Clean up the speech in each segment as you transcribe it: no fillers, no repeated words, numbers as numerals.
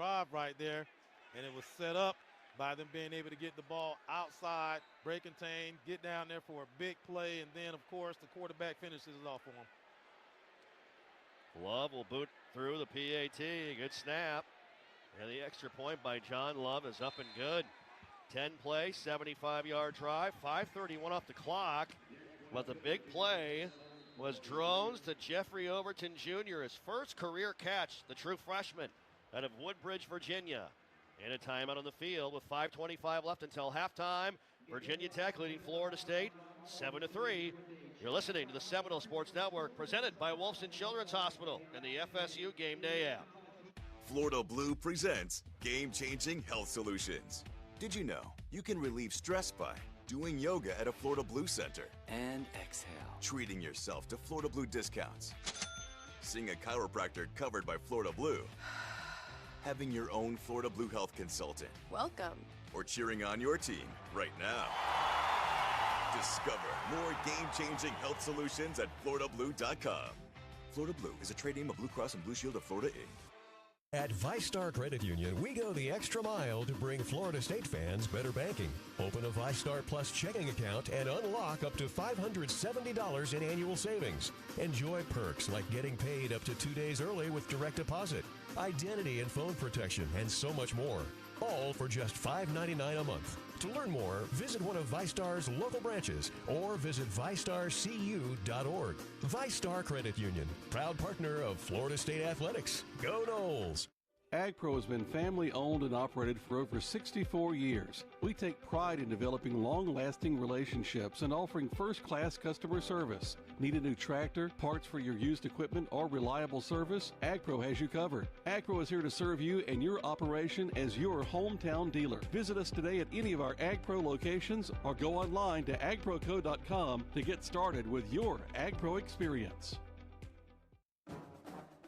drive right there, and it was set up by them being able to get the ball outside, break contain, get down there for a big play, and then, of course, the quarterback finishes it off for them. Love will boot through the PAT. Good snap. And the extra point by John Love is up and good. 10-play, 75-yard drive, 5:31 off the clock. But the big play was drones to Jeffrey Overton Jr., his first career catch, the true freshman out of Woodbridge, Virginia. And a timeout on the field with 5:25 left until halftime. Virginia Tech leading Florida State 7-3. You're listening to the Seminole Sports Network, presented by Wolfson Children's Hospital and the FSU Game Day app. Florida Blue presents game-changing health solutions. Did you know you can relieve stress by doing yoga at a Florida Blue center? And exhale. Treating yourself to Florida Blue discounts. Seeing a chiropractor covered by Florida Blue. Having your own Florida Blue health consultant. Welcome. Or cheering on your team right now. Discover more game-changing health solutions at FloridaBlue.com. Florida Blue is a trade name of Blue Cross and Blue Shield of Florida, Inc. At ViStar Credit Union, we go the extra mile to bring Florida State fans better banking. Open a ViStar Plus checking account and unlock up to $570 in annual savings. Enjoy perks like getting paid up to 2 days early with direct deposit, identity and phone protection, and so much more. All for just $5.99 a month. To learn more, visit one of ViStar's local branches or visit ViStarCU.org. ViStar Credit Union, proud partner of Florida State Athletics. Go Noles! AgPro has been family-owned and operated for over 64 years. We take pride in developing long-lasting relationships and offering first-class customer service. Need a new tractor, parts for your used equipment, or reliable service? AgPro has you covered. AgPro is here to serve you and your operation as your hometown dealer. Visit us today at any of our AgPro locations or go online to agproco.com to get started with your AgPro experience.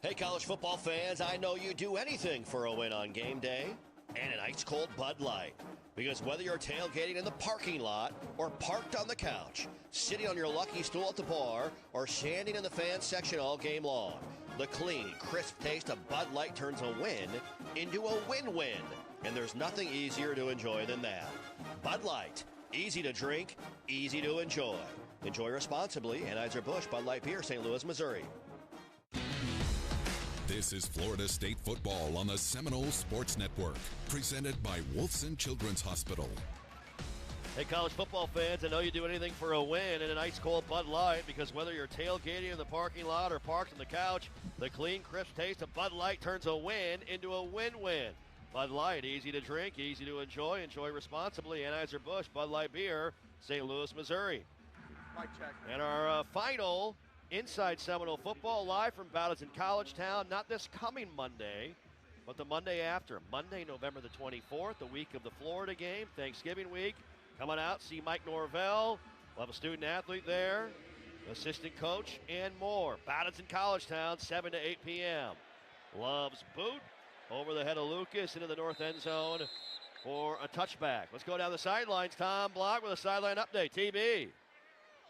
Hey, college football fans, I know you'd do anything for a win on game day and an ice-cold Bud Light. Because whether you're tailgating in the parking lot or parked on the couch, sitting on your lucky stool at the bar, or standing in the fan section all game long, the clean, crisp taste of Bud Light turns a win into a win-win. And there's nothing easier to enjoy than that. Bud Light. Easy to drink, easy to enjoy. Enjoy responsibly. Anheuser-Busch Bud Light Beer, St. Louis, Missouri. This is Florida State football on the Seminole Sports Network, presented by Wolfson Children's Hospital. Hey, college football fans, I know you do anything for a win and an ice-cold Bud Light, because whether you're tailgating in the parking lot or parked on the couch, the clean, crisp taste of Bud Light turns a win into a win-win. Bud Light, easy to drink, easy to enjoy. Enjoy responsibly. Anheuser-Busch Bud Light Beer, St. Louis, Missouri. Mic check. And our final Inside Seminole Football, live from Battles in College Town, not this coming Monday, but the Monday after. Monday, November the 24th, the week of the Florida game, Thanksgiving week. Come on out, see Mike Norvell. We'll have a student athlete there, assistant coach, and more. Battles in College Town, 7 to 8 p.m. Love's boot over the head of Lucas into the north end zone for a touchback. Let's go down the sidelines. Tom Block with a sideline update. TB.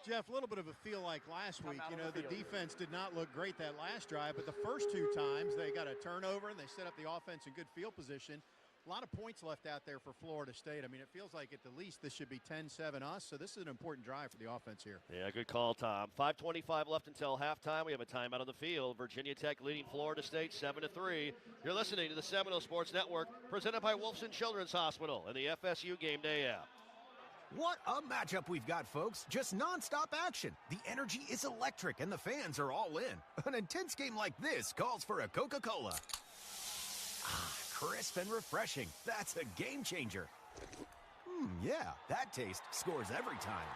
Jeff, a little bit of a feel like last week. You know, the defense did not look great that last drive, but the first two times they got a turnover and they set up the offense in good field position. A lot of points left out there for Florida State. I mean, it feels like at the least this should be 10-7 us, so this is an important drive for the offense here. Yeah, good call, Tom. 5:25 left until halftime. We have a timeout on the field. Virginia Tech leading Florida State 7-3. You're listening to the Seminole Sports Network, presented by Wolfson Children's Hospital and the FSU Game Day app. What a matchup we've got, folks. Just nonstop action. The energy is electric, and the fans are all in. An intense game like this calls for a Coca-Cola. Ah, crisp and refreshing. That's a game changer. Yeah, that taste scores every time.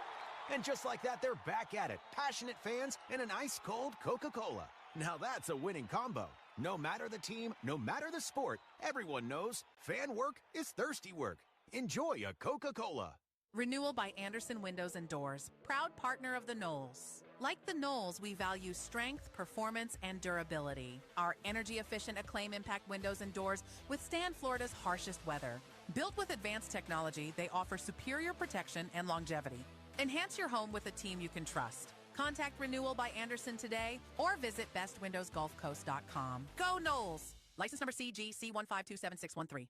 And just like that, they're back at it. Passionate fans and an ice-cold Coca-Cola. Now that's a winning combo. No matter the team, no matter the sport, everyone knows fan work is thirsty work. Enjoy a Coca-Cola. Renewal by Andersen Windows and Doors, proud partner of the Noles. Like the Noles, we value strength, performance, and durability. Our energy-efficient Acclaim Impact windows and doors withstand Florida's harshest weather. Built with advanced technology, they offer superior protection and longevity. Enhance your home with a team you can trust. Contact Renewal by Andersen today or visit bestwindowsgulfcoast.com. Go Noles! License number CG C1527613.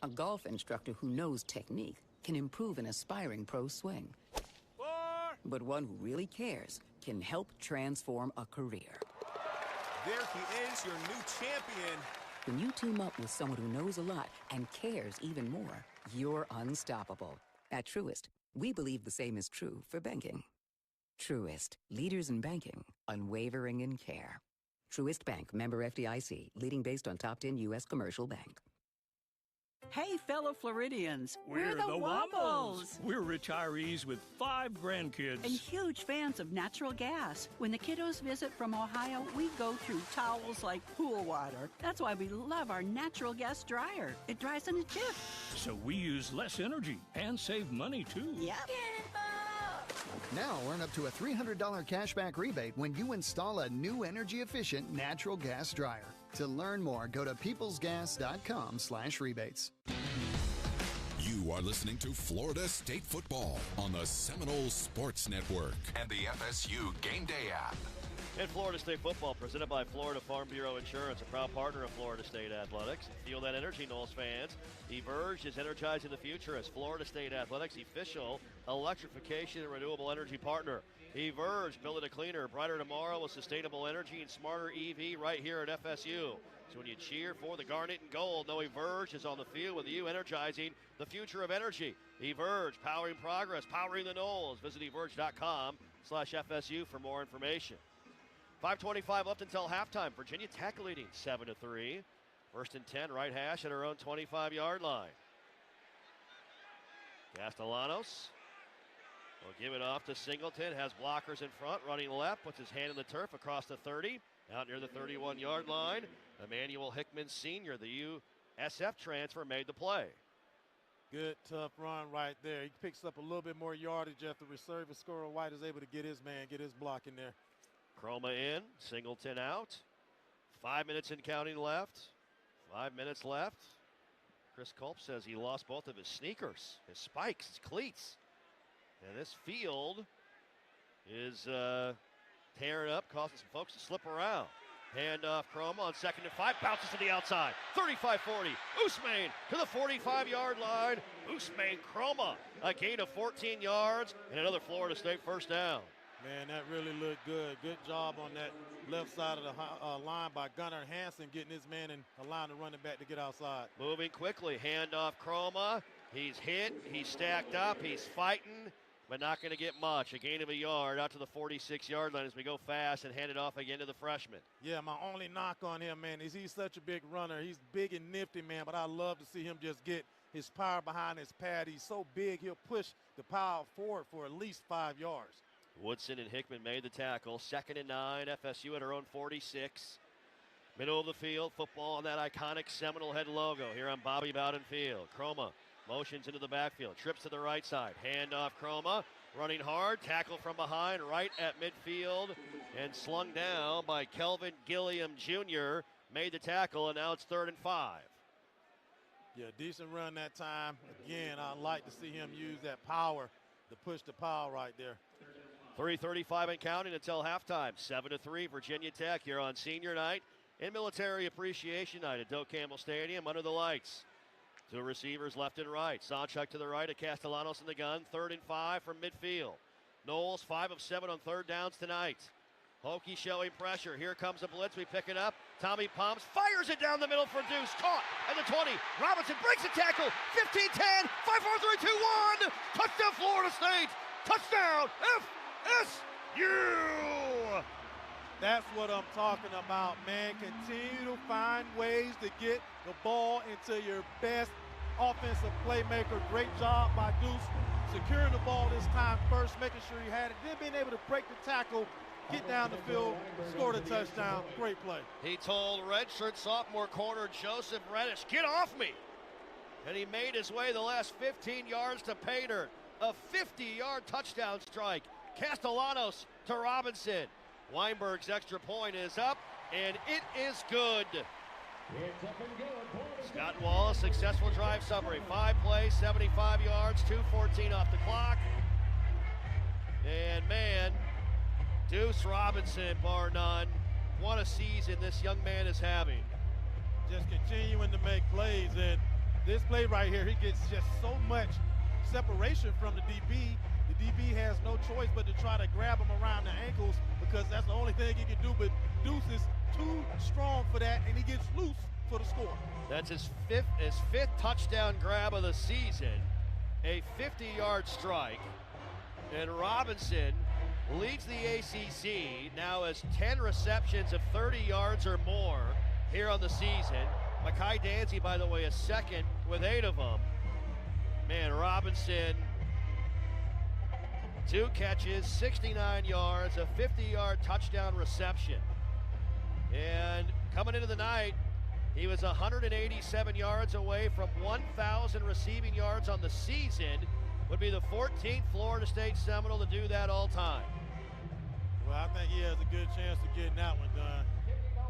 A golf instructor who knows technique can improve an aspiring pro swing. But one who really cares can help transform a career. There he is, your new champion. When you team up with someone who knows a lot and cares even more, you're unstoppable. At Truist, we believe the same is true for banking. Truist, leaders in banking, unwavering in care. Truist Bank, member FDIC, leading based on top 10 U.S. commercial bank. Hey, fellow Floridians, we're the Wobbles. We're retirees with 5 grandkids. And huge fans of natural gas. When the kiddos visit from Ohio, we go through towels like pool water. That's why we love our natural gas dryer. It dries in a jiff. So we use less energy and save money, too. Yep. Now earn up to a $300 cashback rebate when you install a new energy-efficient natural gas dryer. To learn more, go to peoplesgas.com/rebates. You are listening to Florida State Football on the Seminole Sports Network and the FSU Game Day app. And Florida State Football, presented by Florida Farm Bureau Insurance, a proud partner of Florida State Athletics. Feel that energy, Noles fans. Emerge is energizing the future as Florida State Athletics' official electrification and renewable energy partner. Emerge, building a cleaner, brighter tomorrow with sustainable energy and smarter EV right here at FSU. So when you cheer for the Garnet and Gold, know Everge is on the field with you, energizing the future of energy. Everge, powering progress, powering the Noles. Visit everge.com/FSU for more information. 5:25 left until halftime. Virginia Tech leading 7-3. First and 10, right hash at her own 25-yard line. Castellanos will give it off to Singleton. Has blockers in front, running left, puts his hand in the turf across the 30. Out near the 31-yard line, Emmanuel Hickman Sr., the USF transfer, made the play. Good, tough run right there. He picks up a little bit more yardage after receiver Squirrel White is able to get his man, get his block in there. Chroma in, Singleton out. 5 minutes and counting left. 5 minutes left. Chris Culp says he lost both of his sneakers, his spikes, his cleats. And this field is tearing up, causing some folks to slip around. Hand off Chroma on 2nd and 5, bounces to the outside. 35-40, Ousmane to the 45-yard line. Ousmane Chroma, a gain of 14 yards and another Florida State first down. Man, that really looked good. Good job on that left side of the line by Gunnar Hansen, getting his man and allowing the running back to get outside. Moving quickly, hand off Chroma. He's hit, he's stacked up, he's fighting, but not going to get much. A gain of a yard out to the 46-yard line as we go fast and hand it off again to the freshman. Yeah, my only knock on him, man, is he's such a big runner. He's big and nifty, man, but I love to see him just get his power behind his pad. He's so big, he'll push the power forward for at least 5 yards. Woodson and Hickman made the tackle. 2nd and 9, FSU at her own 46. Middle of the field, football on that iconic Seminole head logo here on Bobby Bowden Field. Chroma motions into the backfield, trips to the right side. Hand off Chroma, running hard, tackle from behind, right at midfield, and slung down by Kelvin Gilliam Jr. Made the tackle, and now it's 3rd and 5. Yeah, decent run that time. Again, I like to see him use that power to push the power right there. 3:35 and counting until halftime. 7-3 Virginia Tech here on senior night and military appreciation night at Doak Campbell Stadium under the lights. Two receivers left and right. Sawchuk to the right of Castellanos in the gun. 3rd and 5 from midfield. Noles 5 of 7 on 3rd downs tonight. Hokie showing pressure. Here comes a blitz. We pick it up. Tommy Pumps fires it down the middle for Deuce. Caught at the 20. Robinson breaks a tackle. 15-10. 5-4-3-2-1. Touchdown Florida State. Touchdown FSU! That's what I'm talking about, man. Continue to find ways to get the ball into your best offensive playmaker. Great job by Deuce securing the ball this time first, making sure he had it, then being able to break the tackle, get down the field, score the touchdown. Great play. He told redshirt sophomore corner Joseph Reddish, get off me. And he made his way the last 15 yards to pay dirt. A 50-yard touchdown strike. Castellanos to Robinson. Weinberg's extra point is up, and it is good. Scott Wallace, successful drive summary. 5 plays, 75 yards, 2:14 off the clock. And man, Deuce Robinson, bar none. What a season this young man is having. Just continuing to make plays, and this play right here, he gets just so much separation from the DB. The DB has no choice but to try to grab him around the ankles because that's the only thing he can do, but Deuce is too strong for that, and he gets loose for the score. That's his fifth touchdown grab of the season, a 50-yard strike, and Robinson leads the ACC, now has 10 receptions of 30 yards or more here on the season. Mekhi Danzy, by the way, is second with 8 of them. Man, Robinson, 2 catches, 69 yards, a 50-yard touchdown reception. And coming into the night, he was 187 yards away from 1,000 receiving yards on the season. Would be the 14th Florida State Seminole to do that all time. Well, I think he has a good chance of getting that one done.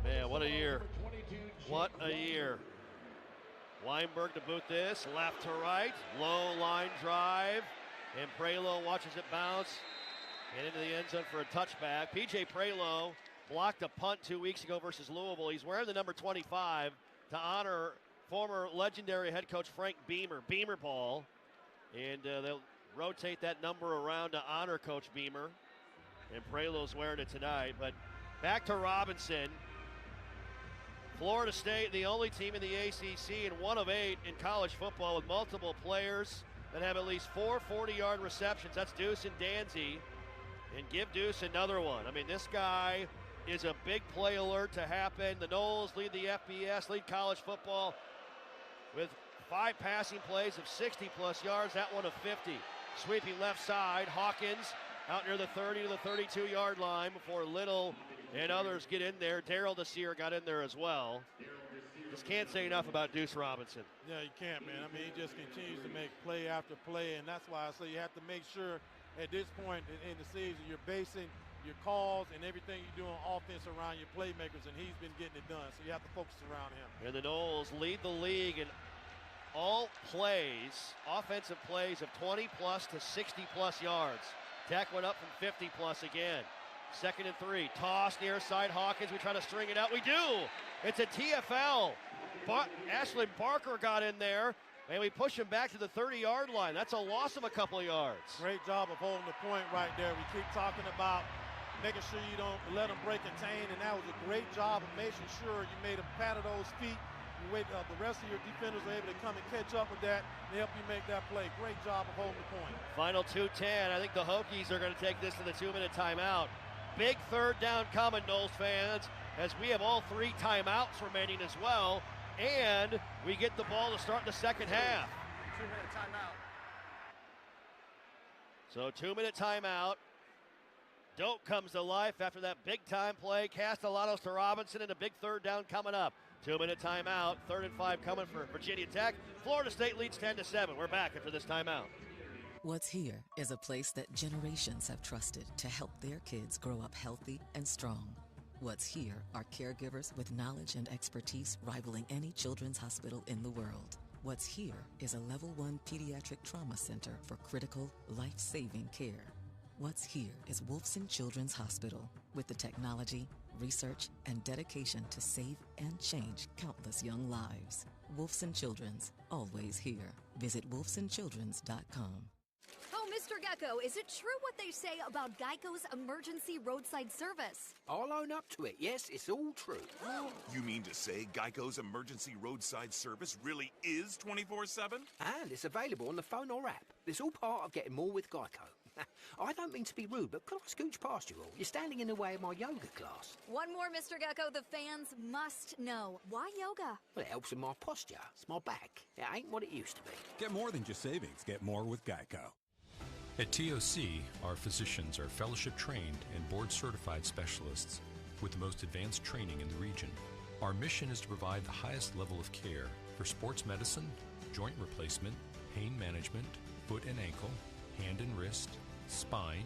Man, what a year. What a year. Weinberg to boot this, left to right, low line drive, and Prelo watches it bounce and into the end zone for a touchback. PJ Prelo blocked a punt 2 weeks ago versus Louisville. He's wearing the number 25 to honor former legendary head coach Frank Beamer ball. And they'll rotate that number around to honor Coach Beamer. And Prelo's wearing it tonight. But back to Robinson. Florida State, the only team in the ACC and 1 of 8 in college football with multiple players that have at least 4 40-yard receptions. That's Deuce and Danzy. And give Deuce another one. I mean, this guy is a big play alert to happen. The Noles lead the FBS, lead college football with 5 passing plays of 60-plus yards, that one of 50. Sweeping left side, Hawkins out near the 30 to the 32-yard line before Little and others get in there. Darrell Desir got in there as well. Just can't say enough about Deuce Robinson. Yeah, you can't, man. I mean, he just continues to make play after play, and that's why I say you have to make sure at this point in the season you're basing your calls and everything you do on offense around your playmakers, and he's been getting it done, so you have to focus around him. And the Noles lead the league in all plays, offensive plays of 20-plus to 60-plus yards. Tech went up from 50-plus again. 2nd and 3, toss near side Hawkins. We try to string it out. We do. It's a TFL. Ashlyn Barker got in there, and we push him back to the 30-yard line. That's a loss of a couple of yards. Great job of holding the point right there. We keep talking about making sure you don't let them break contain, and that was a great job of making sure you made them pat of those feet. You wait, the rest of your defenders are able to come and catch up with that and help you make that play. Great job of holding the point. Final 2:10. I think the Hokies are going to take this to the 2-minute timeout. Big 3rd down coming, Noles fans, as we have all 3 timeouts remaining as well. And we get the ball to start the second half. 2-minute timeout. So 2-minute timeout. Doak comes to life after that big-time play. Castellanos to Robinson, and a big 3rd down coming up. 2-minute timeout. 3rd and 5 coming for Virginia Tech. Florida State leads 10-7. We're back after this timeout. What's Here is a place that generations have trusted to help their kids grow up healthy and strong. What's Here are caregivers with knowledge and expertise rivaling any children's hospital in the world. What's Here is a level 1 pediatric trauma center for critical, life-saving care. What's Here is Wolfson Children's Hospital with the technology, research, and dedication to save and change countless young lives. Wolfson Children's, always here. Visit wolfsonchildrens.com. Oh, Mr. Gecko, is it true what they say about Geico's emergency roadside service? I'll own up to it. Yes, it's all true. You mean to say Geico's emergency roadside service really is 24/7? And it's available on the phone or app. It's all part of getting more with Geico. I don't mean to be rude, but could I scooch past you all? You're standing in the way of my yoga class. One more, Mr. Gecko, the fans must know. Why yoga? Well, it helps with my posture. It's my back. It ain't what it used to be. Get more than just savings. Get more with Geico. At TOC, our physicians are fellowship trained and board certified specialists with the most advanced training in the region. Our mission is to provide the highest level of care for sports medicine, joint replacement, pain management, foot and ankle, hand and wrist, spine,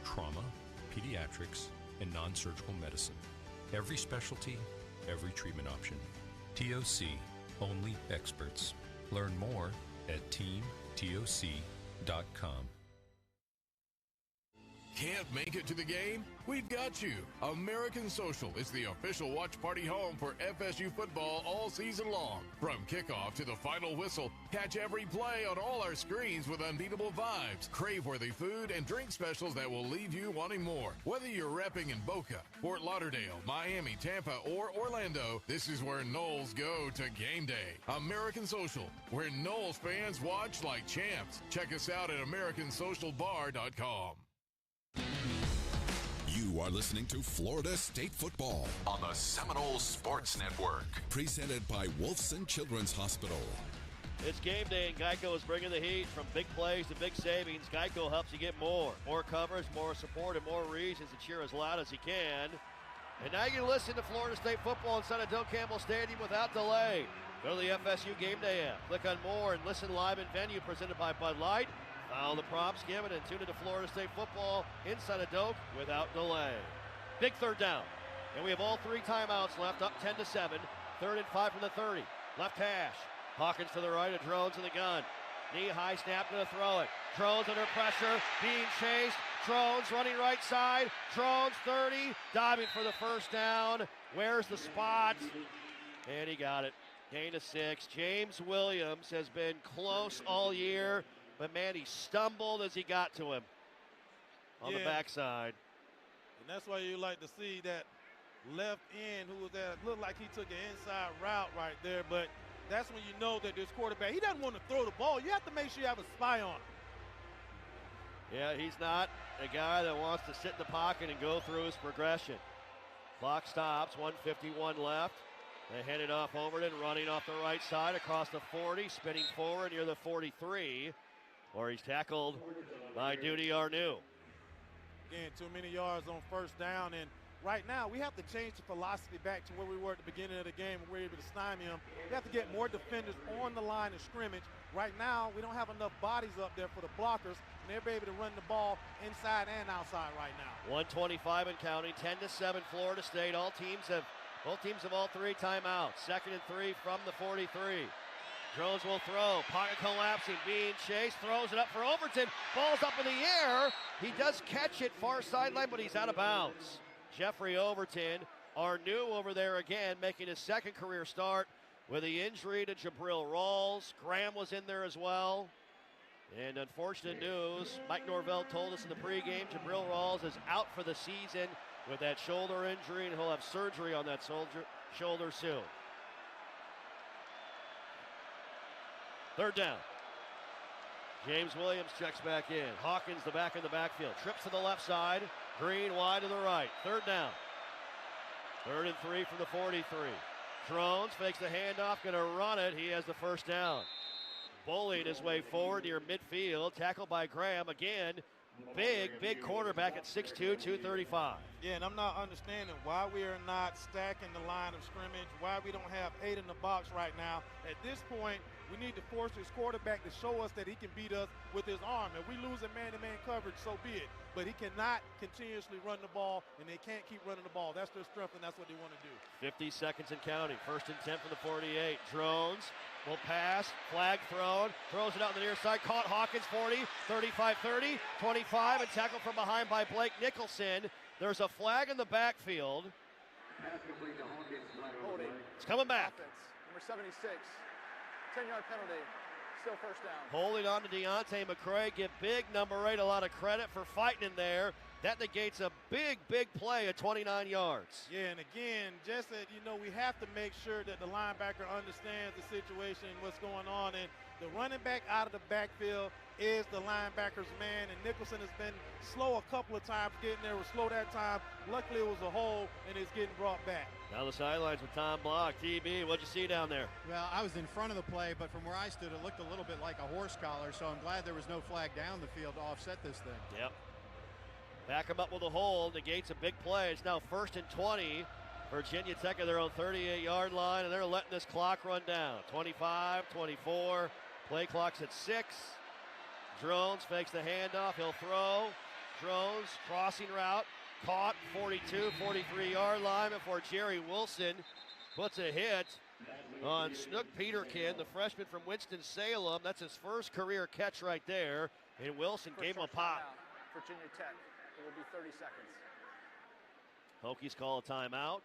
trauma, pediatrics, and non-surgical medicine. Every specialty, every treatment option. TOC, only experts. Learn more at teamtoc.com. Can't make it to the game? We've got you. American Social is the official watch party home for FSU football all season long. From kickoff to the final whistle, catch every play on all our screens with unbeatable vibes, crave-worthy food, and drink specials that will leave you wanting more. Whether you're repping in Boca, Fort Lauderdale, Miami, Tampa, or Orlando, this is where Noles go to game day. American Social, where Noles fans watch like champs. Check us out at AmericanSocialBar.com. You are listening to Florida State Football on the Seminole Sports Network. Presented by Wolfson Children's Hospital. It's game day, and Geico is bringing the heat. From big plays to big savings, Geico helps you get more. More coverage, more support, and more reasons to cheer as loud as you can. And now you can listen to Florida State football inside of Doak Campbell Stadium without delay. Go to the FSU Game Day app. Click on More and listen live in venue, presented by Bud Light. Follow the prompts given and tune into Florida State football inside of Doak without delay. Big third down. And we have all 3 timeouts left, up 10-7. 3rd and 5 from the 30. Left hash. Hawkins to the right, a Drones in the gun. Knee high snap, going to throw it. Drones under pressure, being chased. Drones running right side. Drones 30, diving for the first down. Where's the spot? And he got it. Gain of 6. James Williams has been close all year, but man, he stumbled as he got to him on the backside. And that's why you like to see that left end who was there. It looked like he took an inside route right there, but that's when you know that this quarterback, he doesn't want to throw the ball. You have to make sure you have a spy on him. Yeah, he's not a guy that wants to sit in the pocket and go through his progression. Clock stops, 1:51 left. They hand it off Overton, running off the right side across the 40, spinning forward near the 43, where he's tackled by Duty Arnew. Again, too many yards on first down, and right now we have to change the philosophy back to where we were at the beginning of the game when we were able to stymie him. We have to get more defenders on the line of scrimmage. Right now, we don't have enough bodies up there for the blockers, and they're able to run the ball inside and outside right now. 1:25 and counting, 10-7 Florida State. Both teams have all 3 timeouts. 2nd and 3 from the 43. Drones will throw, pocket collapsing, being chased, throws it up for Overton, ball's up in the air. He does catch it far sideline, but he's out of bounds. Jeffrey Overton, Arnew over there again, making his 2nd career start with the injury to Jabril Rawls. Graham was in there as well. And unfortunate news, Mike Norvell told us in the pregame, Jabril Rawls is out for the season with that shoulder injury, and he'll have surgery on that shoulder soon. 3rd down. James Williams checks back in. Hawkins, the back in the backfield. Trips to the left side. Green wide to the right. 3rd down. 3rd and 3 from the 43. Drones fakes the handoff, going to run it. He has the first down. Bullying his way forward near midfield. Tackled by Graham. Again, big quarterback at 6'2", 235. Yeah, and I'm not understanding why we are not stacking the line of scrimmage, why we don't have 8 in the box right now. At this point, we need to force this quarterback to show us that he can beat us with his arm. If we lose in man-to-man coverage, so be it. But he cannot continuously run the ball, and they can't keep running the ball. That's their strength, and that's what they want to do. 50 seconds and counting. 1st and 10 from the 48. Drones will pass, flag thrown, throws it out on the near side, caught Hawkins, 40, 35-30, 25, and tackled from behind by Blake Nicholson. There's a flag in the backfield. It's coming back. Number 76, 10-yard penalty, still first down. Holding on to Deontay McCray, give big number 8 a lot of credit for fighting in there. That negates a big play at 29 yards. Yeah, and again, just that, we have to make sure that the linebacker understands the situation and what's going on. And the running back out of the backfield is the linebacker's man, and Nicholson has been slow a couple of times getting there. It was slow that time. Luckily, it was a hole, and it's getting brought back. Now the sidelines with Tom Block. TB, what'd you see down there? Well, I was in front of the play, but from where I stood, it looked a little bit like a horse collar, so I'm glad there was no flag down the field to offset this thing. Yep. Back him up with a hold, negates a big play. It's now 1st and 20. Virginia Tech at their own 38-yard line, and they're letting this clock run down. 25, 24, play clock's at 6. Drones fakes the handoff, he'll throw. Drones, crossing route, caught, 42, 43-yard line before Jerry Wilson puts a hit on Snook Peterkin, the freshman from Winston-Salem. That's his first career catch right there, and Wilson gave him a pop. Virginia Tech, It will be 30 seconds. Hokies call a timeout.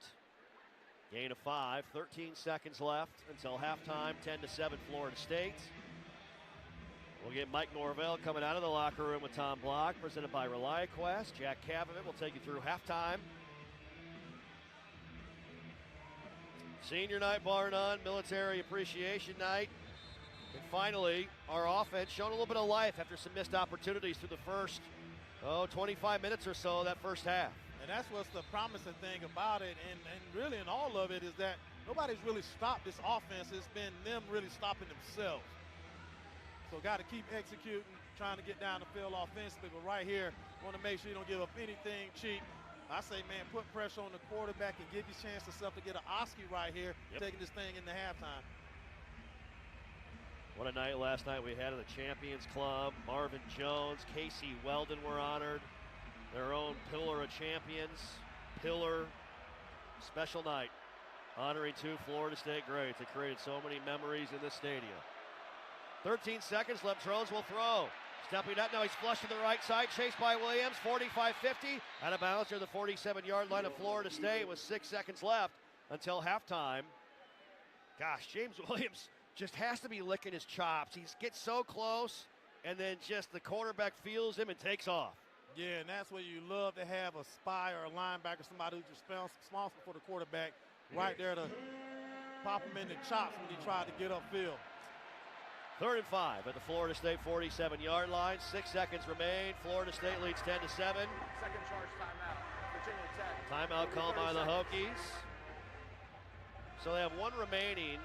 Gain of 5, 13 seconds left until halftime, 10-7 Florida State. We'll get Mike Norvell coming out of the locker room with Tom Block, presented by ReliaQuest. Jack Cavett will take you through halftime. Senior night, bar none, military appreciation night. And finally, our offense showing a little bit of life after some missed opportunities through the first, 25 minutes or so of that first half. And that's what's the promising thing about it, and really in all of it is that nobody's really stopped this offense. It's been them really stopping themselves. So got to keep executing, trying to get down the field offensively. But right here, want to make sure you don't give up anything cheap. I say, man, put pressure on the quarterback and give you a chance yourself to get an Oski right here, taking this thing into halftime. What a night last night we had at the Champions Club. Marvin Jones, Casey Weldon were honored. Their own Pillar of Champions. Pillar, special night, honoring 2 Florida State greats. It created so many memories in this stadium. 13 seconds left, Drones will throw. Stepping up now, he's flushed to the right side, chased by Williams, 45-50. Out of bounds near the 47-yard line of Florida State with 6 seconds left until halftime. Gosh, James Williams just has to be licking his chops. He gets so close, and then just the quarterback feels him and takes off. Yeah, and that's where you love to have a spy or a linebacker, somebody who's responsible for the quarterback, right there to pop him in the chops when he tried to get upfield. 3rd and 5 at the Florida State 47-yard line. 6 seconds remain. Florida State leads 10-7. Second charge timeout. Virginia Tech. Timeout called by the Hokies. So they have 1 remaining.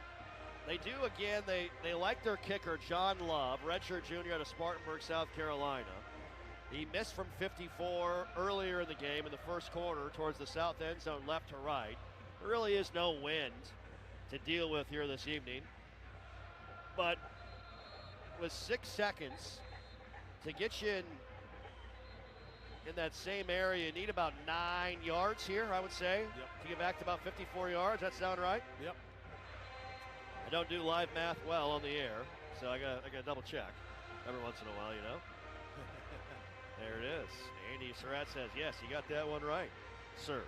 They do, again, they like their kicker, John Love, redshirt junior out of Spartanburg, South Carolina. He missed from 54 earlier in the game in the first quarter towards the south end zone, left to right. There really is no wind to deal with here this evening. But with 6 seconds to get you in that same area, you need about 9 yards here, I would say, to get back to about 54 yards. That sound right? Yep. I don't do live math well on the air, so I got to double check every once in a while, you know. There it is. Andy Surratt says, yes, you got that one right, sir.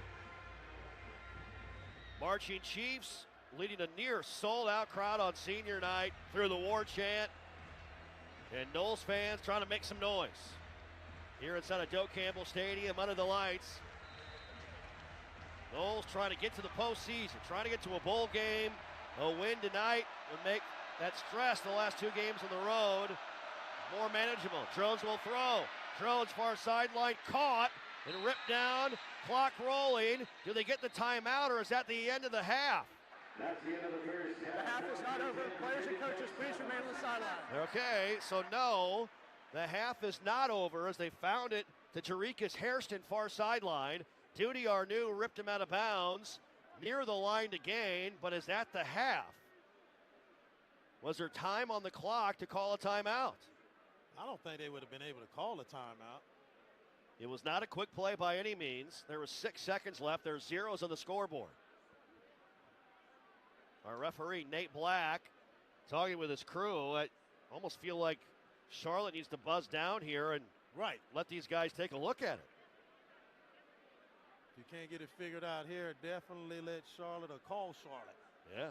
Marching Chiefs leading a near sold-out crowd on senior night through the war chant. And Knowles fans trying to make some noise here inside of Doak Campbell Stadium under the lights. Knowles trying to get to the postseason, trying to get to a bowl game. A win tonight would make that stress the last 2 games on the road more manageable. Drones will throw. Drones far sideline, caught and ripped down. Clock rolling. Do they get the timeout, or is that the end of the half? That's the end of the first. The half is not over. Players and coaches, please remain on the sideline. Okay, so no, the half is not over as they found it to Jarikus Hairston, far sideline. Duty Arnew ripped him out of bounds near the line to gain, but is that the half? Was there time on the clock to call a timeout? I don't think they would have been able to call a timeout. It was not a quick play by any means. There was 6 seconds left. There's zeros on the scoreboard. Our referee, Nate Black, talking with his crew. I almost feel like Charlotte needs to buzz down here and let these guys take a look at it. If you can't get it figured out here, definitely let Charlotte or call Charlotte. Yeah.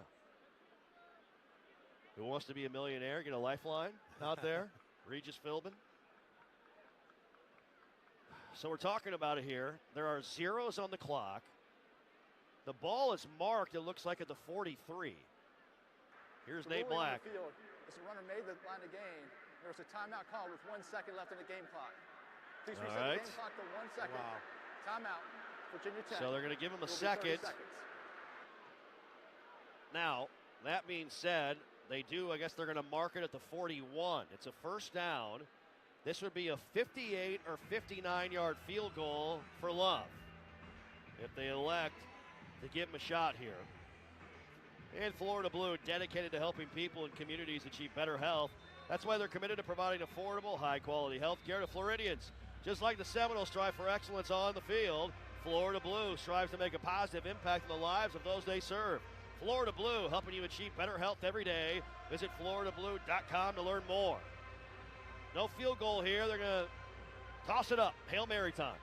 Who wants to be a millionaire? Get a lifeline out there. Regis Philbin. So we're talking about it here. There are zeros on the clock. The ball is marked, it looks like, at the 43. Here's Nate Black. The field, as the runner made the line of gain, there was a timeout call with 1 second left on the game clock. Please reset the game clock to 1 second. Wow. Timeout, Virginia Tech. So they're going to give him a second. Now, that being said, they do, I guess they're going to mark it at the 41. It's a first down. This would be a 58 or 59-yard field goal for Love if they elect to give him a shot here. And Florida Blue, dedicated to helping people and communities achieve better health. That's why they're committed to providing affordable, high-quality health care to Floridians. Just like the Seminoles strive for excellence on the field, Florida Blue strives to make a positive impact on the lives of those they serve. Florida Blue, helping you achieve better health every day. Visit floridablue.com to learn more. No field goal here. They're going to toss it up. Hail Mary time.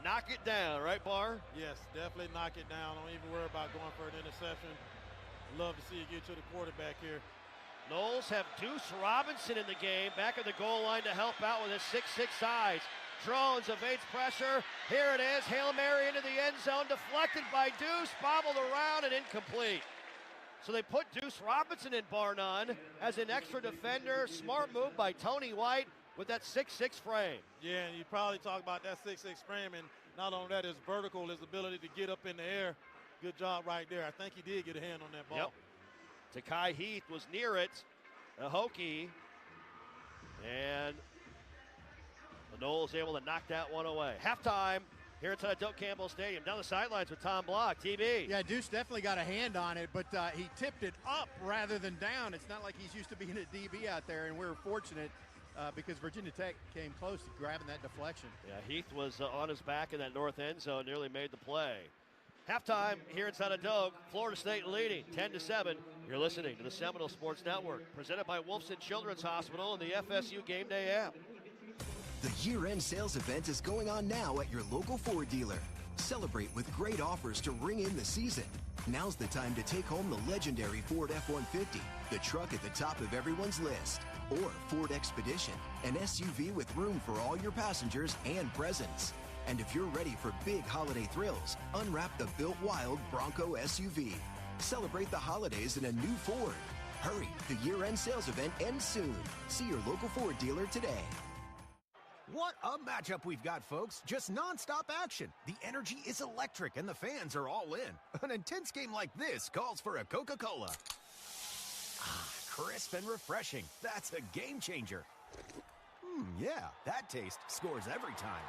knock it down, right, Barr? Yes, definitely knock it down. Don't even worry about going for an interception. Love to see you get to the quarterback here. Noles have Deuce Robinson in the game, back at the goal line to help out with his 6'6" size. Drones evades pressure. Here it is, Hail Mary into the end zone, deflected by Deuce, bobbled around and incomplete. So they put Deuce Robinson in, bar none, as an extra defender. Smart move by Tony White with that 6'6" frame. Yeah, and you probably talk about that 6'6" frame, and not only that, his vertical, his ability to get up in the air. Good job right there. I think he did get a hand on that ball. Yep. Takai Heath was near it. A Hokie. And the Noles able to knock that one away. Halftime here inside Doak Campbell Stadium. Down the sidelines with Tom Block, TB. Yeah, Deuce definitely got a hand on it, but he tipped it up rather than down. It's not like he's used to being a DB out there, and we're fortunate because Virginia Tech came close to grabbing that deflection. Yeah, Heath was on his back in that north end zone, nearly made the play. Halftime here inside of Doak, Florida State leading 10-7. You're listening to the Seminole Sports Network, presented by Wolfson Children's Hospital and the FSU Game Day app. The year-end sales event is going on now at your local Ford dealer. Celebrate with great offers to ring in the season. Now's the time to take home the legendary Ford F-150, the truck at the top of everyone's list. Or Ford Expedition, an SUV with room for all your passengers and presents. And if you're ready for big holiday thrills, unwrap the Built Wild Bronco SUV. Celebrate the holidays in a new Ford. Hurry, the year-end sales event ends soon. See your local Ford dealer today. What a matchup we've got, folks. Just nonstop action. The energy is electric and the fans are all in. An intense game like this calls for a Coca-Cola. Ah, crisp and refreshing. That's a game changer. Yeah, that taste scores every time.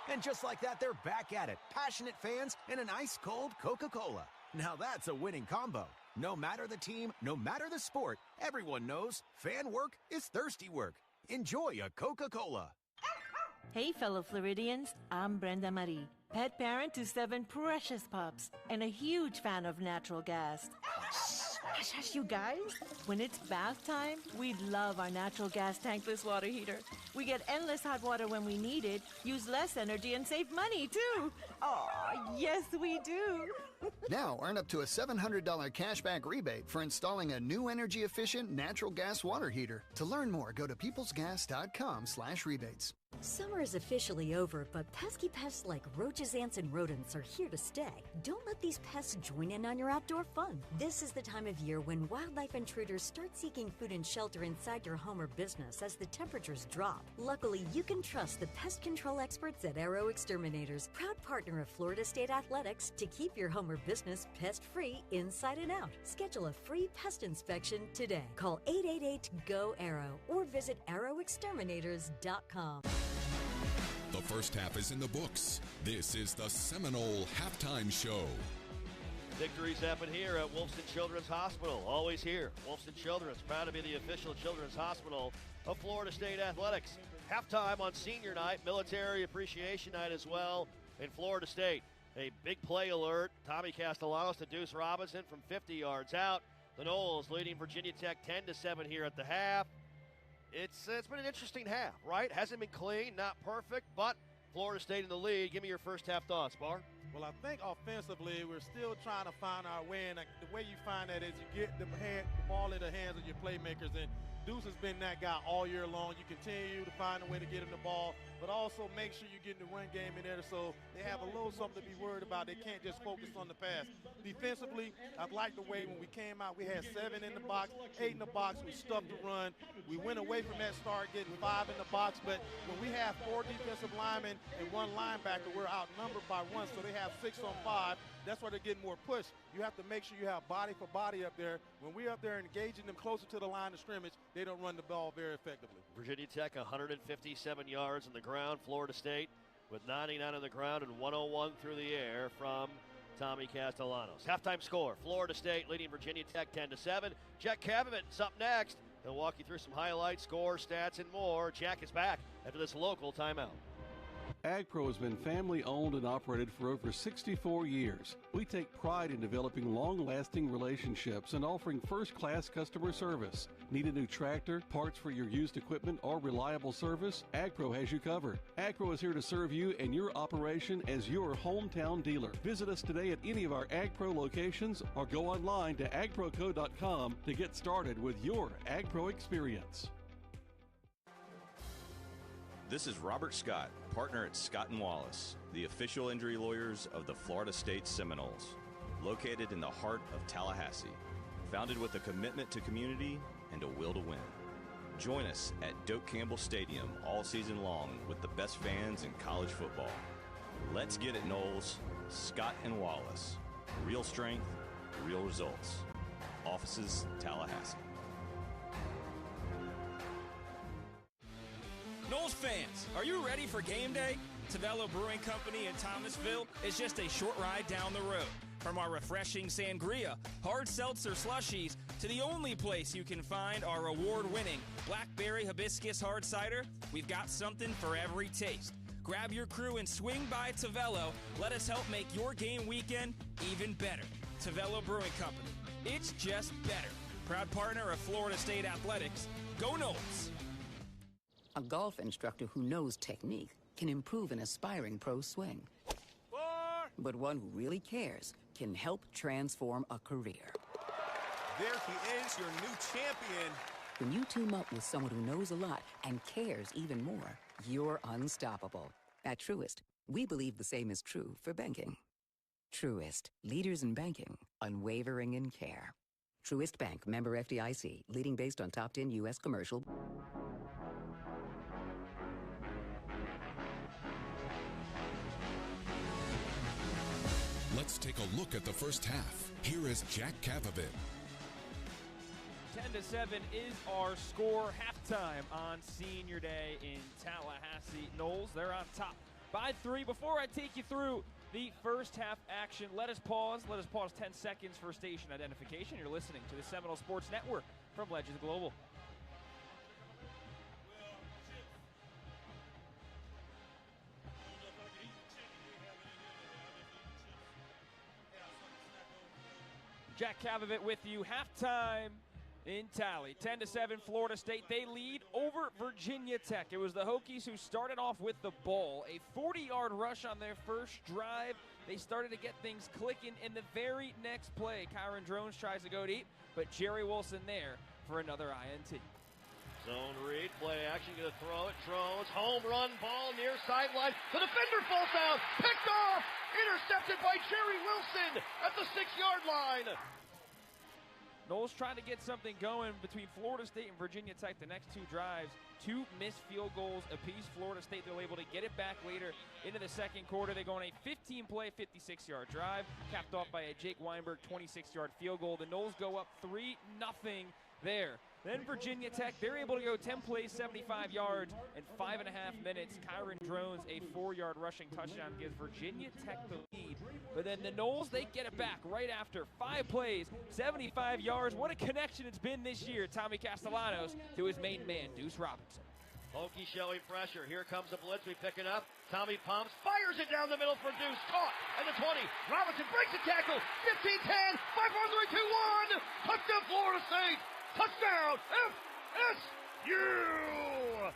And just like that, they're back at it. Passionate fans and an ice-cold Coca-Cola. Now that's a winning combo. No matter the team, no matter the sport, everyone knows fan work is thirsty work. Enjoy a Coca-Cola. Hey, fellow Floridians, I'm Brenda Marie, pet parent to 7 precious pups, and a huge fan of natural gas. Hush, hush, you guys. When it's bath time, we love our natural gas tankless water heater. We get endless hot water when we need it, use less energy, and save money, too. Aw, yes, we do. Now earn up to a $700 cashback rebate for installing a new energy-efficient natural gas water heater. To learn more, go to peoplesgas.com/rebates. Summer is officially over, but pesky pests like roaches, ants, and rodents are here to stay. Don't let these pests join in on your outdoor fun. This is the time of year when wildlife intruders start seeking food and shelter inside your home or business as the temperatures drop. Luckily, you can trust the pest control experts at Arrow Exterminators, proud partner of Florida State Athletics, to keep your home or business pest-free inside and out. Schedule a free pest inspection today. Call 888-GO-ARROW or visit arrowexterminators.com. The first half is in the books. This is the Seminole Halftime Show. Victories happen here at Wolfson Children's Hospital. Always here. Wolfson Children's, proud to be the official children's hospital of Florida State Athletics. Halftime on senior night, military appreciation night as well in Florida State. A big play alert. Tommy Castellanos to Deuce Robinson from 50 yards out. The Noles leading Virginia Tech 10-7 here at the half. It's been an interesting half, right? Hasn't been clean, not perfect, but Florida State in the lead. Give me your first half thoughts, Bar. Well, I think offensively we're still trying to find our way, and the way you find that is you get the ball in the hands of your playmakers, and Deuce has been that guy all year long. You continue to find a way to get him the ball, but also make sure you're getting the run game in there so they have a little something to be worried about. They can't just focus on the pass. Defensively, I like the way when we came out, we had 7 in the box, 8 in the box. We stuffed the run. We went away from that start getting 5 in the box, but when we have 4 defensive linemen and 1 linebacker, we're outnumbered by 1, so they have 6 on 5. That's why they're getting more push. You have to make sure you have body for body up there. When we're up there engaging them closer to the line of scrimmage, they don't run the ball very effectively. Virginia Tech 157 yards on the ground. Florida State with 99 on the ground and 101 through the air from Tommy Castellanos. Halftime score, Florida State leading Virginia Tech 10-7. Jack Kavovitz up next. He'll walk you through some highlights, scores, stats, and more. Jack is back after this local timeout. AgPro has been family-owned and operated for over 64 years. We take pride in developing long-lasting relationships and offering first-class customer service. Need a new tractor, parts for your used equipment, or reliable service? AgPro has you covered. AgPro is here to serve you and your operation as your hometown dealer. Visit us today at any of our AgPro locations or go online to agproco.com to get started with your AgPro experience. This is Robert Scott, partner at Scott & Wallace, the official injury lawyers of the Florida State Seminoles, located in the heart of Tallahassee, founded with a commitment to community and a will to win. Join us at Doak Campbell Stadium all season long with the best fans in college football. Let's get it, Noles. Scott & Wallace. Real strength, real results. Offices, Tallahassee. Noles fans, are you ready for game day? Tavello Brewing Company in Thomasville is just a short ride down the road. From our refreshing sangria, hard seltzer slushies, to the only place you can find our award-winning blackberry hibiscus hard cider, we've got something for every taste. Grab your crew and swing by Tavello. Let us help make your game weekend even better. Tavello Brewing Company. It's just better. Proud partner of Florida State Athletics. Go Noles! A golf instructor who knows technique can improve an aspiring pro swing. But one who really cares can help transform a career. There he is, your new champion. When you team up with someone who knows a lot and cares even more, you're unstoppable. At Truist, we believe the same is true for banking. Truist, leaders in banking, unwavering in care. Truist Bank, member FDIC, leading based on top 10 U.S. commercial. Let's take a look at the first half. Here is Jack Cavavit. 10-7 is our score. Halftime on Senior Day in Tallahassee. Noles, they're on top by 3. Before I take you through the first half action, let us pause 10 seconds for station identification. You're listening to the Seminole Sports Network from Legends Global. Jack Cavavit with you. Halftime in Tally. 10-7 Florida State. They lead over Virginia Tech. It was the Hokies who started off with the ball. A 40-yard rush on their first drive. They started to get things clicking in the very next play. Kyron Drones tries to go deep, but Jerry Wilson there for another INT. Zone read, play action, gonna throw it. Drones, home run ball near sideline. The defender falls down, picked off, intercepted by Jerry Wilson at the 6-yard line. Noles trying to get something going between Florida State and Virginia Tech. The next 2 drives, 2 missed field goals apiece. Florida State, they're able to get it back later into the second quarter. They go on a 15-play, 56-yard drive, capped off by a Jake Weinberg 26-yard field goal. The Noles go up 3-0 there. Then Virginia Tech, they're able to go 10 plays, 75 yards, in 5.5 minutes. Kyron Drones, a 4-yard rushing touchdown, gives Virginia Tech the lead. But then the Noles, they get it back right after 5 plays, 75 yards. What a connection it's been this year. Tommy Castellanos to his main man, Deuce Robinson. Hokie showing pressure. Here comes the blitz. We pick it up. Tommy pumps, fires it down the middle for Deuce. Caught at the 20. Robinson breaks the tackle. 15-10. 5-4-3-2-1. Touchdown, Florida State. Touchdown, FSU!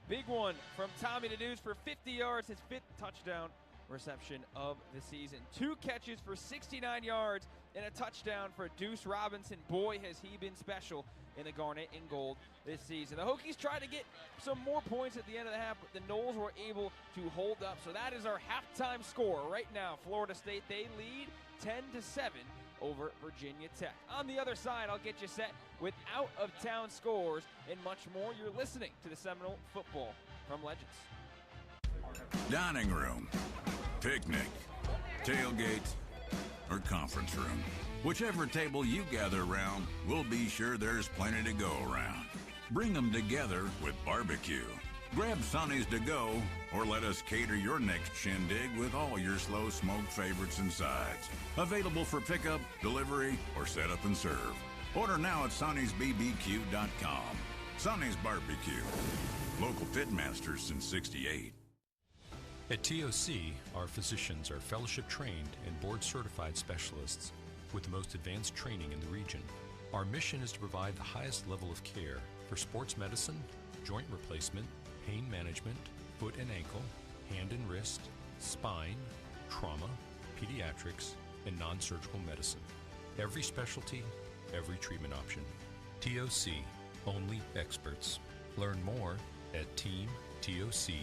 Big one from Tommy to Deuce for 50 yards, his 5th touchdown reception of the season. 2 catches for 69 yards and a touchdown for Deuce Robinson. Boy, has he been special in the Garnet and Gold this season. The Hokies tried to get some more points at the end of the half, but the Noles were able to hold up. So that is our halftime score. Right now, Florida State, they lead 10-7 over Virginia Tech. On the other side, I'll get you set with out-of-town scores and much more. You're listening to the Seminole Football from Legends. Dining room, picnic, tailgate, or conference room. Whichever table you gather around, we'll be sure there's plenty to go around. Bring them together with barbecue. Grab Sonny's to go, or let us cater your next shindig with all your slow smoke favorites and sides. Available for pickup, delivery, or set up and serve. Order now at Sonny'sBBQ.com. Sonny's Barbecue. Local pitmasters since '68. At TOC, our physicians are fellowship trained and board certified specialists with the most advanced training in the region. Our mission is to provide the highest level of care for sports medicine, joint replacement, pain management, foot and ankle, hand and wrist, spine, trauma, pediatrics, and non-surgical medicine. Every specialty, every treatment option. TOC, only experts. Learn more at teamtoc.com.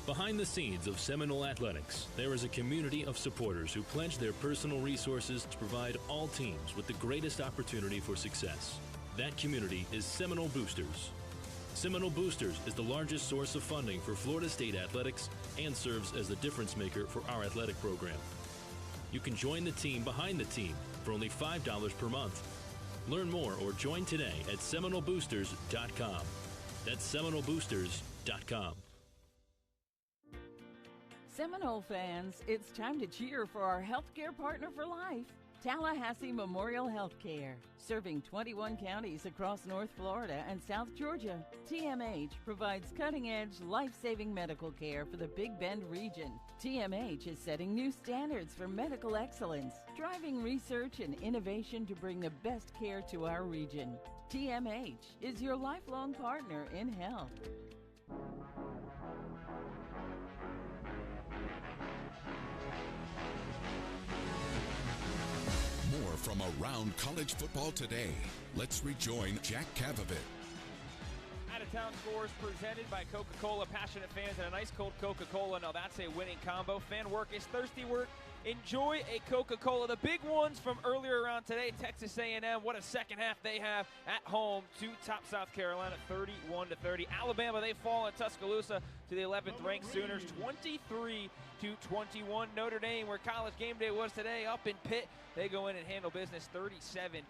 Behind the scenes of Seminole Athletics, there is a community of supporters who pledge their personal resources to provide all teams with the greatest opportunity for success. That community is Seminole Boosters. Seminole Boosters is the largest source of funding for Florida State athletics and serves as the difference maker for our athletic program. You can join the team behind the team for only $5 per month. Learn more or join today at SeminoleBoosters.com. That's SeminoleBoosters.com. Seminole fans, it's time to cheer for our healthcare partner for life, Tallahassee Memorial Healthcare. Serving 21 counties across North Florida and South Georgia, TMH provides cutting-edge, life-saving medical care for the Big Bend region. TMH is setting new standards for medical excellence, driving research and innovation to bring the best care to our region. TMH is your lifelong partner in health. More from around college football today. Let's rejoin Jack Cavavit. Out-of-town scores presented by Coca-Cola. Passionate fans and a nice cold Coca-Cola. Now that's a winning combo. Fan work is thirsty work. Enjoy a Coca-Cola. The big ones from earlier around today, Texas A&M, what a second half they have at home to top South Carolina, 31-30. Alabama, they fall in Tuscaloosa to the 11th ranked Sooners, 23-21. Notre Dame, where College Game Day was today, up in Pitt, they go in and handle business 37-15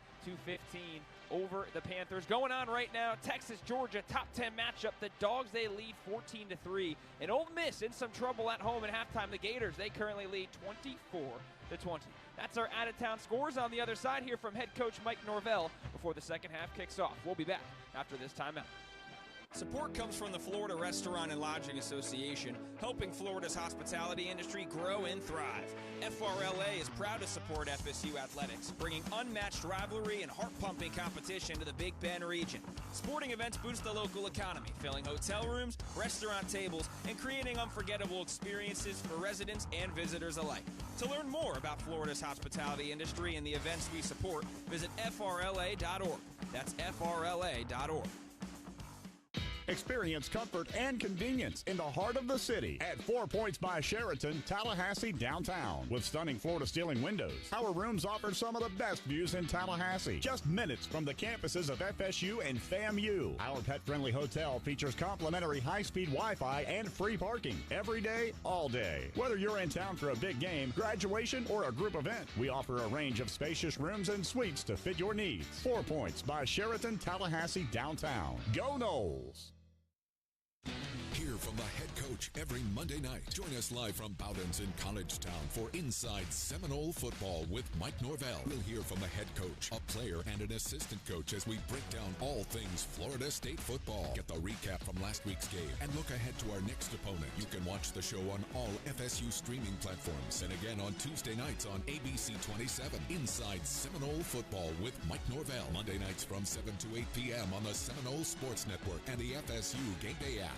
over the Panthers. Going on right now, Texas, Georgia, top 10 matchup. The Dogs, they lead 14-3. And Ole Miss in some trouble at home at halftime. The Gators, they currently lead 24-20. That's our out-of-town scores. On the other side here from head coach Mike Norvell before the second half kicks off. We'll be back after this timeout. Support comes from the Florida Restaurant and Lodging Association, helping Florida's hospitality industry grow and thrive. FRLA is proud to support FSU athletics, bringing unmatched rivalry and heart-pumping competition to the Big Bend region. Sporting events boost the local economy, filling hotel rooms, restaurant tables, and creating unforgettable experiences for residents and visitors alike. To learn more about Florida's hospitality industry and the events we support, visit frla.org. That's frla.org. Experience comfort and convenience in the heart of the city at 4 Points by Sheraton, Tallahassee downtown. With stunning floor-to-ceiling windows, our rooms offer some of the best views in Tallahassee, just minutes from the campuses of FSU and FAMU. Our pet-friendly hotel features complimentary high-speed Wi-Fi and free parking every day, all day. Whether you're in town for a big game, graduation, or a group event, we offer a range of spacious rooms and suites to fit your needs. 4 Points by Sheraton, Tallahassee downtown. Go Noles! Hear from the head coach every Monday night. Join us live from Bowden's in College Town for Inside Seminole Football with Mike Norvell. We'll hear from the head coach, a player, and an assistant coach as we break down all things Florida State football. Get the recap from last week's game and look ahead to our next opponent. You can watch the show on all FSU streaming platforms and again on Tuesday nights on ABC 27. Inside Seminole Football with Mike Norvell. Monday nights from 7 to 8 p.m. on the Seminole Sports Network and the FSU Game Day app.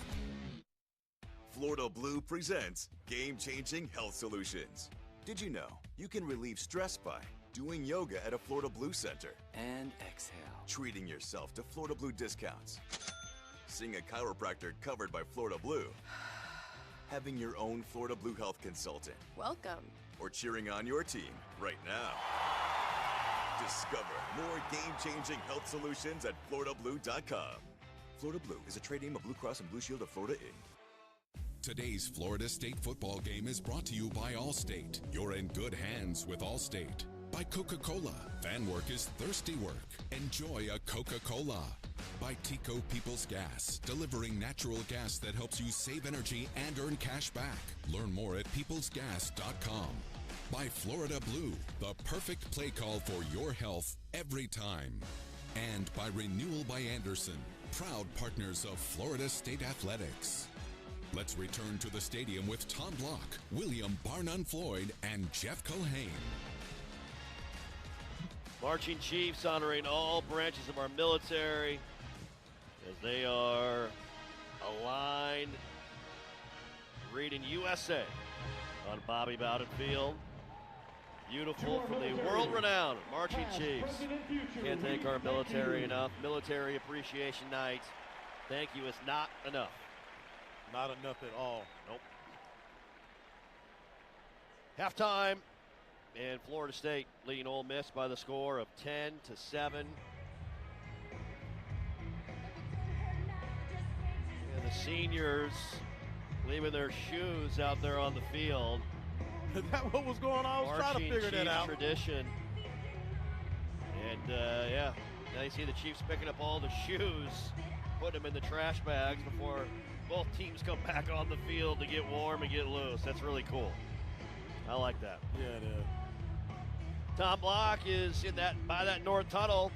Florida Blue presents game-changing health solutions. Did you know you can relieve stress by doing yoga at a Florida Blue center? And exhale. Treating yourself to Florida Blue discounts. Seeing a chiropractor covered by Florida Blue. Having your own Florida Blue health consultant. Welcome. Or cheering on your team right now. Discover more game-changing health solutions at FloridaBlue.com. Florida Blue is a trade name of Blue Cross and Blue Shield of Florida, Inc. Today's Florida State football game is brought to you by Allstate. You're in good hands with Allstate. By Coca-Cola. Fan work is thirsty work. Enjoy a Coca-Cola. By Tico People's Gas. Delivering natural gas that helps you save energy and earn cash back. Learn more at peoplesgas.com. By Florida Blue. The perfect play call for your health every time. And by Renewal by Anderson. Proud partners of Florida State Athletics. Let's return to the stadium with Tom Block, William Barnum Floyd, and Jeff Culhane. Marching Chiefs honoring all branches of our military as they are aligned, reading USA on Bobby Bowden Field. Beautiful from the world-renowned Marching Chiefs. Can't thank our military enough. Military Appreciation Night. Thank you is not enough. Not enough at all. Nope. Halftime, and Florida State leading Ole Miss by the score of 10-7. And the seniors leaving their shoes out there on the field. Is that what was going on? I was trying to figure that out. Tradition. And yeah, now you see the Chiefs picking up all the shoes, putting them in the trash bags before both teams come back on the field to get warm and get loose. That's really cool. I like that. Yeah, it is. Tom Block is by that north tunnel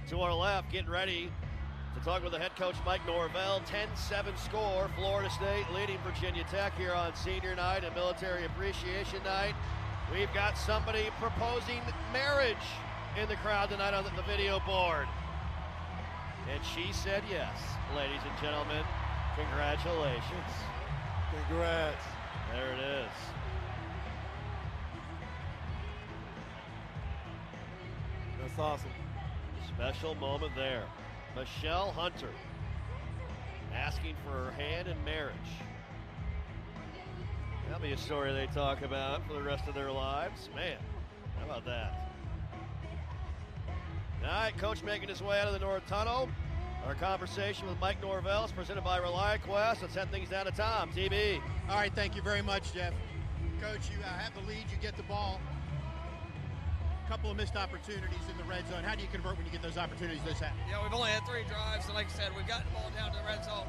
to our left, getting ready to talk with the head coach, Mike Norvell. 10-7 score. Florida State leading Virginia Tech here on senior night and military appreciation night. We've got somebody proposing marriage in the crowd tonight on the video board. And she said yes, ladies and gentlemen. Congratulations. Congrats. There it is. That's awesome. Special moment there. Michelle Hunter asking for her hand in marriage. That'll be a story they talk about for the rest of their lives. Man, how about that? All right, coach making his way out of the North Tunnel. Our conversation with Mike Norvell is presented by ReliQuest. Let's head things down to Tom. TB. All right, thank you very much, Jeff. Coach, you have the lead, you get the ball. A couple of missed opportunities in the red zone. How do you convert when you get those opportunities this happen? Yeah, we've only had 3 drives, and like I said, we've gotten the ball down to the red zone.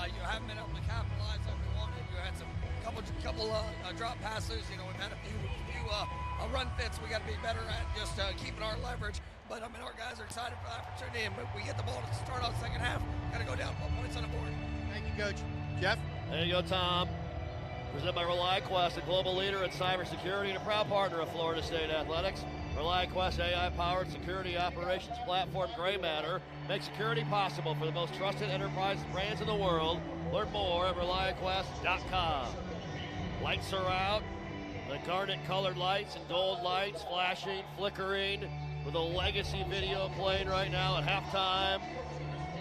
You haven't been able to capitalize like we wanted. You had some couple drop passes. You know, we've had a few run fits we got to be better at, just keeping our leverage. But I mean, our guys are excited for the opportunity, and we get the ball to start off the second half. Got to go down 4 points on the board. Thank you, Coach. Jeff? There you go, Tom. Presented by ReliQuest, a global leader in cybersecurity and a proud partner of Florida State Athletics. ReliQuest AI-powered security operations platform, Gray Matter, makes security possible for the most trusted enterprise brands in the world. Learn more at ReliQuest.com. Lights are out. The garnet-colored lights and gold lights flashing, flickering, with a legacy video playing right now at halftime.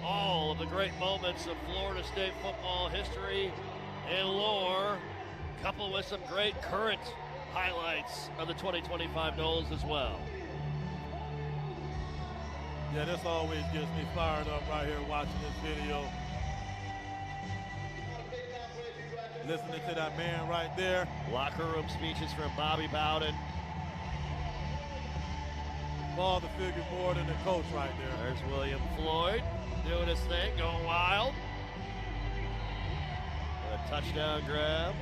All of the great moments of Florida State football history and lore, coupled with some great current highlights of the 2025 Noles as well. Yeah, this always gets me fired up right here watching this video. Listening to that man right there. Locker room speeches from Bobby Bowden. Father figure more than the coach right there. There's William Floyd doing his thing, going wild. A touchdown grab.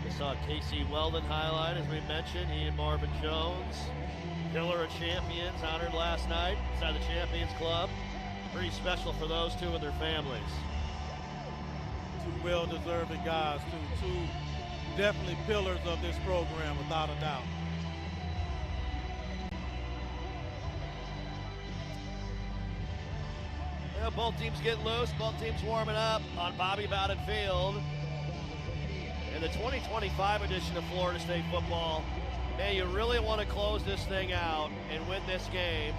We saw Casey Weldon highlight, as we mentioned. He and Marvin Jones, pillar of champions, honored last night inside the Champions Club. Pretty special for those two and their families. Two well-deserving guys, two definitely pillars of this program, without a doubt. Yeah, both teams getting loose, both teams warming up on Bobby Bowden Field. In the 2025 edition of Florida State football, man, you really want to close this thing out and win this game.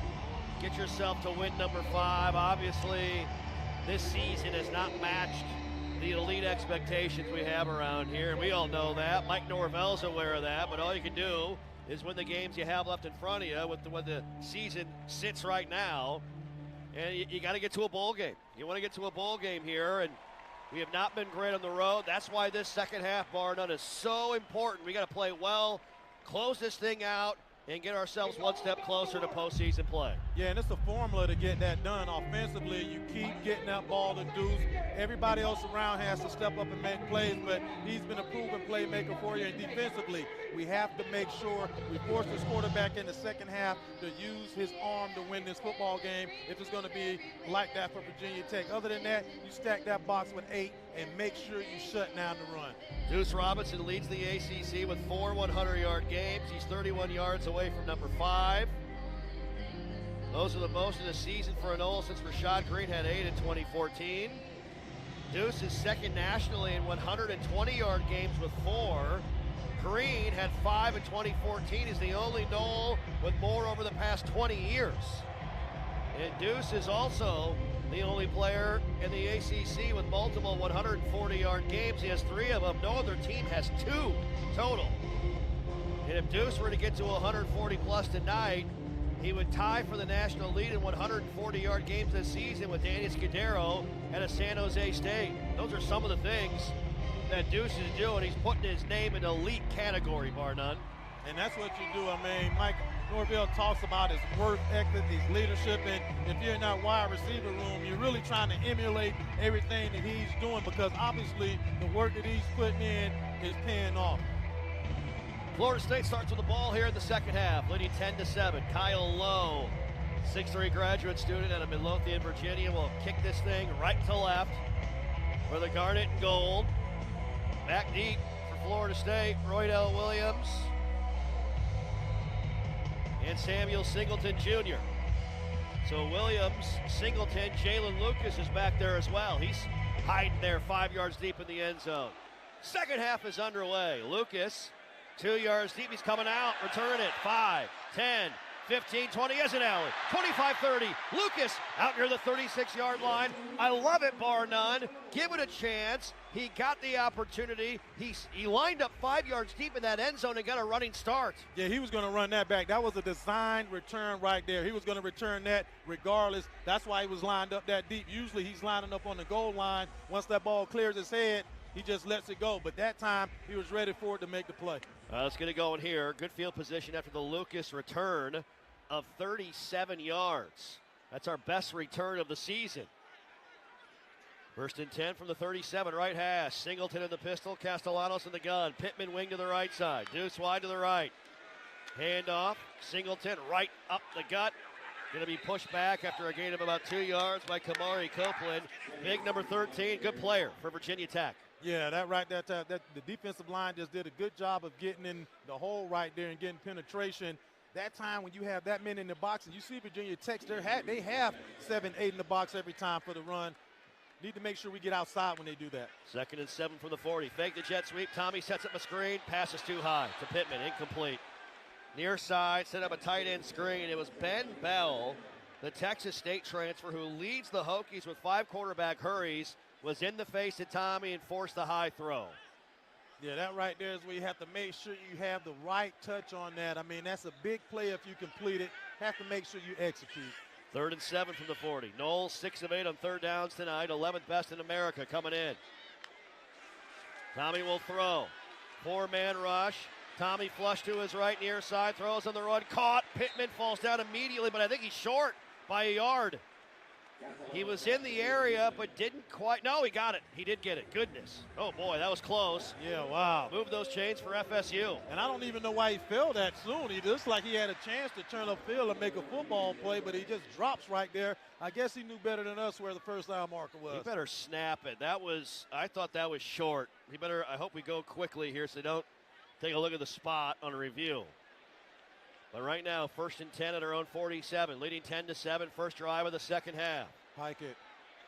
Get yourself to win number 5. Obviously, this season has not matched the elite expectations we have around here, and we all know that. Mike Norvell's aware of that, but all you can do is win the games you have left in front of you with the season sits right now. And you got to get to a bowl game. You want to get to a bowl game here, and we have not been great on the road. That's why this second half, bar none, is so important. We got to play well, close this thing out, and get ourselves one step closer to postseason play. Yeah, and it's a formula to get that done. Offensively, you keep getting that ball to Deuce. Everybody else around has to step up and make plays, but he's been a proven playmaker for you. And defensively, we have to make sure we force this quarterback in the second half to use his arm to win this football game if it's going to be like that for Virginia Tech. Other than that, you stack that box with 8, and make sure you shut down the run. Deuce Robinson leads the ACC with 4 100-yard games. He's 31 yards away from number 5. Those are the most in the season for an Ole since Rashad Green had 8 in 2014. Deuce is second nationally in 120-yard games with 4. Green had 5 in 2014. He's the only Nole with more over the past 20 years. And Deuce is also the only player in the ACC with multiple 140-yard games. He has 3 of them. No other team has 2 total. And if Deuce were to get to 140-plus tonight, he would tie for the national lead in 140-yard games this season with Danny Scudero at a San Jose State. Those are some of the things that Deuce is doing. He's putting his name in elite category, bar none. And that's what you do. I mean, Mike Norvell talks about his work ethic, his leadership, and if you're in that wide receiver room, you're really trying to emulate everything that he's doing because obviously the work that he's putting in is paying off. Florida State starts with the ball here in the second half, leading 10-7. Kyle Lowe, 6'3" graduate student out of Midlothian, Virginia, will kick this thing right to left for the Garnet and Gold. Back deep for Florida State, Roydell Williams and Samuel Singleton Jr. So Williams, Singleton, Jalen Lucas is back there as well. He's hiding there 5 yards deep in the end zone. Second half is underway. Lucas, 2 yards deep. He's coming out, return it. 5, 10, 15, 20, as an alley. 25, 30. Lucas out near the 36-yard line. I love it, bar none. Give it a chance. He got the opportunity. He lined up 5 yards deep in that end zone and got a running start. Yeah, he was going to run that back. That was a designed return right there. He was going to return that regardless. That's why he was lined up that deep. Usually he's lining up on the goal line. Once that ball clears his head, he just lets it go. But that time, he was ready for it to make the play. Let's get it going here. Good field position after the Lucas return of 37 yards. That's our best return of the season. First and 10 from the 37, right hash. Singleton in the pistol, Castellanos in the gun. Pittman wing to the right side. Deuce wide to the right. Handoff, Singleton right up the gut. Going to be pushed back after a gain of about 2 yards by Kamari Copeland. Big number 13, good player for Virginia Tech. Yeah, the defensive line just did a good job of getting in the hole right there and getting penetration. That time when you have that many in the box, and you see Virginia Tech, they have 7, 8 in the box every time for the run. Need to make sure we get outside when they do that. Second and 7 from the 40. Fake the jet sweep. Tommy sets up a screen. Passes too high to Pittman. Incomplete. Near side, set up a tight end screen. It was Ben Bell, the Texas State transfer who leads the Hokies with 5 quarterback hurries, was in the face of Tommy and forced the high throw. Yeah, that right there is where you have to make sure you have the right touch on that. I mean, that's a big play if you complete it. Have to make sure you execute. Third and 7 from the 40. Knowles 6 of 8 on third downs tonight. 11th best in America coming in. Tommy will throw. 4-man rush. Tommy flush to his right near side. Throws on the run. Caught. Pittman falls down immediately, but I think he's short by a yard. He was in the area, but didn't quite. No, he got it. He did get it. Goodness. Oh, boy, that was close. Yeah, wow. Move those chains for FSU. And I don't even know why he fell that soon. He looks like he had a chance to turn upfield and make a football play, but he just drops right there. I guess he knew better than us where the first down marker was. He better snap it. I thought that was short. I hope we go quickly here so they don't take a look at the spot on a review. But right now, first and 10 at our own 47, leading 10-7, first drive of the second half. Hike it.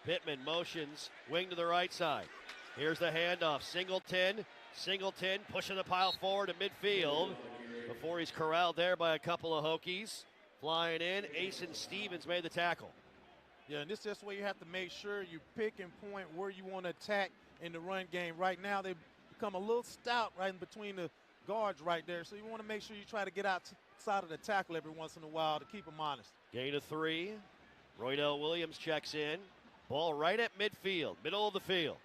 Pittman motions, wing to the right side. Here's the handoff. Singleton pushing the pile forward to midfield before he's corralled there by a couple of Hokies. Flying in, Asen Stevens made the tackle. Yeah, and this is just where you have to make sure you pick and point where you want to attack in the run game. Right now, they become a little stout right in between the guards right there, so you want to make sure you try to get outside of the tackle every once in a while to keep them honest. Gain of 3. Roydell Williams checks in. Ball right at midfield, middle of the field.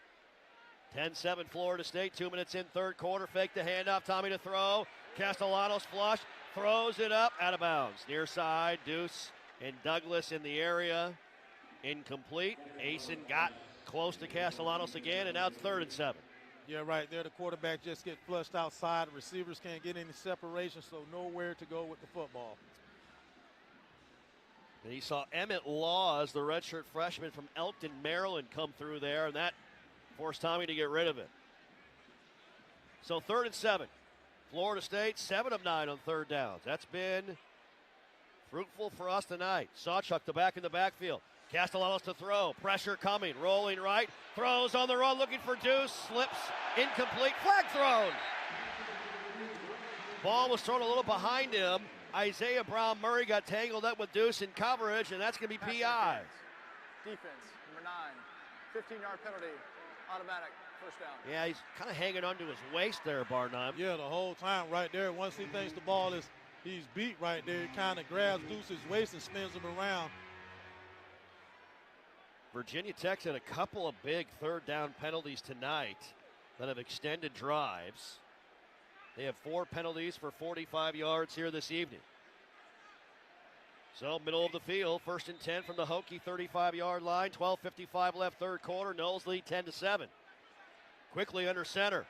10-7 Florida State, 2 minutes in third quarter. Fake the handoff, Tommy to throw. Castellanos flush, throws it up, out of bounds. Near side, Deuce and Douglas in the area. Incomplete. Asen got close to Castellanos again, and now it's 3rd and 7. Yeah, right there. The quarterback just get flushed outside. The receivers can't get any separation, so nowhere to go with the football. And he saw Emmett Laws, the redshirt freshman from Elkton, Maryland, come through there, and that Forced Tommy to get rid of it. So 3rd and 7. Florida State, 7 of 9 on third downs. That's been fruitful for us tonight. Sawchuk the back in the backfield. Castellanos to throw. Pressure coming. Rolling right. Throws on the run. Looking for Deuce. Slips. Incomplete. Flag thrown. Ball was thrown a little behind him. Isaiah Brown Murray got tangled up with Deuce in coverage, and that's going to be PI. Defense, number 9. 15-yard penalty. Automatic. First down. Yeah, he's kind of hanging onto his waist there, Barnum. Yeah, the whole time right there. Once he thinks the ball is, he's beat right there, he kind of grabs Deuce's waist and spins him around. Virginia Tech's had a couple of big third down penalties tonight that have extended drives. They have 4 penalties for 45 yards here this evening. So middle of the field, 1st and 10 from the Hokie 35-yard line. 12:55 left, third quarter. Knowles lead 10-7. Quickly under center.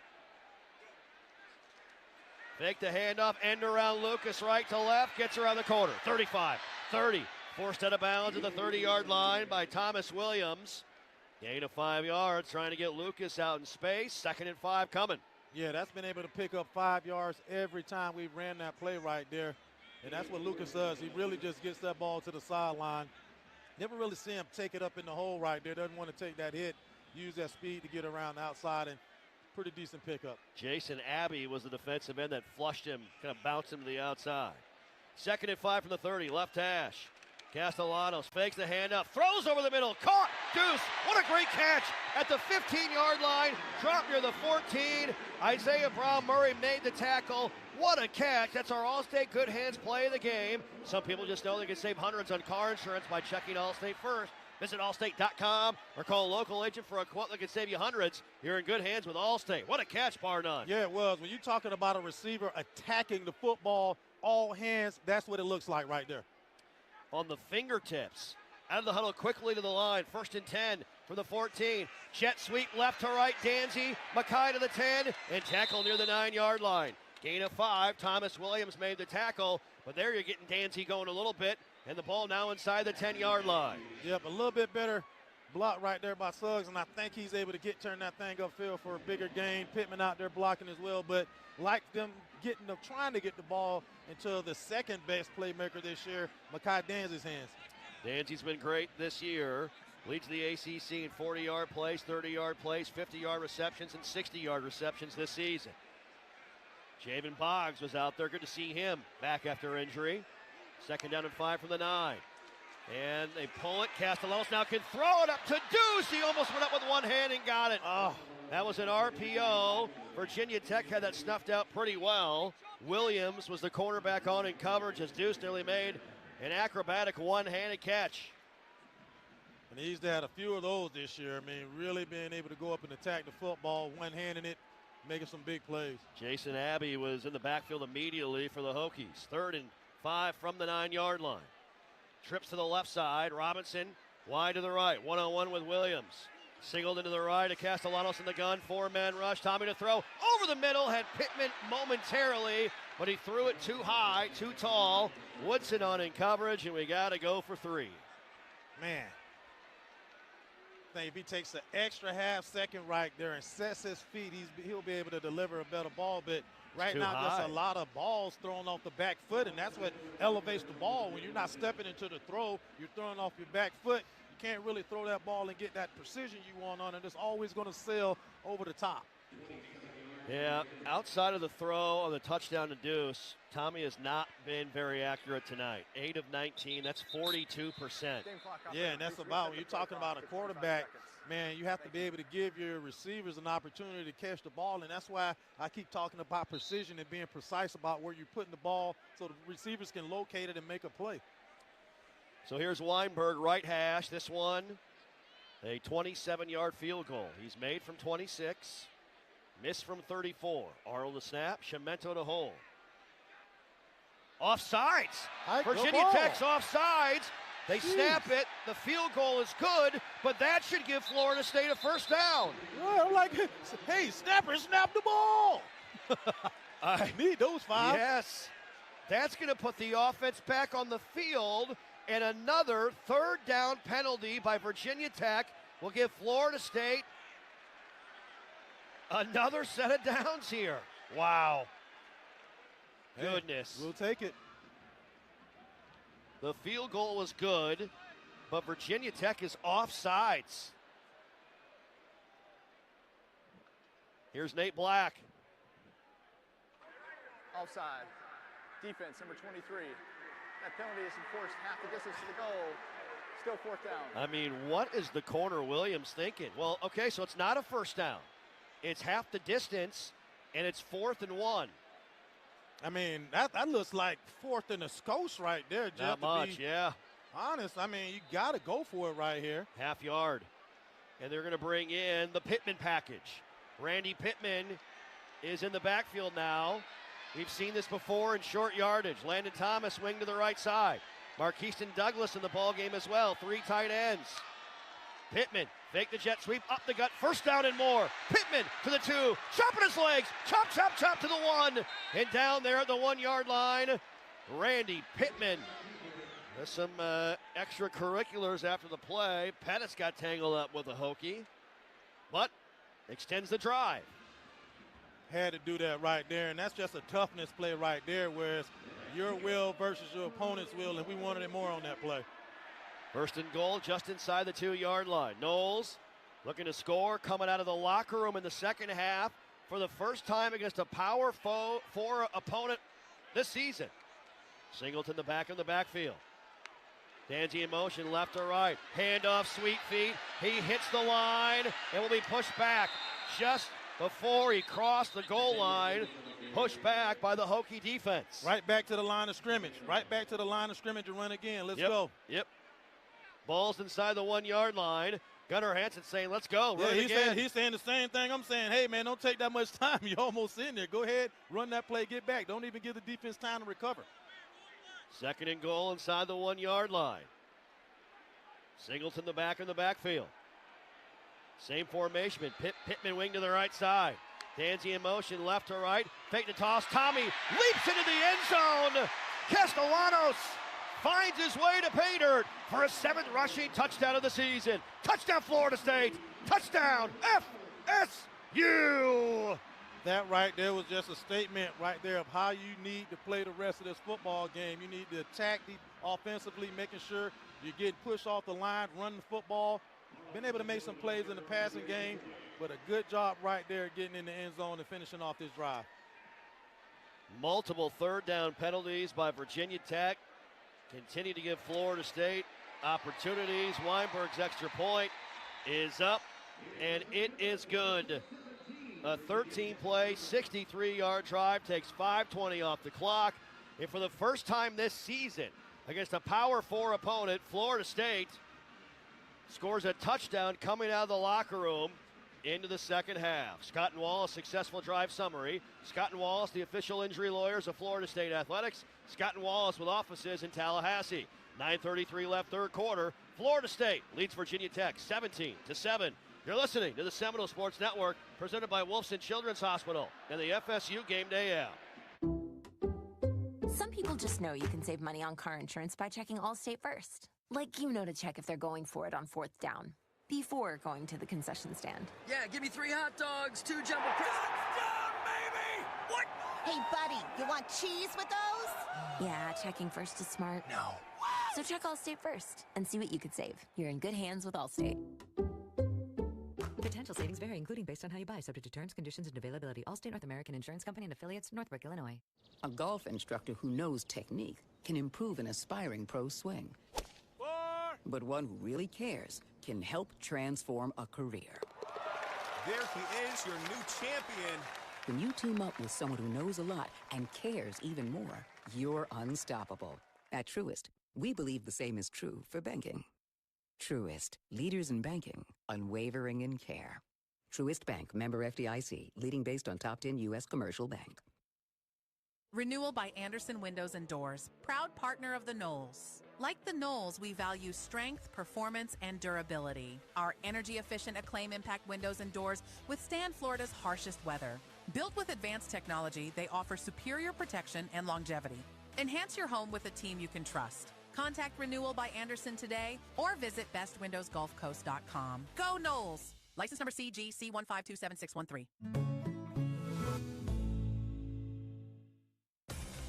Fake the handoff, end around Lucas, right to left, gets around the corner. 35, 30, forced out of bounds at the 30-yard line by Thomas Williams. Gain of 5 yards, trying to get Lucas out in space. 2nd and 5 coming. Yeah, that's been able to pick up 5 yards every time we ran that play right there. And that's what Lucas does. He really just gets that ball to the sideline. Never really see him take it up in the hole right there. Doesn't want to take that hit. Use that speed to get around the outside, and pretty decent pickup. Jason Abbey was the defensive end that flushed him, kind of bounced him to the outside. 2nd and 5 from the 30, left hash. Castellanos fakes the handoff, throws over the middle, caught, Deuce, what a great catch at the 15-yard line, dropped near the 14. Isaiah Brown Murray made the tackle. What a catch. That's our Allstate Good Hands play of the game. Some people just know they can save hundreds on car insurance by checking Allstate first. Visit Allstate.com or call a local agent for a quote that can save you hundreds. You're in good hands with Allstate. What a catch, bar none. Yeah, it was. When you're talking about a receiver attacking the football, all hands, that's what it looks like right there. On the fingertips. Out of the huddle quickly to the line. 1st and 10 from the 14. Jet sweep left to right. Danzy, Mackay to the 10, and tackle near the 9-yard line. Gain of 5. Thomas Williams made the tackle, but there you're getting Danzy going a little bit. And the ball now inside the 10-yard line. Yep, a little bit better block right there by Suggs, and I think he's able to turn that thing upfield for a bigger gain. Pittman out there blocking as well, but like them trying to get the ball into the second best playmaker this year, Mackay Danzy's hands. Danzy's been great this year. Leads the ACC in 40-yard plays, 30-yard plays, 50-yard receptions, and 60-yard receptions this season. Javen Boggs was out there. Good to see him back after injury. 2nd down and 5 from the 9. And they pull it. Castellanos now can throw it up to Deuce. He almost went up with one hand and got it. Oh, that was an RPO. Virginia Tech had that snuffed out pretty well. Williams was the cornerback on in coverage as Deuce nearly made an acrobatic one-handed catch. And he's had a few of those this year. I mean, really being able to go up and attack the football, one-handing it, making some big plays. Jason Abbey was in the backfield immediately for the Hokies. 3rd and 5 from the 9-yard line. Trips to the left side. Robinson wide to the right. 1-on-1 with Williams. Singled into the right to Castellanos in the gun. 4-man rush. Tommy to throw. Over the middle. Had Pittman momentarily, but he threw it too high, too tall. Woodson on in coverage, and we got to go for 3. Man. I think if he takes an extra half-second right there and sets his feet, he'll be able to deliver a better ball, but right now, there's a lot of balls thrown off the back foot, and that's what elevates the ball. When you're not stepping into the throw, you're throwing off your back foot. You can't really throw that ball and get that precision you want on it. It's always going to sail over the top. Yeah, outside of the throw on the touchdown to Deuce, Tommy has not been very accurate tonight. 8 of 19, that's 42%. Yeah, and that's about, when you're talking about a quarterback, man, you have to be able to give your receivers an opportunity to catch the ball, and that's why I keep talking about precision and being precise about where you're putting the ball so the receivers can locate it and make a play. So here's Weinberg, right hash. This one, a 27-yard field goal. He's made from 26. Missed from 34. Arnold to snap. Cemento to hold. Offsides. Virginia Tech's offsides. They snap it. The field goal is good, but that should give Florida State a first down. Well, like, hey, snapper, snap the ball. I need those 5. Yes. That's going to put the offense back on the field, and another 3rd down penalty by Virginia Tech will give Florida State Another set of downs here. Wow. Hey, goodness. We'll take it. The field goal was good, but Virginia Tech is offsides. Here's Nate Black. Offside. Defense, number 23. That penalty is enforced half the distance to the goal. Still fourth down. I mean, what is the corner Williams thinking? Well, okay, so it's not a first down. It's half the distance, and it's 4th and 1. I mean, that looks like 4th and a skosh right there, Jeff. Not much, yeah. Honest, I mean, you got to go for it right here. Half yard. And they're going to bring in the Pittman package. Randy Pittman is in the backfield now. We've seen this before in short yardage. Landon Thomas wing to the right side. Marquiston Douglas in the ball game as well. 3 tight ends. Pittman, fake the jet sweep, up the gut, first down and more. Pittman to the 2, chopping his legs, chop, chop, chop to the 1. And down there at the 1-yard line, Randy Pittman. There's some extracurriculars after the play. Pettis got tangled up with a Hokie, but extends the drive. Had to do that right there, and that's just a toughness play right there, whereas your will versus your opponent's will, and we wanted it more on that play. First and goal just inside the 2-yard line. Knowles looking to score, coming out of the locker room in the second half for the first time against a Power 4 opponent this season. Singleton the back of the backfield. Danzy in motion, left to right. Handoff, sweet feet. He hits the line and will be pushed back just before he crossed the goal line. Pushed back by the Hokie defense. Right back to the line of scrimmage. Right back to the line of scrimmage and run again. Let's go. Yep. Ball's inside the 1-yard line. Gunnar Hansen saying, let's go. Run it again. He's saying the same thing I'm saying. Hey, man, don't take that much time. You're almost in there. Go ahead, run that play, get back. Don't even give the defense time to recover. Second and goal inside the 1-yard line. Singleton the back in the backfield. Same formation. Pittman wing to the right side. Danzy in motion, left to right. Fake the toss. Tommy leaps into the end zone. Castellanos finds his way to pay dirt for a 7th rushing touchdown of the season. Touchdown Florida State. Touchdown FSU. That right there was just a statement right there of how you need to play the rest of this football game. You need to attack offensively, making sure you're getting pushed off the line, running the football. Been able to make some plays in the passing game, but a good job right there getting in the end zone and finishing off this drive. Multiple third down penalties by Virginia Tech. Continue to give Florida State opportunities. Weinberg's extra point is up, and it is good. A 13-play, 63-yard drive takes 5:20 off the clock. And for the first time this season, against a Power 4 opponent, Florida State scores a touchdown coming out of the locker room into the second half. Scott and Wallace, successful drive summary. Scott and Wallace, the official injury lawyers of Florida State Athletics. Scott and Wallace with offices in Tallahassee. 9:33 left, third quarter. Florida State leads Virginia Tech 17-7. You're listening to the Seminole Sports Network, presented by Wolfson Children's Hospital and the FSU Game Day app. Some people just know you can save money on car insurance by checking Allstate first. Like you know to check if they're going for it on 4th down, before going to the concession stand. Yeah, give me 3 hot dogs, 2 jumbo crisps. Touchdown, baby! What? Hey, buddy, you want cheese with those? Yeah, checking first is smart. No. So check Allstate first and see what you could save. You're in good hands with Allstate. Potential savings vary, including based on how you buy, subject to terms, conditions, and availability. Allstate North American Insurance Company and affiliates, Northbrook, Illinois. A golf instructor who knows technique can improve an aspiring pro swing. But one who really cares can help transform a career. There he is, your new champion. When you team up with someone who knows a lot and cares even more, you're unstoppable. At Truist, we believe the same is true for banking. Truist, leaders in banking, unwavering in care. Truist Bank, member FDIC, leading based on top 10 U.S. commercial bank. Renewal by Andersen Windows and Doors, proud partner of the Knolls. Like the Knolls, we value strength, performance, and durability. Our energy-efficient Acclaim Impact windows and doors withstand Florida's harshest weather. Built with advanced technology, they offer superior protection and longevity. Enhance your home with a team you can trust. Contact Renewal by Andersen today or visit bestwindowsgulfcoast.com. Go Knolls! License number CG C1527613.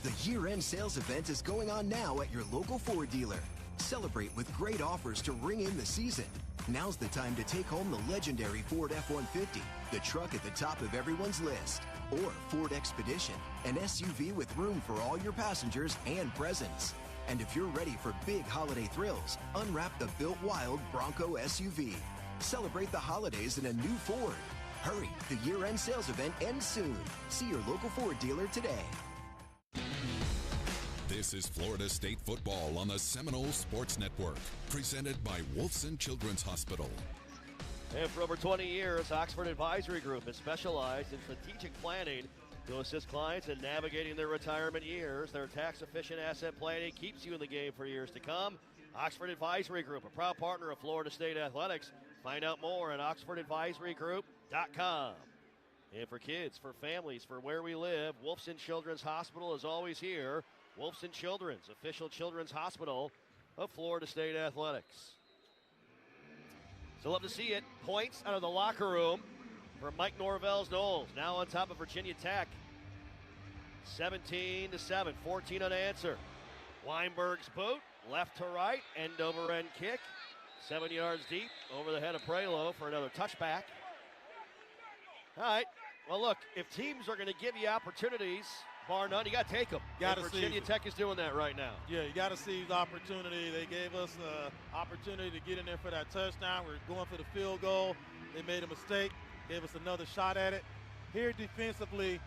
The year-end sales event is going on now at your local Ford dealer. Celebrate with great offers to ring in the season. Now's the time to take home the legendary Ford F-150, the truck at the top of everyone's list. Or Ford Expedition, an SUV with room for all your passengers and presents. And if you're ready for big holiday thrills, unwrap the Built Wild Bronco SUV. Celebrate the holidays in a new Ford. Hurry, the year-end sales event ends soon. See your local Ford dealer today. This is Florida State football on the Seminole Sports Network, presented by Wolfson Children's Hospital. And for over 20 years, Oxford Advisory Group has specialized in strategic planning to assist clients in navigating their retirement years. Their tax-efficient asset planning keeps you in the game for years to come. Oxford Advisory Group, a proud partner of Florida State Athletics. Find out more at oxfordadvisorygroup.com. And for kids, for families, for where we live, Wolfson Children's Hospital is always here. Wolfson Children's, official children's hospital of Florida State Athletics. So love to see it. Points out of the locker room for Mike Norvell's Noles. Now on top of Virginia Tech. 17-7, 14 unanswered. Weinberg's boot, left to right, end over end kick. 7 yards deep, over the head of Prelo for another touchback. All right, well look, if teams are going to give you opportunities, bar none, you got to take them. Virginia Tech is doing that right now. Yeah, you got to seize the opportunity. They gave us the opportunity to get in there for that touchdown. We're going for the field goal. They made a mistake, gave us another shot at it. Here defensively,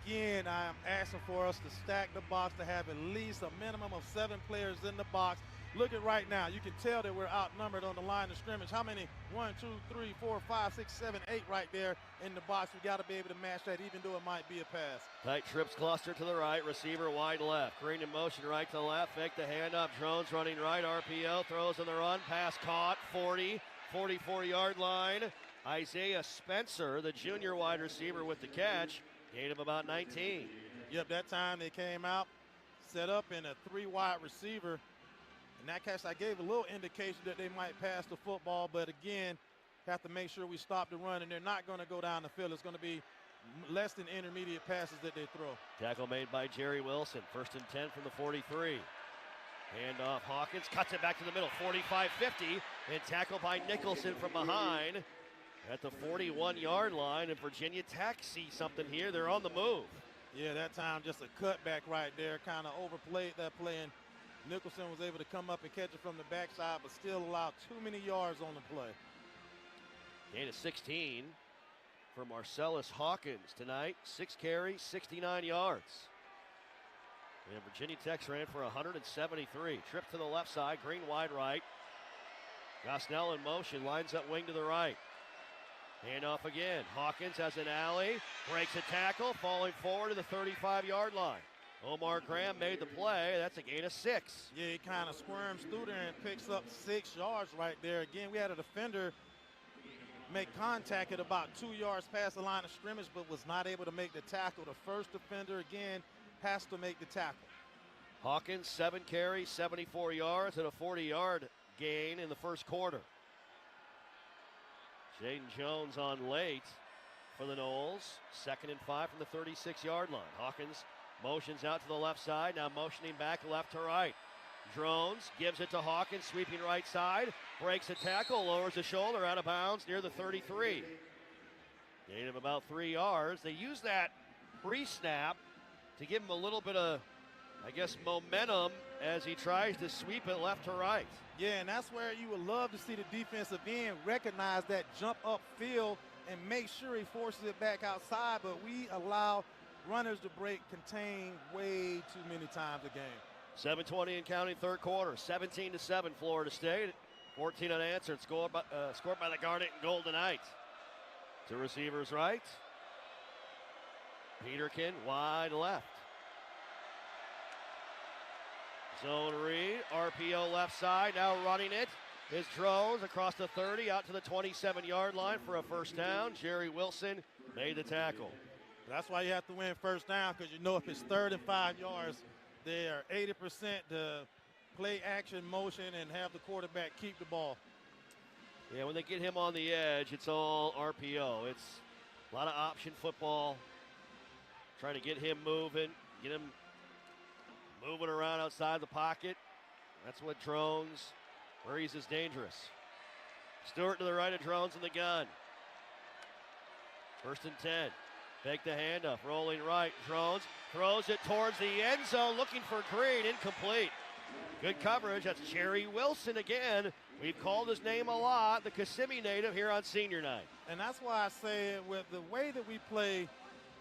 again, I'm asking for us to stack the box, to have at least a minimum of 7 players in the box. Look at right now. You can tell that we're outnumbered on the line of scrimmage. How many? 1, 2, 3, 4, 5, 6, 7, 8 right there in the box. We got to be able to match that even though it might be a pass. Tight trips cluster to the right. Receiver wide left. Green in motion right to left. Fake the handoff. Drones running right. RPO throws on the run. Pass caught. 40, 44-yard line. Isaiah Spencer, the junior wide receiver with the catch. Gain of about 19. Yep, that time they came out, set up in a 3-wide receiver. In that case, I gave a little indication that they might pass the football, but again, have to make sure we stop the run, and they're not going to go down the field. It's going to be less than intermediate passes that they throw. Tackle made by Jerry Wilson. 1st and 10 from the 43. Handoff, Hawkins cuts it back to the middle, 45-50, and tackled by Nicholson from behind at the 41-yard line, and Virginia Tech see something here. They're on the move. Yeah, that time just a cutback right there, kind of overplayed that play, and Nicholson was able to come up and catch it from the backside, but still allowed too many yards on the play. Gain of 16 for Marcellus Hawkins tonight. 6 carries, 69 yards. And Virginia Tech ran for 173. Trip to the left side, Green wide right. Gosnell in motion, lines up wing to the right. Handoff again. Hawkins has an alley, breaks a tackle, falling forward to the 35-yard line. Omar Graham made the play. That's a gain of 6. Yeah, he kind of squirms through there and picks up 6 yards right there. Again, we had a defender make contact at about 2 yards past the line of scrimmage, but was not able to make the tackle. The first defender, again, has to make the tackle. Hawkins, 7 carries, 74 yards, and a 40-yard gain in the first quarter. Jaden Jones on late for the Noles. 2nd and 5 from the 36-yard line. Hawkins motions out to the left side, now motioning back left to right. Drones gives it to Hawkins, sweeping right side, breaks a tackle, lowers the shoulder, out of bounds near the 33. Gain of about 3 yards. They use that pre-snap to give him a little bit of, I guess, momentum as he tries to sweep it left to right. Yeah, and that's where you would love to see the defensive end recognize that jump upfield and make sure he forces it back outside, but we allow runners to break contain way too many times a game. 7:20 and counting, third quarter. 17-7 Florida State. 14 unanswered, scored by the Garnet and Golden Knights. To receivers right. Peterkin wide left. Zone read, RPO left side, now running it is Drones across the 30 out to the 27-yard line for a first down. Jerry Wilson made the tackle. That's why you have to win first down, because you know if it's 3rd and 5 yards, they are 80% to play action motion and have the quarterback keep the ball. Yeah, when they get him on the edge, it's all RPO. It's a lot of option football. Trying to get him moving, get him moving around outside the pocket. That's what Drones, where he's as dangerous. Stewart to the right of Drones in the gun. 1st and 10. Take the handoff, rolling right. Drones throws it towards the end zone, looking for Green, incomplete. Good coverage. That's Jerry Wilson again. We've called his name a lot, the Kissimmee native here on senior night. And that's why I say with the way that we play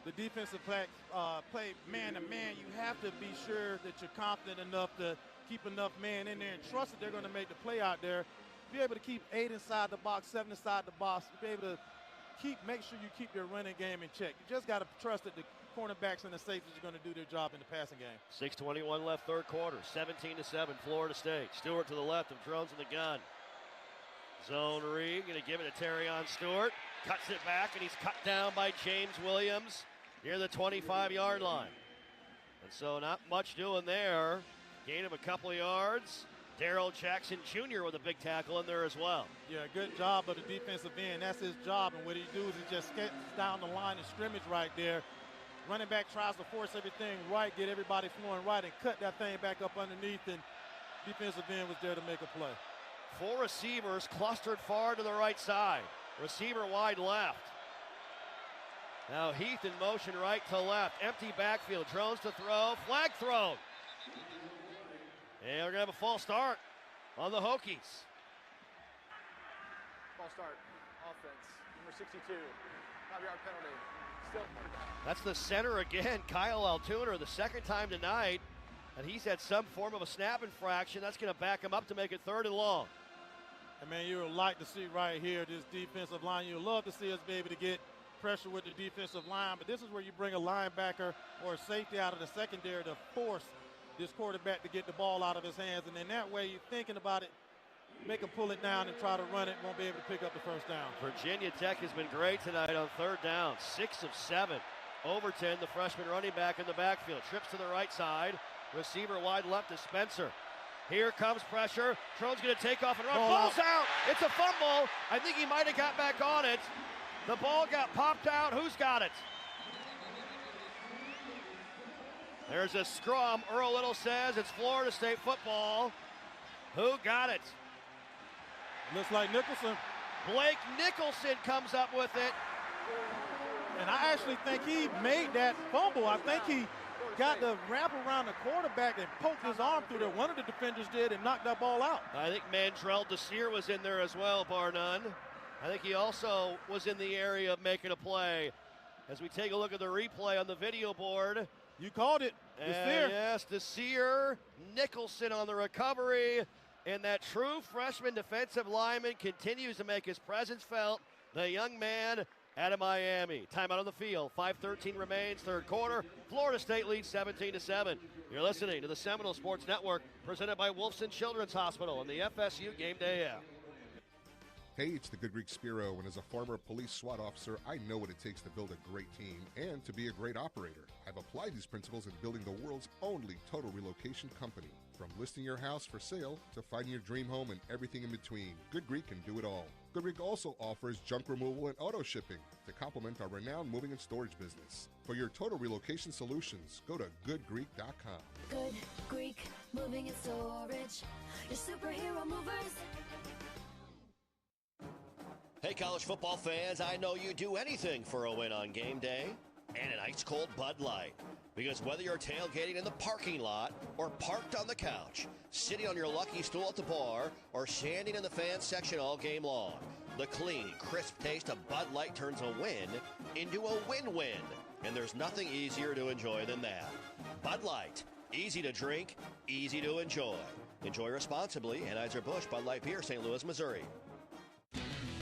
the defensive play man-to-man, you have to be sure that you're confident enough to keep enough man in there and trust that they're going to make the play out there. Be able to keep 8 inside the box, 7 inside the box. Be able to make sure you keep your running game in check. You just got to trust that the cornerbacks and the safeties are going to do their job in the passing game. 6:21 left, third quarter. 17-7, Florida State. Stewart to the left of Drones in the gun. Zone read, going to give it to Terrion Stewart. Cuts it back, and he's cut down by James Williams near the 25-yard line. And so not much doing there. Gain of a couple of yards. Darrell Jackson Jr. with a big tackle in there as well. Yeah, good job of the defensive end. That's his job, and what he do is he just gets down the line of scrimmage right there. Running back tries to force everything right, get everybody flowing right, and cut that thing back up underneath, and defensive end was there to make a play. 4 receivers clustered far to the right side. Receiver wide left. Now Heath in motion right to left. Empty backfield. Drones to throw. Flag thrown. And we're going to have a false start on the Hokies. False start. Offense. Number 62. 5-yard penalty. Still. That's the center again, Kyle Altuner, the second time tonight. And he's had some form of a snap infraction. That's going to back him up to make it 3rd and long. And man, you would like to see right here this defensive line. You would love to see us be able to get pressure with the defensive line, but this is where you bring a linebacker or a safety out of the secondary to force this quarterback to get the ball out of his hands. And then that way you're thinking about it, make him pull it down and try to run it, won't be able to pick up the first down. Virginia Tech has been great tonight on 3rd down, 6 of 7. Overton, the freshman running back in the backfield, trips to the right side, receiver wide left to Spencer. Here comes pressure. Drone's going to take off and run. Ball's out. It's a fumble. I think he might have got back on it. The ball got popped out. Who's got it? There's a scrum. Earl Little says it's Florida State football. Who got it? Looks like Nicholson. Blake Nicholson comes up with it. And I actually think he made that fumble. I think he got the wrap around the quarterback and poked his arm through there. One of the defenders did and knocked that ball out. I think Mandrell Desir was in there as well, bar none. I think he also was in the area of making a play. As we take a look at the replay on the video board. You called it, Desir. Yes, Desir, Nicholson on the recovery. And that true freshman defensive lineman continues to make his presence felt. The young man out of Miami. Timeout on the field. 5:13 remains, third quarter. Florida State leads 17-7. You're listening to the Seminole Sports Network, presented by Wolfson Children's Hospital and the FSU Game Day app. Hey, it's the Good Greek Spiro, and as a former police SWAT officer, I know what it takes to build a great team and to be a great operator. I've applied these principles in building the world's only total relocation company. From listing your house for sale to finding your dream home and everything in between, Good Greek can do it all. Good Greek also offers junk removal and auto shipping to complement our renowned moving and storage business. For your total relocation solutions, go to goodgreek.com. Good Greek Moving and Storage, your superhero movers. Hey, college football fans, I know you'd do anything for a win on game day and an ice-cold Bud Light. Because whether you're tailgating in the parking lot or parked on the couch, sitting on your lucky stool at the bar, or standing in the fan section all game long, the clean, crisp taste of Bud Light turns a win into a win-win. And there's nothing easier to enjoy than that. Bud Light. Easy to drink, easy to enjoy. Enjoy responsibly. Anheuser-Busch Bud Light Beer, St. Louis, Missouri.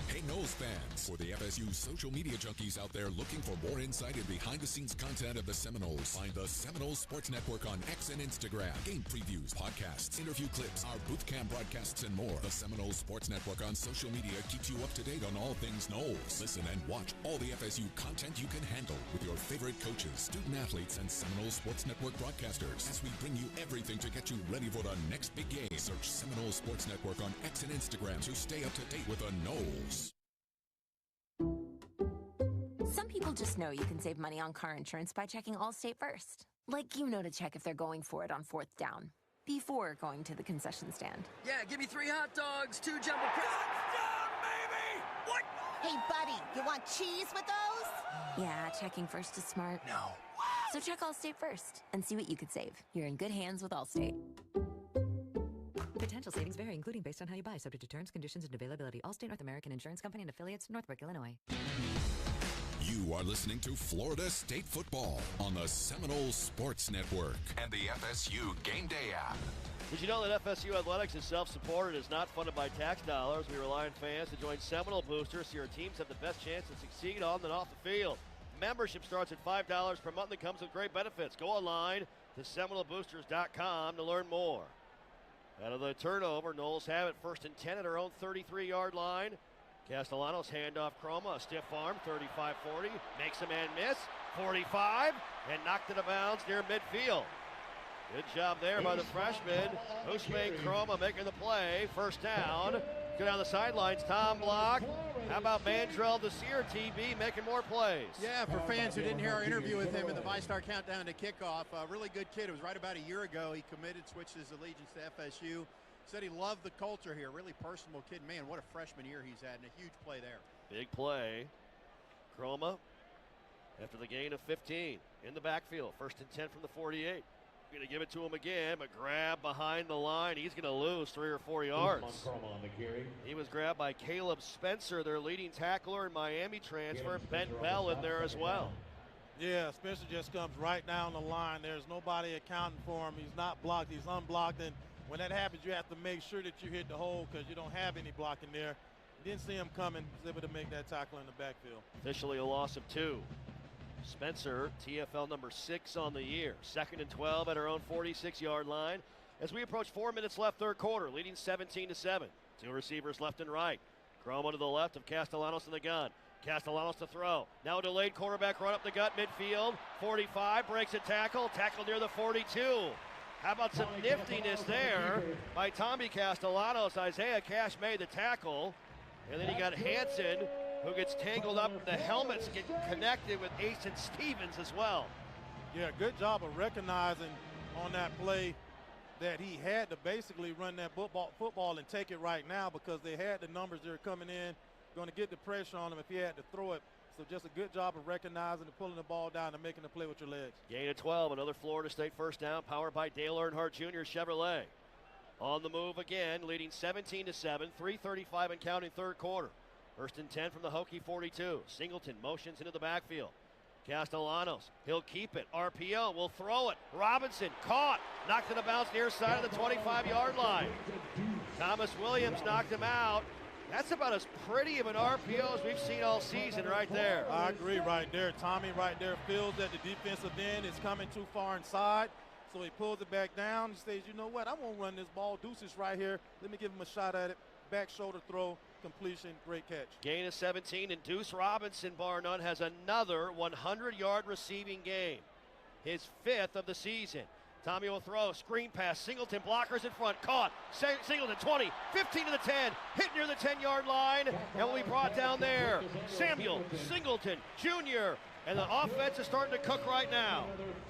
Hang Noles fans. For the FSU social media junkies out there looking for more insight and behind-the-scenes content of the Seminoles, find the Seminoles Sports Network on X and Instagram. Game previews, podcasts, interview clips, our booth camp broadcasts, and more. The Seminoles Sports Network on social media keeps you up to date on all things Noles. Listen and watch all the FSU content you can handle with your favorite coaches, student-athletes, and Seminoles Sports Network broadcasters as we bring you everything to get you ready for the next big game. Search Seminoles Sports Network on X and Instagram to stay up to date with the Noles. Some people just know you can save money on car insurance by checking Allstate first. Like you know to check if they're going for it on 4th down before going to the concession stand. Yeah, give me 3 hot dogs, 2 jumbo touchdown, baby! What? Hey, buddy, you want cheese with those? Yeah, checking first is smart. No. So check Allstate first and see what you could save. You're in good hands with Allstate. Potential savings vary, including based on how you buy, subject to terms, conditions, and availability. Allstate North American Insurance Company and affiliates, Northbrook, Illinois. You are listening to Florida State Football on the Seminoles Sports Network and the FSU Game Day app. Did you know that FSU Athletics is self-supported, is not funded by tax dollars? We rely on fans to join Seminole Boosters so your teams have the best chance to succeed on and off the field. Membership starts at $5 per month and comes with great benefits. Go online to SeminoleBoosters.com to learn more. Out of the turnover, Noles have it 1st and 10 at our own 33-yard line. Castellanos handoff Chroma, a stiff arm, 35-40, makes a man miss, 45, and knocked it out of bounds near midfield. Good job there by the freshman. Usman Chroma making the play, 1st down. Go down the sidelines, Tom Block. How about Mandrell Desir, TB, making more plays? Yeah, for fans who didn't hear our interview with him in the VyStar Countdown to Kickoff, a really good kid. It was right about a year ago. He committed, switched his allegiance to FSU. Said he loved the culture here. Really personable kid. Man, what a freshman year he's had, and a huge play there. Big play. Chroma, after the gain of 15, in the backfield. 1st and 10 from the 48. Going to give it to him again, but grab behind the line. He's going to lose 3 or 4 yards. He was grabbed by Caleb Spencer, their leading tackler in Miami transfer. Ben Bell in there as well. Yeah, Spencer just comes right down the line. There's nobody accounting for him. He's not blocked. He's unblocked. And when that happens, you have to make sure that you hit the hole because you don't have any blocking there. Didn't see him coming. Was able to make that tackle in the backfield. Officially a loss of 2. Spencer, TFL number 6 on the year. 2nd and 12 at our own 46-yard line. As we approach 4 minutes left, 3rd quarter, leading 17-7. 2 receivers left and right. Chroma to the left of Castellanos in the gun. Castellanos to throw. Now a delayed quarterback run up the gut midfield. 45, breaks a tackle. Tackle near the 42. How about some niftiness there by Tommy Castellanos. Isaiah Cash made the tackle. And then he got Hansen, who gets tangled up. The helmets get connected with Asen Stevens as well. Yeah, good job of recognizing on that play that he had to basically run that football and take it right now because they had the numbers that are coming in, going to get the pressure on him if he had to throw it. So just a good job of recognizing and pulling the ball down and making the play with your legs. Gain of 12, another Florida State 1st down, powered by Dale Earnhardt Jr. Chevrolet. On the move again, leading 17-7, 3:35 and counting 3rd quarter. 1st and 10 from the Hokie 42. Singleton motions into the backfield. Castellanos, he'll keep it. RPO will throw it. Robinson caught, knocked it out of bounds near side of the 25-yard line. Thomas Williams knocked him out. That's about as pretty of an RPO as we've seen all season right there. I agree right there. Tommy right there feels that the defensive end is coming too far inside. So he pulls it back down. He says, you know what, I'm going to run this ball. Deuce is right here. Let me give him a shot at it. Back shoulder throw, completion, great catch. Gain of 17, and Deuce Robinson, bar none, has another 100-yard receiving game. His 5th of the season. Tommy will throw, screen pass, Singleton, blockers in front, caught. Singleton, 20, 15 to the 10, hit near the 10-yard line, and will be brought down there. Samuel Singleton, Jr., and the offense is starting to cook right now.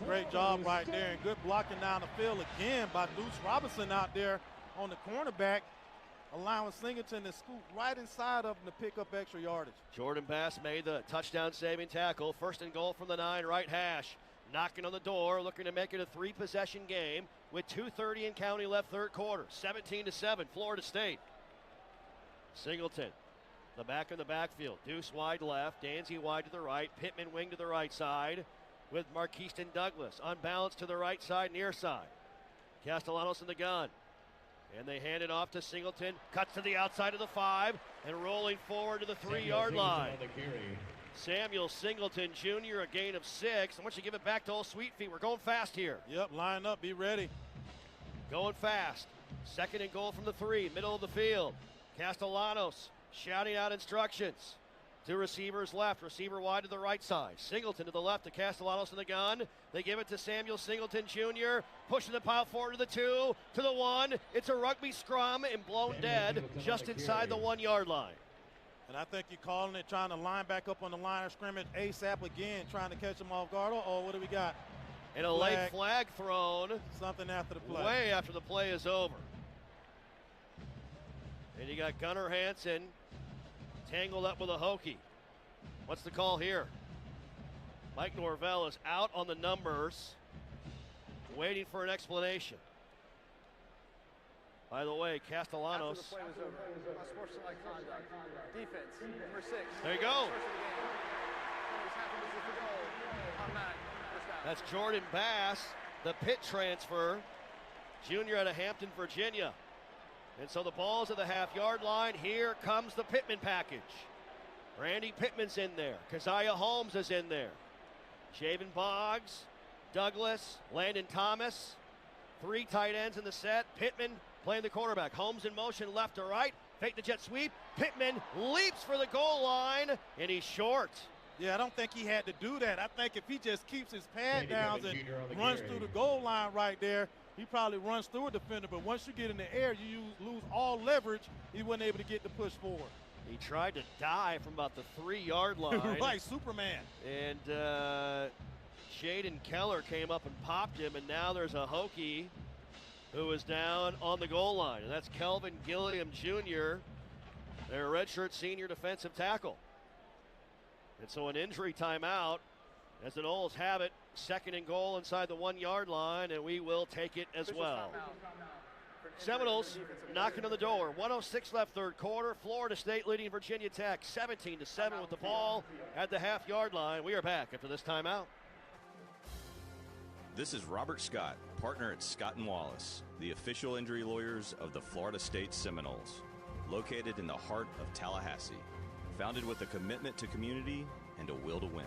Great job right there, and good blocking down the field again by Deuce Robinson out there on the cornerback, allowing Singleton to scoop right inside of him to pick up extra yardage. Jordan Bass made the touchdown-saving tackle. 1st and goal from the 9, right hash. Knocking on the door, looking to make it a 3-possession game with 2:30 and counting left 3rd quarter. 17-7, Florida State. Singleton, the back in the backfield. Deuce wide left, Danzy wide to the right, Pittman wing to the right side with Marquiston Douglas. Unbalanced to the right side, near side. Castellanos in the gun. And they hand it off to Singleton. Cuts to the outside of the 5 and rolling forward to the 3-yard line. Samuel Singleton Jr., a gain of 6. I want you to give it back to old Sweetfeet. We're going fast here. Yep, line up, be ready. Going fast. 2nd and goal from the 3, middle of the field. Castellanos shouting out instructions. 2 receivers left, receiver wide to the right side. Singleton to the left to Castellanos in the gun. They give it to Samuel Singleton Jr., pushing the pile forward to the 2, to the 1. It's a rugby scrum and blown dead just inside the 1-yard line. And I think you're calling it, trying to line back up on the line of scrimmage ASAP again, trying to catch him off guard. Oh, what do we got? And a late flag thrown. Something after the play. Way after the play is over. And you got Gunnar Hansen tangled up with a hokey. What's the call here? Mike Norvell is out on the numbers, waiting for an explanation. By the way, Castellanos. After the play was over. Unsportsmanlike conduct. Defense, number 6. There you go. Automatic. That's Jordan Bass, the Pitt transfer, junior out of Hampton, Virginia. And so the ball's at the half-yard line. Here comes the Pittman package. Randy Pittman's in there. Keziah Holmes is in there. Javen Boggs, Douglas, Landon Thomas. 3 tight ends in the set. Pittman playing the quarterback. Holmes in motion left to right. Fake the jet sweep. Pittman leaps for the goal line, and he's short. Yeah, I don't think he had to do that. I think if he just keeps his pad downs and runs through the goal line right there, he probably runs through a defender. But once you get in the air, you lose all leverage. He wasn't able to get the push forward. He tried to dive from about the 3-yard line. Right, Superman. And Shaden Keller came up and popped him, and now there's a Hokie who is down on the goal line. And that's Kelvin Gilliam Jr., their redshirt senior defensive tackle. And so an injury timeout as the Noles have it. 2nd and goal inside the 1-yard line, and we will take it as well. Seminoles knocking on the door. 1:06 left, 3rd quarter. Florida State leading Virginia Tech 17-7 with the ball at the half-yard line. We are back after this timeout. This is Robert Scott, partner at Scott & Wallace, the official injury lawyers of the Florida State Seminoles, located in the heart of Tallahassee, founded with a commitment to community and a will to win.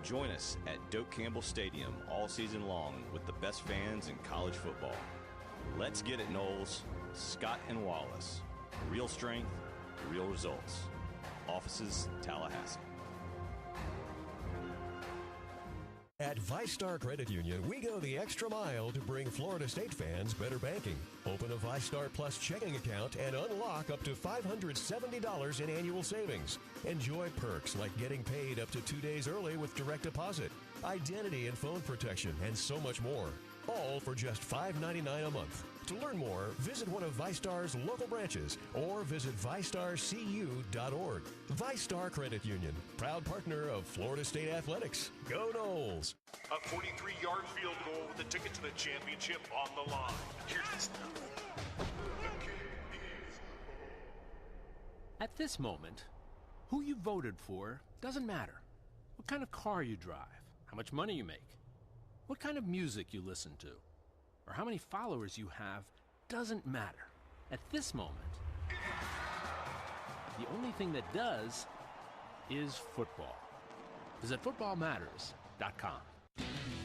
Join us at Doak Campbell Stadium all season long with the best fans in college football. Let's get it, Noles. Scott & Wallace. Real strength, real results. Offices, Tallahassee. At ViStar Credit Union, we go the extra mile to bring Florida State fans better banking. Open a ViStar Plus checking account and unlock up to $570 in annual savings. Enjoy perks like getting paid up to 2 days early with direct deposit, identity and phone protection, and so much more. All for just $5.99 a month. To learn more, visit one of ViStar's local branches or visit ViStarCU.org. ViStar Credit Union, proud partner of Florida State Athletics. Go Noles! A 43-yard field goal with a ticket to the championship on the line. Here's the snap. At this moment, who you voted for doesn't matter. What kind of car you drive, how much money you make, what kind of music you listen to, or how many followers you have doesn't matter. At this moment, the only thing that does is football. Visit footballmatters.com.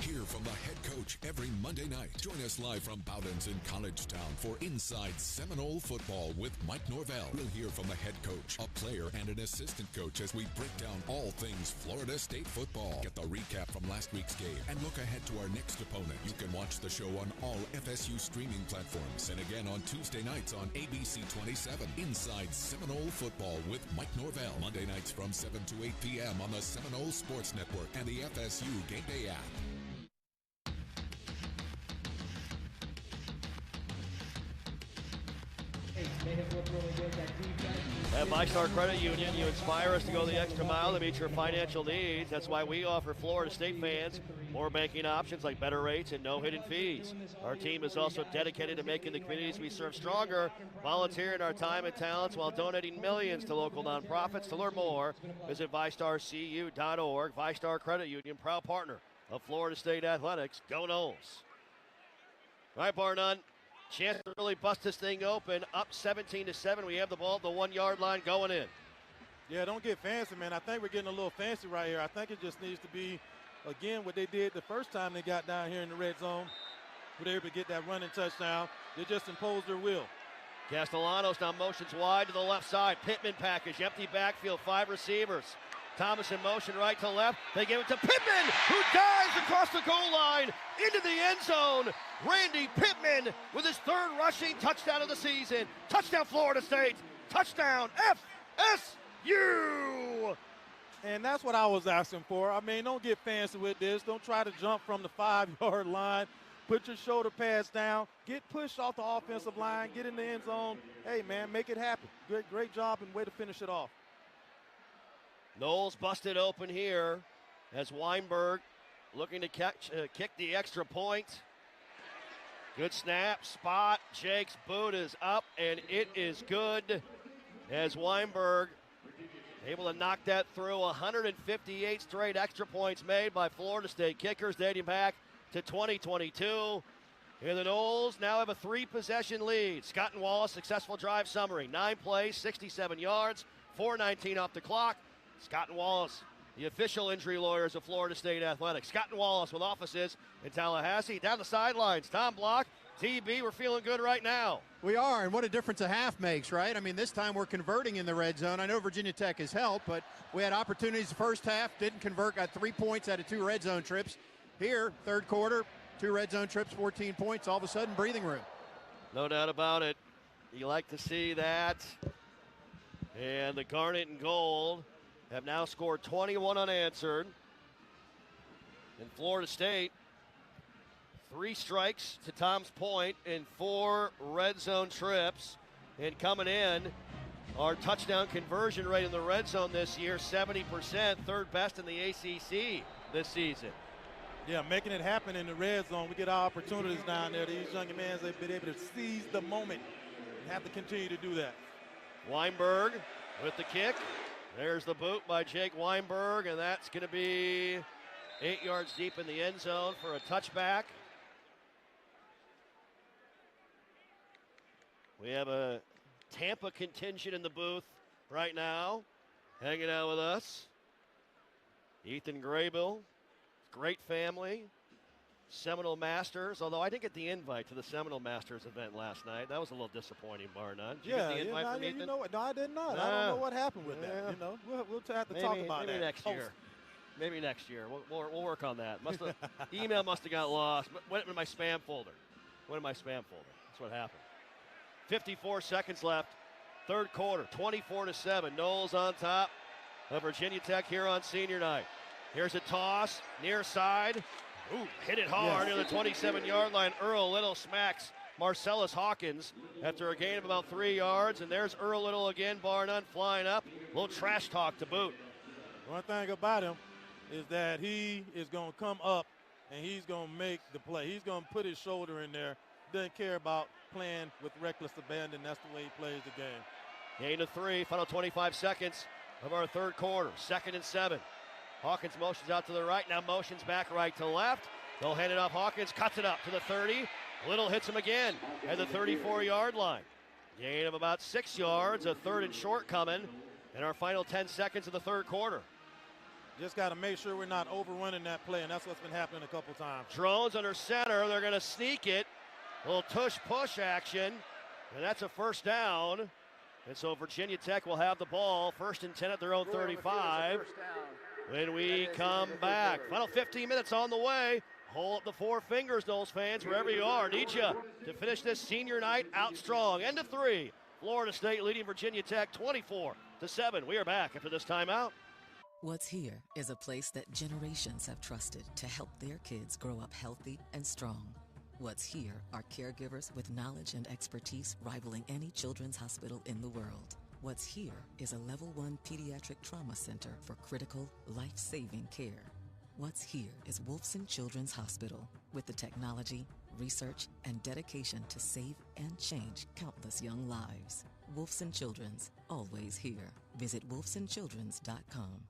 Hear from the head coach every Monday night. Join us live from Bowdens in College Town for Inside Seminole Football with Mike Norvell. We'll hear from the head coach, a player, and an assistant coach as we break down all things Florida State football. Get the recap from last week's game and look ahead to our next opponent. You can watch the show on all FSU streaming platforms and again on Tuesday nights on ABC 27. Inside Seminole Football with Mike Norvell. Monday nights from 7 to 8 p.m. on the Seminole Sports Network and the FSU Game Day app. At ViStar Credit Union, you inspire us to go the extra mile to meet your financial needs. That's why we offer Florida State fans more banking options like better rates and no hidden fees. Our team is also dedicated to making the communities we serve stronger, volunteering our time and talents while donating millions to local nonprofits. To learn more, visit ViStarCU.org. ViStar Credit Union, proud partner of Florida State Athletics. Go Noles. All right, bar none. Chance to really bust this thing open. Up 17-7. We have the ball at the 1-yard line going in. Yeah, don't get fancy, man. I think we're getting a little fancy right here. I think it just needs to be, again, what they did the first time they got down here in the red zone. Were able to get that running touchdown. They just imposed their will. Castellanos now motions wide to the left side. Pittman package, empty backfield, 5 receivers. Thomas in motion right to left. They give it to Pittman, who dives across the goal line into the end zone. Randy Pittman with his 3rd rushing touchdown of the season. Touchdown Florida State. Touchdown FSU. And that's what I was asking for. I mean, don't get fancy with this. Don't try to jump from the 5-yard line. Put your shoulder pads down. Get pushed off the offensive line. Get in the end zone. Hey, man, make it happen. Great job and way to finish it off. Knowles busted open here as Weinberg looking to kick the extra point. Good snap, spot. Jake's boot is up, and it is good as Weinberg able to knock that through. 158 straight extra points made by Florida State kickers dating back to 2022. Here the Noles now have a 3-possession lead. Scott and Wallace successful drive summary. 9 plays, 67 yards, 4:19 off the clock. Scott and Wallace, the official injury lawyers of Florida State Athletics. Scott and Wallace with offices in Tallahassee. Down the sidelines, Tom Block. TB, we're feeling good right now. We are, and what a difference a half makes, right? I mean, this time we're converting in the red zone. I know Virginia Tech has helped, but we had opportunities the first half, didn't convert, got 3 points out of 2 red zone trips. Here, third quarter, 2 red zone trips, 14 points, all of a sudden breathing room. No doubt about it. You like to see that. And the Garnet and Gold have now scored 21 unanswered. And Florida State, 3 strikes to Tom's point in 4 red zone trips. And coming in, our touchdown conversion rate in the red zone this year, 70%, 3rd best in the ACC this season. Yeah, making it happen in the red zone. We get our opportunities down there. These young men have been able to seize the moment and have to continue to do that. Weinberg with the kick. There's the boot by Jake Weinberg, and that's going to be 8 yards deep in the end zone for a touchback. We have a Tampa contingent in the booth right now, hanging out with us. Ethan Graybill, great family. Seminole Masters, although I didn't get the invite to the Seminole Masters event last night. That was a little disappointing, bar none. Did you get the invite from Ethan? You know what? No, I did not. I don't know what happened with that. You know, we'll have to talk about that. Maybe next year. Maybe next year. We'll work on that. Email must have got lost. Went in my spam folder. That's what happened. 54 seconds left. Third quarter, 24-7. Noles on top of Virginia Tech here on senior night. Here's a toss, near side. Ooh, hit it hard near the 27-yard line. Earl Little smacks Marcellus Hawkins after a gain of about 3 yards. And there's Earl Little again, bar none, flying up. A little trash talk to boot. One thing about him is that he is going to come up and he's going to make the play. He's going to put his shoulder in there. Doesn't care about playing with reckless abandon. That's the way he plays the game. Gain of 3, final 25 seconds of our third quarter. 2nd and 7. Hawkins motions out to the right, now motions back right to left. They'll hand it off. Hawkins cuts it up to the 30. Little hits him again at the 34-yard line. Gain of about 6 yards, a 3rd and short coming in our final 10 seconds of the third quarter. Just got to make sure we're not overrunning that play, and that's what's been happening a couple times. Drones under center. They're going to sneak it. A little tush-push action, and that's a first down. And so Virginia Tech will have the ball, 1st and 10 at their own 35. When we come back. Final 15 minutes on the way. Hold up the 4 fingers, Noles fans, wherever you are. Need you to finish this senior night out strong. End of 3. Florida State leading Virginia Tech 24-7. We are back after this timeout. What's Here is a place that generations have trusted to help their kids grow up healthy and strong. What's Here are caregivers with knowledge and expertise rivaling any children's hospital in the world. What's Here is a level 1 pediatric trauma center for critical, life-saving care. What's Here is Wolfson Children's Hospital with the technology, research, and dedication to save and change countless young lives. Wolfson Children's, always here. Visit wolfsonchildrens.com.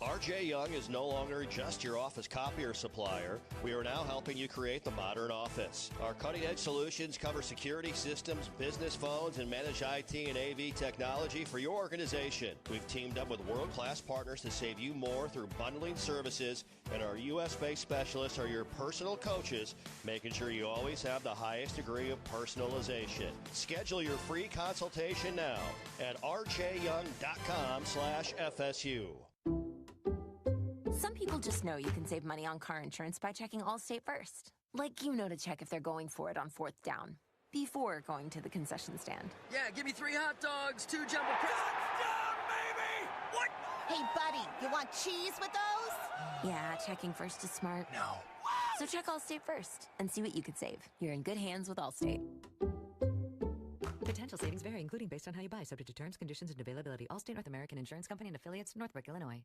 RJ Young is no longer just your office copier supplier. We are now helping you create the modern office. Our cutting-edge solutions cover security systems, business phones, and managed IT and AV technology for your organization. We've teamed up with world-class partners to save you more through bundling services, and our U.S.-based specialists are your personal coaches, making sure you always have the highest degree of personalization. Schedule your free consultation now at rjyoung.com/FSU. Some people just know you can save money on car insurance by checking Allstate first. Like you know to check if they're going for it on 4th down, before going to the concession stand. Yeah, give me 3 hot dogs, 2 jumbo crisps. Touchdown, baby! What? Hey, buddy, you want cheese with those? Yeah, checking first is smart. No. So check Allstate first and see what you could save. You're in good hands with Allstate. Potential savings vary, including based on how you buy, subject to terms, conditions, and availability. Allstate North American Insurance Company and affiliates, Northbrook, Illinois.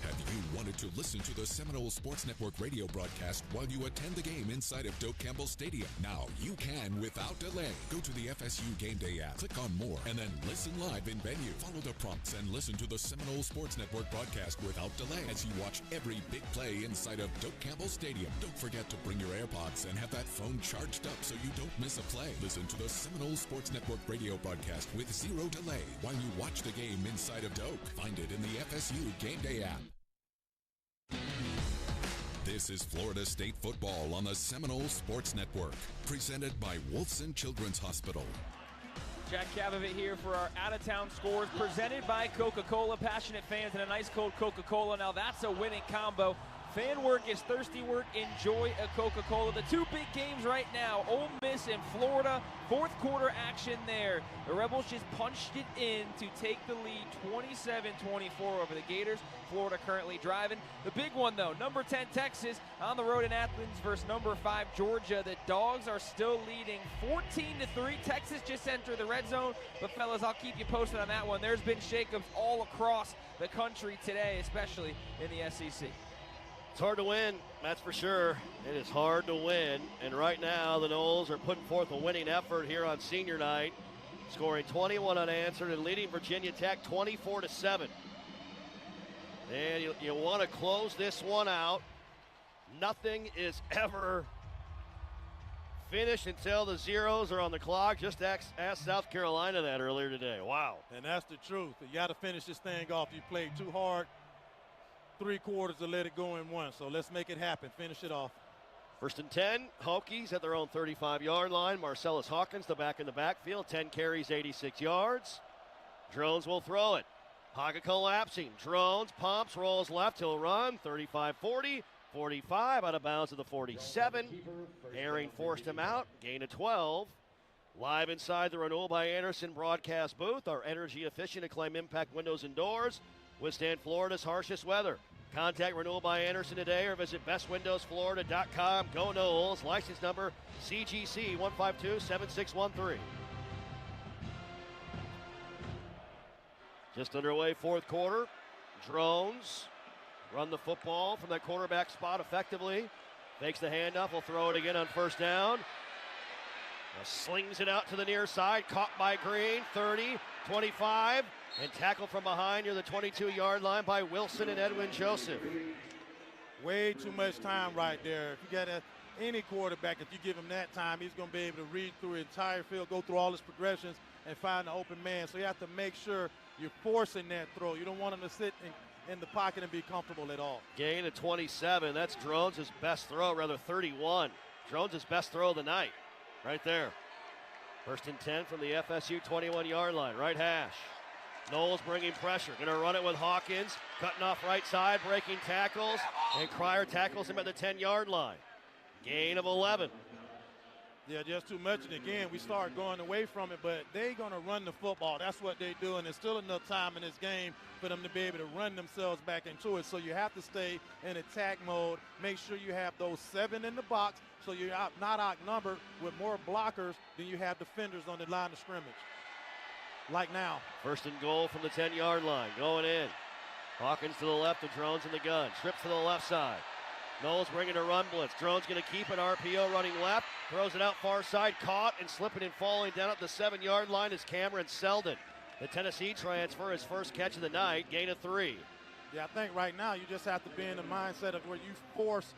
Have you wanted to listen to the Seminole Sports Network radio broadcast while you attend the game inside of Doak Campbell Stadium? Now you can without delay. Go to the FSU Game Day app, click on More, and then listen live in venue. Follow the prompts and listen to the Seminole Sports Network broadcast without delay as you watch every big play inside of Doak Campbell Stadium. Don't forget to bring your AirPods and have that phone charged up so you don't miss a play. Listen to the Seminole Sports Network radio broadcast with 0 delay while you watch the game inside of Doak. Find it in the FSU Game Day app. This is Florida State football on the Seminole Sports Network, presented by Wolfson Children's Hospital. Jack Cavavit here for our out-of-town scores, presented by Coca-Cola. Passionate fans and a nice cold Coca-Cola. Now that's a winning combo. Fan work is thirsty work. Enjoy a Coca-Cola. The 2 big games right now, Ole Miss and Florida. 4th quarter action there. The Rebels just punched it in to take the lead 27-24 over the Gators. Florida currently driving. The big one, though, number 10 Texas on the road in Athens versus number 5 Georgia. The Dogs are still leading 14-3. Texas just entered the red zone. But, fellas, I'll keep you posted on that one. There's been shakeups all across the country today, especially in the SEC. It's hard to win, that's for sure. It is hard to win, and right now the Noles are putting forth a winning effort here on senior night, scoring 21 unanswered and leading Virginia Tech 24-7. And you want to close this one out. Nothing is ever finished until the zeros are on the clock. Just asked South Carolina that earlier today. Wow. And that's the truth. You got to finish this thing off. You played too hard. 3 quarters to let it go in 1. So let's make it happen. Finish it off. 1st and 10. Hokies at their own 35-yard line. Marcellus Hawkins, the back in the backfield. 10 carries, 86 yards. Drones will throw it. Pocket collapsing. Drones pumps, rolls left. He'll run. 35-40. 45 out of bounds to the 47. Herring forced him out. Gain of 12. Live inside the Renewal by Anderson broadcast booth. Our energy-efficient Acclaim Impact windows and doors withstand Florida's harshest weather. Contact Renewal by Anderson today or visit bestwindowsflorida.com. Go Noles. License number CGC 1527613. Just underway 4th quarter. Drones run the football from that quarterback spot effectively. Fakes the handoff. Will throw it again on 1st down. Slings it out to the near side. Caught by Green. 30, 25. And tackled from behind near the 22-yard line by Wilson and Edwin Joseph. Way too much time right there. If you got any quarterback, if you give him that time, he's going to be able to read through the entire field, go through all his progressions, and find the open man. So you have to make sure you're forcing that throw. You don't want him to sit in the pocket and be comfortable at all. Gain of 27. That's Drones' best throw, rather 31. Drones' best throw of the night right there. 1st and 10 from the FSU 21-yard line, right hash. Noles bringing pressure, going to run it with Hawkins, cutting off right side, breaking tackles, and Cryer tackles him at the 10-yard line. Gain of 11. Yeah, just too much, and again, we start going away from it, but they're going to run the football. That's what they do, and there's still enough time in this game for them to be able to run themselves back into it. So you have to stay in attack mode. Make sure you have those 7 in the box so you're not outnumbered with more blockers than you have defenders on the line of scrimmage. Like now. 1st and goal from the 10-yard line. Going in. Hawkins to the left, the Drones in the gun. Strips to the left side. Noles bringing a run blitz. Drones going to keep it. RPO running left. Throws it out far side. Caught and slipping and falling down at the 7-yard line is Cameron Selden. The Tennessee transfer, his first catch of the night. Gain of 3. Yeah, I think right now you just have to be in the mindset of where you force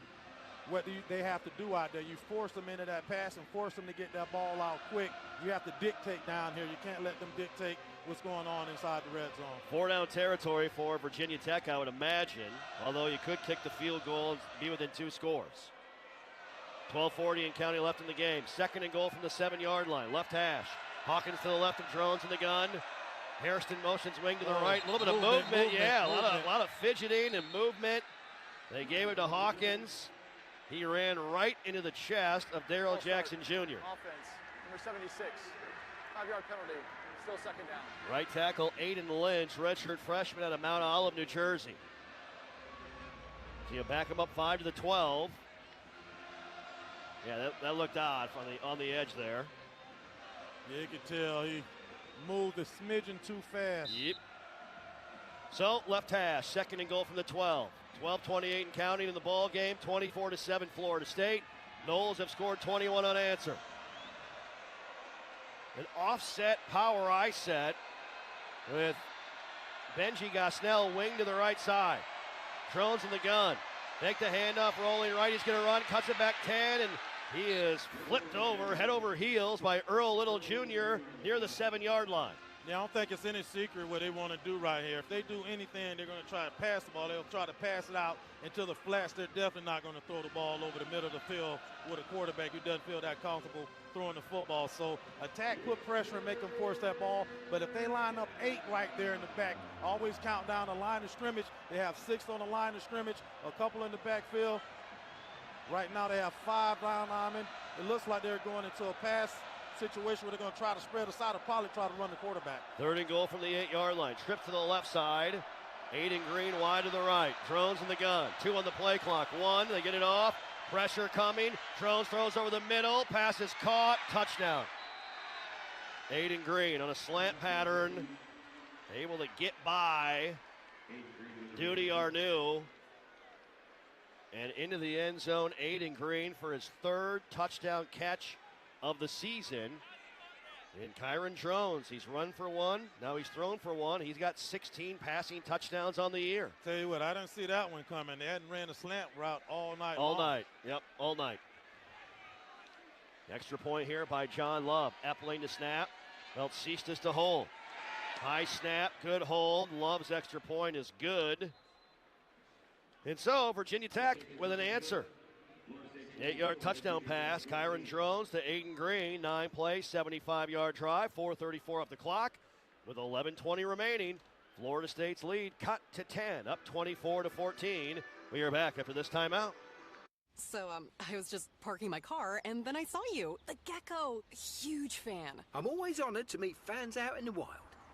what they have to do out there. You force them into that pass and force them to get that ball out quick. You have to dictate down here. You can't let them dictate what's going on inside the red zone. 4-down territory for Virginia Tech, I would imagine, although you could kick the field goal and be within 2 scores. 12:40 and counting left in the game. 2nd and goal from the 7-yard line. Left hash. Hawkins to the left of Drones in the gun. Hairston motions wing to the right. A little bit of movement. A lot of fidgeting and movement. They gave it to Hawkins. He ran right into the chest of Darrell Jackson Jr. Offense, number 76. 5-yard penalty. Still 2nd down. Right tackle Aiden Lynch, redshirt freshman out of Mount Olive, New Jersey. So you back him up 5 to the 12. Yeah, that looked odd on the edge there. Yeah, you could tell he moved a smidgen too fast. Yep. So left hash, 2nd and goal from the 12. 12:28 and counting in the ball game. 24-7 Florida State. Noles have scored 21 unanswered. An offset power I set with Benji Gosnell wing to the right side. Drones in the gun. Take the handoff, rolling right. He's going to run, cuts it back 10, and he is flipped over, head over heels by Earl Little Jr. near the 7-yard line. Yeah, I don't think it's any secret what they want to do right here. If they do anything, they're going to try to pass the ball. They'll try to pass it out into the flats. They're definitely not going to throw the ball over the middle of the field with a quarterback who doesn't feel that comfortable throwing the football. So attack, put pressure, and make them force that ball. But if they line up 8 right there in the back, always count down the line of scrimmage. They have 6 on the line of scrimmage, a couple in the backfield. Right now they have 5 down linemen. It looks like they're going into a pass situation where they're going to try to spread aside and probably try to run the quarterback. 3rd and goal from the 8-yard line. Trip to the left side. Aiden Green wide to the right. Drones in the gun. 2 on the play clock. 1, they get it off. Pressure coming. Drones throws over the middle. Pass is caught. Touchdown. Aiden Green on a slant pattern. Able to get by Duty Arnew. And into the end zone, Aiden Green for his 3rd touchdown catch of the season. And Kyron Drones, he's run for 1. Now he's thrown for 1. He's got 16 passing touchdowns on the year. Tell you what, I didn't see that one coming. They hadn't ran a slant route all night all long. Night. Yep, all night. Extra point here by John Love. Epling to snap. Beltsistas to hold. High snap, good hold. Love's extra point is good. And so Virginia Tech with an answer. 8-yard touchdown pass. Kyron Drones to Aiden Green. 9 play, 75-yard drive. 4:34 off the clock with 11:20 remaining. Florida State's lead cut to 10, up 24-14. We are back after this timeout. So, I was just parking my car, and then I saw you. The Gecko. Huge fan. I'm always honored to meet fans out in the wild.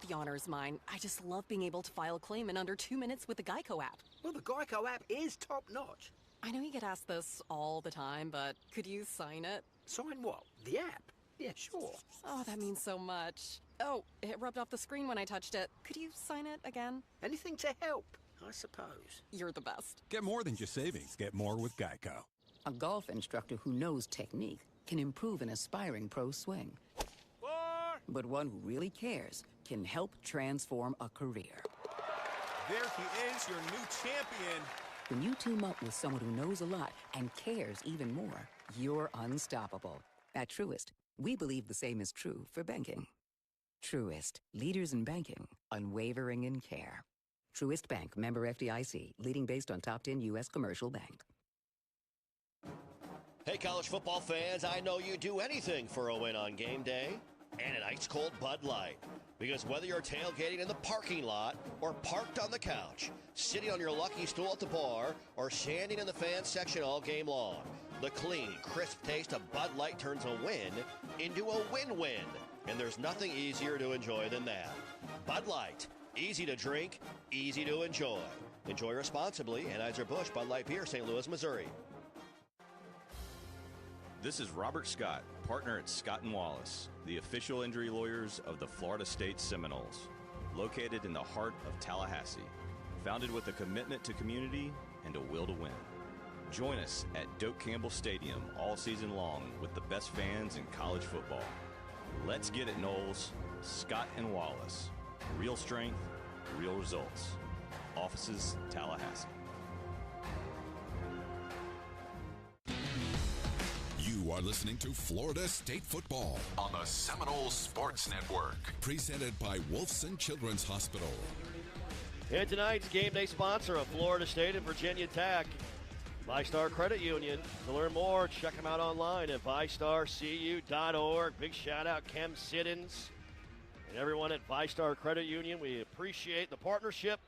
The honor is mine. I just love being able to file a claim in under 2 minutes with the Geico app. Well, the Geico app is top-notch. I know you get asked this all the time, but could you sign it? Sign what? The app? Yeah, sure. Oh, that means so much. Oh, it rubbed off the screen when I touched it. Could you sign it again? Anything to help, I suppose. You're the best. Get more than just savings. Get more with Geico. A golf instructor who knows technique can improve an aspiring pro swing. But one who really cares can help transform a career. There he is, your new champion. When you team up with someone who knows a lot and cares even more, you're unstoppable. At Truist, we believe the same is true for banking. Truist, leaders in banking, unwavering in care. Truist Bank, member FDIC, leading based on top 10 U.S. commercial bank. Hey, college football fans, I know you'd do anything for a win on game day and an ice-cold Bud Light. Because whether you're tailgating in the parking lot or parked on the couch, sitting on your lucky stool at the bar, or standing in the fan section all game long, the clean, crisp taste of Bud Light turns a win into a win-win. And there's nothing easier to enjoy than that. Bud Light. Easy to drink, easy to enjoy. Enjoy responsibly. Anheuser-Busch Bud Light Beer, St. Louis, Missouri. This is Robert Scott, partner at Scott & Wallace, the official injury lawyers of the Florida State Seminoles, located in the heart of Tallahassee, founded with a commitment to community and a will to win. Join us at Doak Campbell Stadium all season long with the best fans in college football. Let's get it, Noles. Scott & Wallace. Real strength, real results. Offices, Tallahassee. You are listening to Florida State Football on the Seminole Sports Network, presented by Wolfson Children's Hospital. And tonight's game day sponsor of Florida State and Virginia Tech, VyStar Credit Union. To learn more, check them out online at vystarcu.org. Big shout out Kem Siddons and everyone at VyStar Credit Union. We appreciate the partnership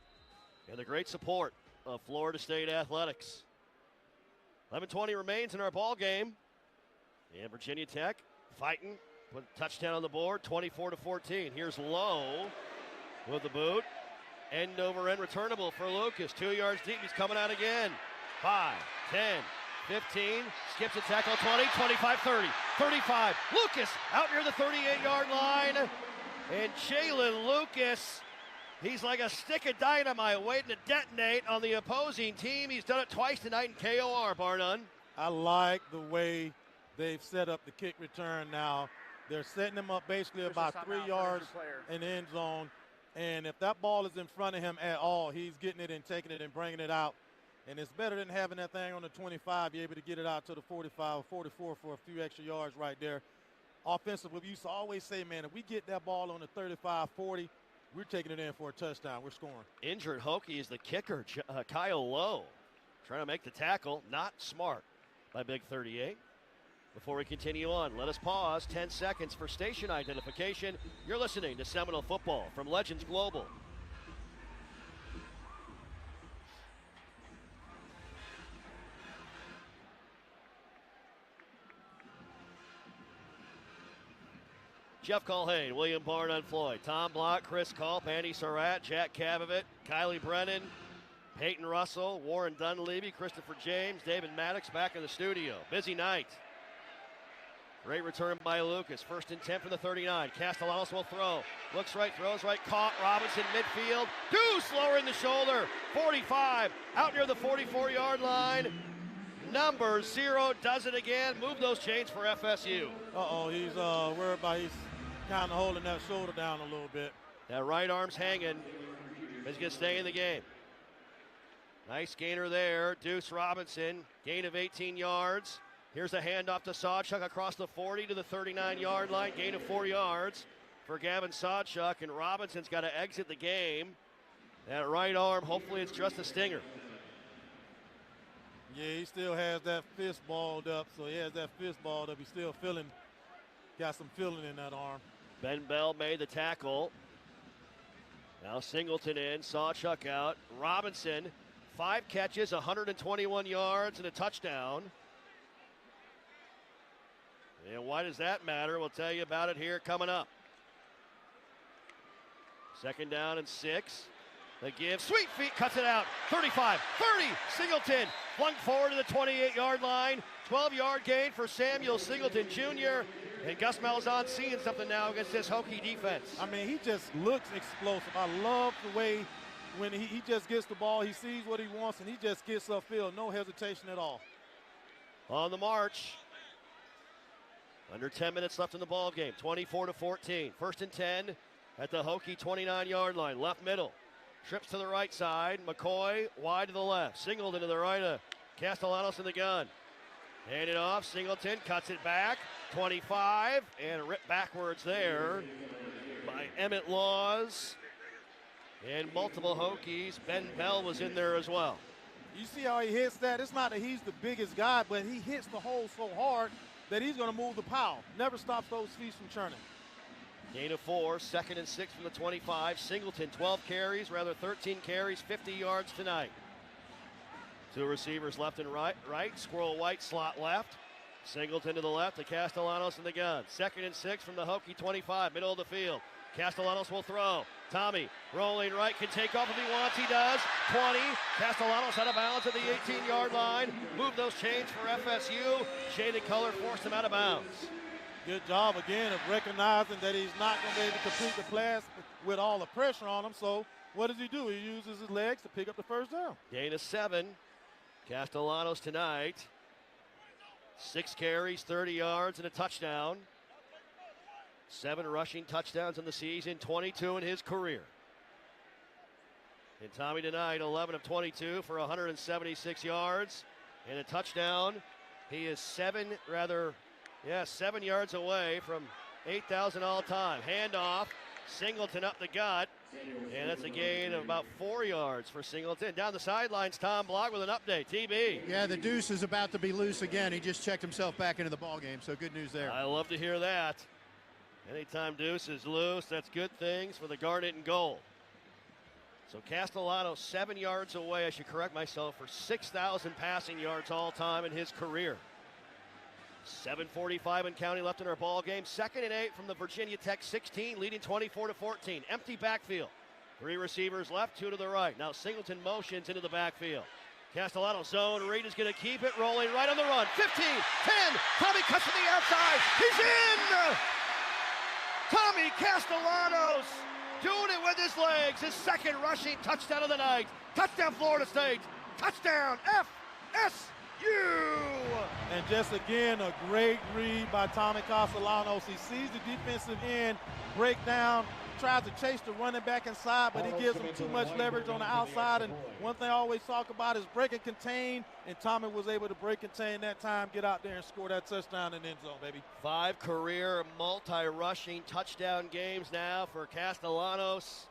and the great support of Florida State athletics. 11:20 remains in our ball game. And Virginia Tech fighting, put a touchdown on the board, 24-14. Here's Lowe with the boot. End over end returnable for Lucas. 2 yards deep. He's coming out again. 5, 10, 15. Skips a tackle. 20, 25, 30, 35. Lucas out near the 38-yard line. And Jalen Lucas, he's like a stick of dynamite waiting to detonate on the opposing team. He's done it twice tonight in KOR, bar none. I like the way they've set up the kick return now. They're setting him up basically about 3 yards in the end zone. And if that ball is in front of him at all, he's getting it and taking it and bringing it out. And it's better than having that thing on the 25. You're able to get it out to the 45 or 44 for a few extra yards right there. Offensively, we used to always say, man, if we get that ball on the 35, 40, we're taking it in for a touchdown. We're scoring. Injured Hokie is the kicker, Kyle Lowe. Trying to make the tackle. Not smart by Big 38. Before we continue on, let us pause 10 seconds for station identification. You're listening to Seminole Football from Legends Global. Jeff Culhane, William Barn on Floyd, Tom Block, Chris Culp, Andy Surratt, Jack Cavavit, Kylie Brennan, Peyton Russell, Warren Dunleavy, Christopher James, David Maddox back in the studio. Busy night. Great return by Lucas. 1st and 10 for the 39. Castellanos will throw. Looks right, throws right, caught. Robinson midfield. Deuce lower in the shoulder. 45 out near the 44-yard line. Number 0 does it again. Move those chains for FSU. He's worried about he's kind of holding that shoulder down a little bit. That right arm's hanging. He's going to stay in the game. Nice gainer there. Deuce Robinson, gain of 18 yards. Here's a handoff to Sawchuk across the 40 to the 39-yard line. Gain of 4 yards for Gavin Sawchuk, and Robinson's got to exit the game. That right arm, hopefully it's just a stinger. Yeah, he still has that fist balled up, so he has that fist balled up. He's still got some feeling in that arm. Ben Bell made the tackle. Now Singleton in, Sawchuk out. Robinson, 5 catches, 121 yards, and a touchdown. And why does that matter? We'll tell you about it here coming up. 2nd down and 6. The give, sweet feet, cuts it out. 35, 30, Singleton flung forward to the 28-yard line. 12-yard gain for Samuel Singleton Jr. And Gus Malzahn seeing something now against this Hokie defense. I mean, he just looks explosive. I love the way when he just gets the ball, he sees what he wants, and he just gets upfield. No hesitation at all. On the march. Under 10 minutes left in the ball game. 24-14. 1st and 10 at the Hokie 29-yard line. Left middle. Trips to the right side. McCoy wide to the left. Singleton to the right of Castellanos in the gun. Hand it off. Singleton cuts it back. 25 and ripped backwards there by Emmett Laws. And multiple Hokies. Ben Bell was in there as well. You see how he hits that? It's not that he's the biggest guy, but he hits the hole so hard that he's going to move the pile. Never stops those feet from churning. Gain of 4, 2nd and 6 from the 25. Singleton, 13 carries, 50 yards tonight. 2 receivers left and right. Squirrel White slot left. Singleton to the left to Castellanos in the gun. 2nd and 6 from the Hokie 25, middle of the field. Castellanos will throw. Tommy rolling right, can take off if he wants. He does. 20. Castellanos out of bounds at the 18-yard line. Move those chains for FSU. Shaded color forced him out of bounds. Good job again of recognizing that he's not going to be able to complete the pass with all the pressure on him. So what does he do? He uses his legs to pick up the 1st down. Gain of 7. Castellanos tonight. 6 carries, 30 yards, and a touchdown. 7 rushing touchdowns in the season, 22 in his career. And Tommy tonight, 11 of 22 for 176 yards and a touchdown. He is 7 yards away from 8,000 all time. Handoff, Singleton up the gut, and that's a gain of about 4 yards for Singleton. Down the sidelines, Tom Block with an update. TB. Yeah, the deuce is about to be loose again. He just checked himself back into the ball game, so good news there. I love to hear that. Anytime Deuce is loose, that's good things for the Garnet and gold. So Castellano 7 yards away, I should correct myself, for 6,000 passing yards all time in his career. 7:45 and counting left in our ball game. 2nd and 8 from the Virginia Tech 16, leading 24-14. Empty backfield. 3 receivers left, 2 to the right. Now Singleton motions into the backfield. Castellano zone. Reed is going to keep it rolling right on the run. 15, 10. Tommy cuts to the outside. He's in! Tommy Castellanos doing it with his legs. His 2nd rushing touchdown of the night. Touchdown Florida State. Touchdown FSU. And just again, a great read by Tommy Castellanos. He sees the defensive end break down, tries to chase the running back inside, but he gives him too much leverage on the outside. And one thing I always talk about is break and contain, and Tommy was able to break and contain that time, get out there and score that touchdown in the end zone, baby. 5 career multi-rushing touchdown games now for Castellanos.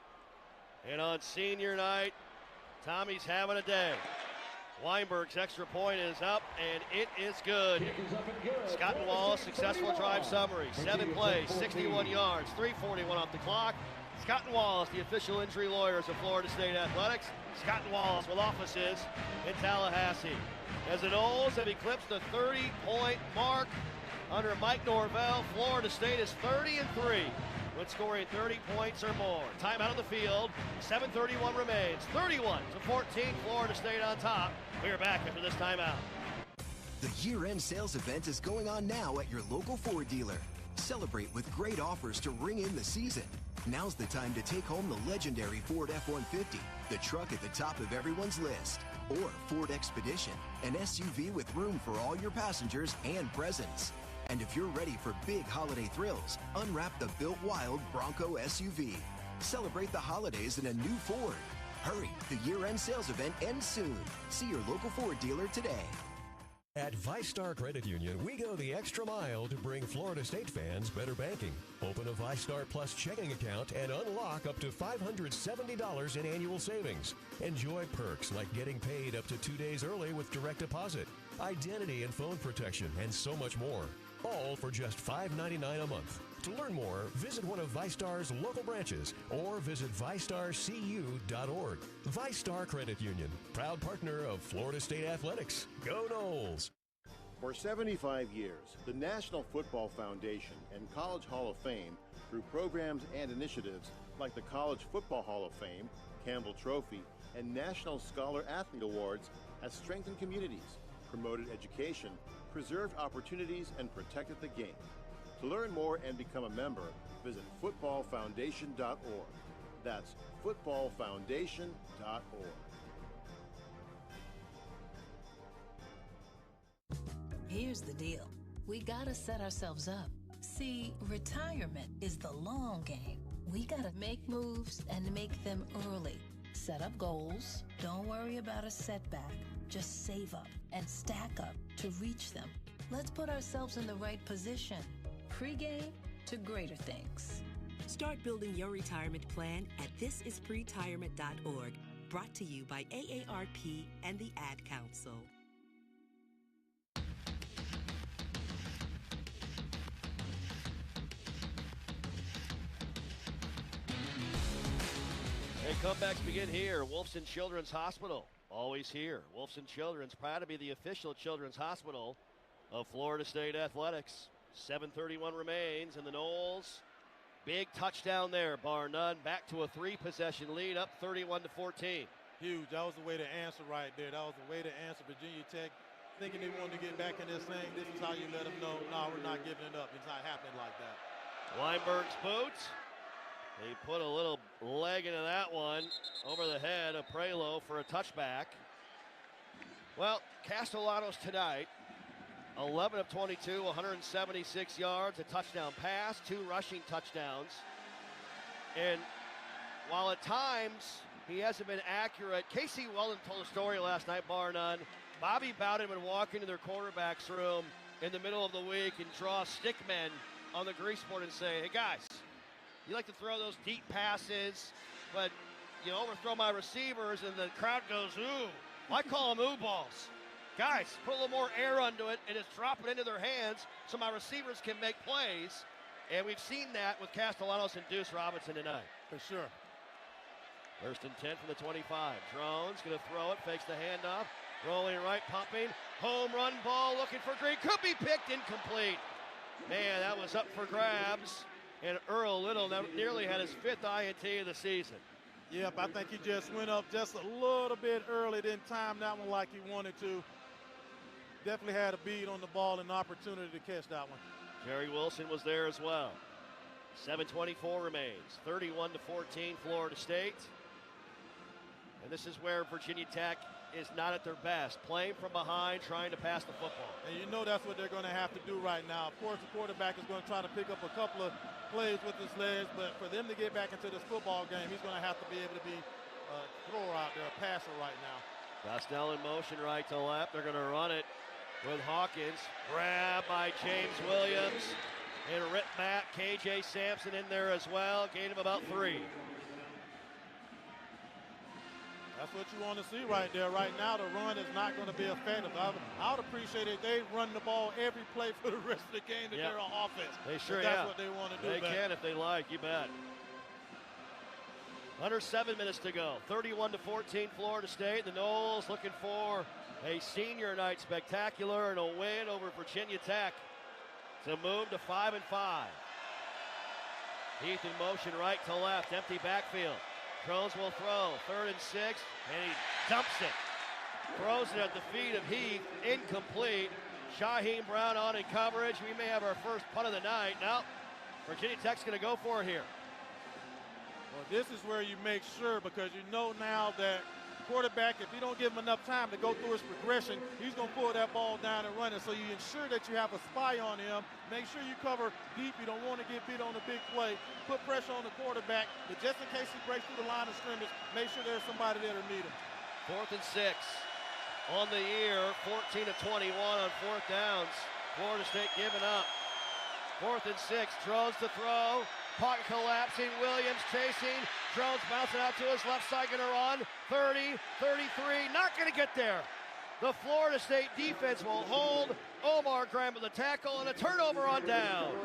And on senior night, Tommy's having a day. Weinberg's extra point is up, and it is good. Scott and Wallace, successful drive summary. 7 plays, 61 yards, 3:41 off the clock. Scott and Wallace, the official injury lawyers of Florida State Athletics. Scott and Wallace with offices in Tallahassee. As the Noles have eclipsed the 30-point mark under Mike Norvell, Florida State is 30-3. When scoring 30 points or more. Timeout on the field. 7:31 remains. 31-14. Florida State on top. We are back after this timeout. The year-end sales event is going on now at your local Ford dealer. Celebrate with great offers to ring in the season. Now's the time to take home the legendary Ford F-150, the truck at the top of everyone's list. Or Ford Expedition, an SUV with room for all your passengers and presents. And if you're ready for big holiday thrills, unwrap the Built Wild Bronco SUV. Celebrate the holidays in a new Ford. Hurry, the year-end sales event ends soon. See your local Ford dealer today. At ViStar Credit Union, we go the extra mile to bring Florida State fans better banking. Open a ViStar Plus checking account and unlock up to $570 in annual savings. Enjoy perks like getting paid up to 2 days early with direct deposit, identity and phone protection, and so much more. All for just $5.99 a month. To learn more, visit one of ViStar's local branches or visit ViStarCU.org. ViStar Credit Union, proud partner of Florida State Athletics. Go Noles! For 75 years, the National Football Foundation and College Hall of Fame, through programs and initiatives like the College Football Hall of Fame, Campbell Trophy, and National Scholar Athlete Awards, has strengthened communities, promoted education, preserved opportunities, and protected the game. To learn more and become a member, visit footballfoundation.org. That's footballfoundation.org. Here's the deal. We gotta set ourselves up. See, retirement is the long game. We gotta make moves and make them early. Set up goals. Don't worry about a setback. Just save up and stack up to reach them. Let's put ourselves in the right position. Pre-game to greater things. Start building your retirement plan at thisispretirement.org. Brought to you by AARP and the Ad Council. Hey, comebacks begin here. Wolfson Children's Hospital, always here. Wolfson Children's, proud to be the official children's hospital of Florida State Athletics. 7:31 remains, and the Noles, big touchdown there, bar none. Back to a 3-possession lead, up 31-14. Huge. That was the way to answer right there. That was the way to answer. Virginia Tech thinking they wanted to get back in this thing. This is how you let them know, no, we're not giving it up. It's not happening like that. Weinberg's boot. He put a little leg into that one over the head of Prelo for a touchback. Well, Castellanos tonight, 11 of 22, 176 yards, a touchdown pass, 2 rushing touchdowns. And while at times he hasn't been accurate. Casey Weldon told a story last night, bar none. Bobby Bowden would walk into their quarterback's room in the middle of the week and draw stick men on the grease board and say, hey guys, you like to throw those deep passes, but you overthrow my receivers, and the crowd goes, ooh. I call them ooh balls. Guys, put a little more air onto it and just drop it into their hands so my receivers can make plays. And we've seen that with Castellanos and Deuce Robinson tonight. For sure. First and 10 from the 25. Drones going to throw it, fakes the handoff. Rolling right, pumping. Home run ball looking for Green. Could be picked, incomplete. Man, that was up for grabs. And Earl Little nearly had his 5th INT of the season. Yep, I think he just went up just a little bit early, didn't time that one like he wanted to. Definitely had a bead on the ball and an opportunity to catch that one. Jerry Wilson was there as well. 7:24 remains. 31-14 Florida State. And this is where Virginia Tech is not at their best. Playing from behind, trying to pass the football. And you know that's what they're going to have to do right now. Of course, the quarterback is going to try to pick up a couple of plays with his legs, but for them to get back into this football game, he's going to have to be able to be a thrower out there, a passer right now. Gosnell in motion right to left. They're going to run it with Hawkins. Grab by James Williams. And rip back. KJ Sampson in there as well. Gain of about 3. That's what you want to see right there. Right now, the run is not going to be effective. I would appreciate it if they run the ball every play for the rest of the game that they're on offense. They sure, that's what they want to do. They can if they like, you bet. Under 7 minutes to go. 31-14 Florida State. The Noles looking for a senior night spectacular and a win over Virginia Tech to move to 5-5. Heath in motion right to left. Empty backfield. Drones will throw. 3rd and 6. And he dumps it. Throws it at the feet of Heath. Incomplete. Shaheem Brown on in coverage. We may have our first punt of the night. Now, Virginia Tech's going to go for it here. Well, this is where you make sure, because you know now that quarterback, if you don't give him enough time to go through his progression, he's going to pull that ball down and run it. So you ensure that you have a spy on him. Make sure you cover deep. You don't want to get beat on a big play. Put pressure on the quarterback. But just in case he breaks through the line of scrimmage, make sure there's somebody there to meet him. 4th and 6 on the year. 14-21 on 4th downs. Florida State giving up. 4th and 6. Drones to throw. Pocket collapsing. Williams chasing. Drones bouncing out to his left side. Going to run. 30, 33. Not going to get there. The Florida State defense will hold. Omar Graham with a tackle and a turnover on downs.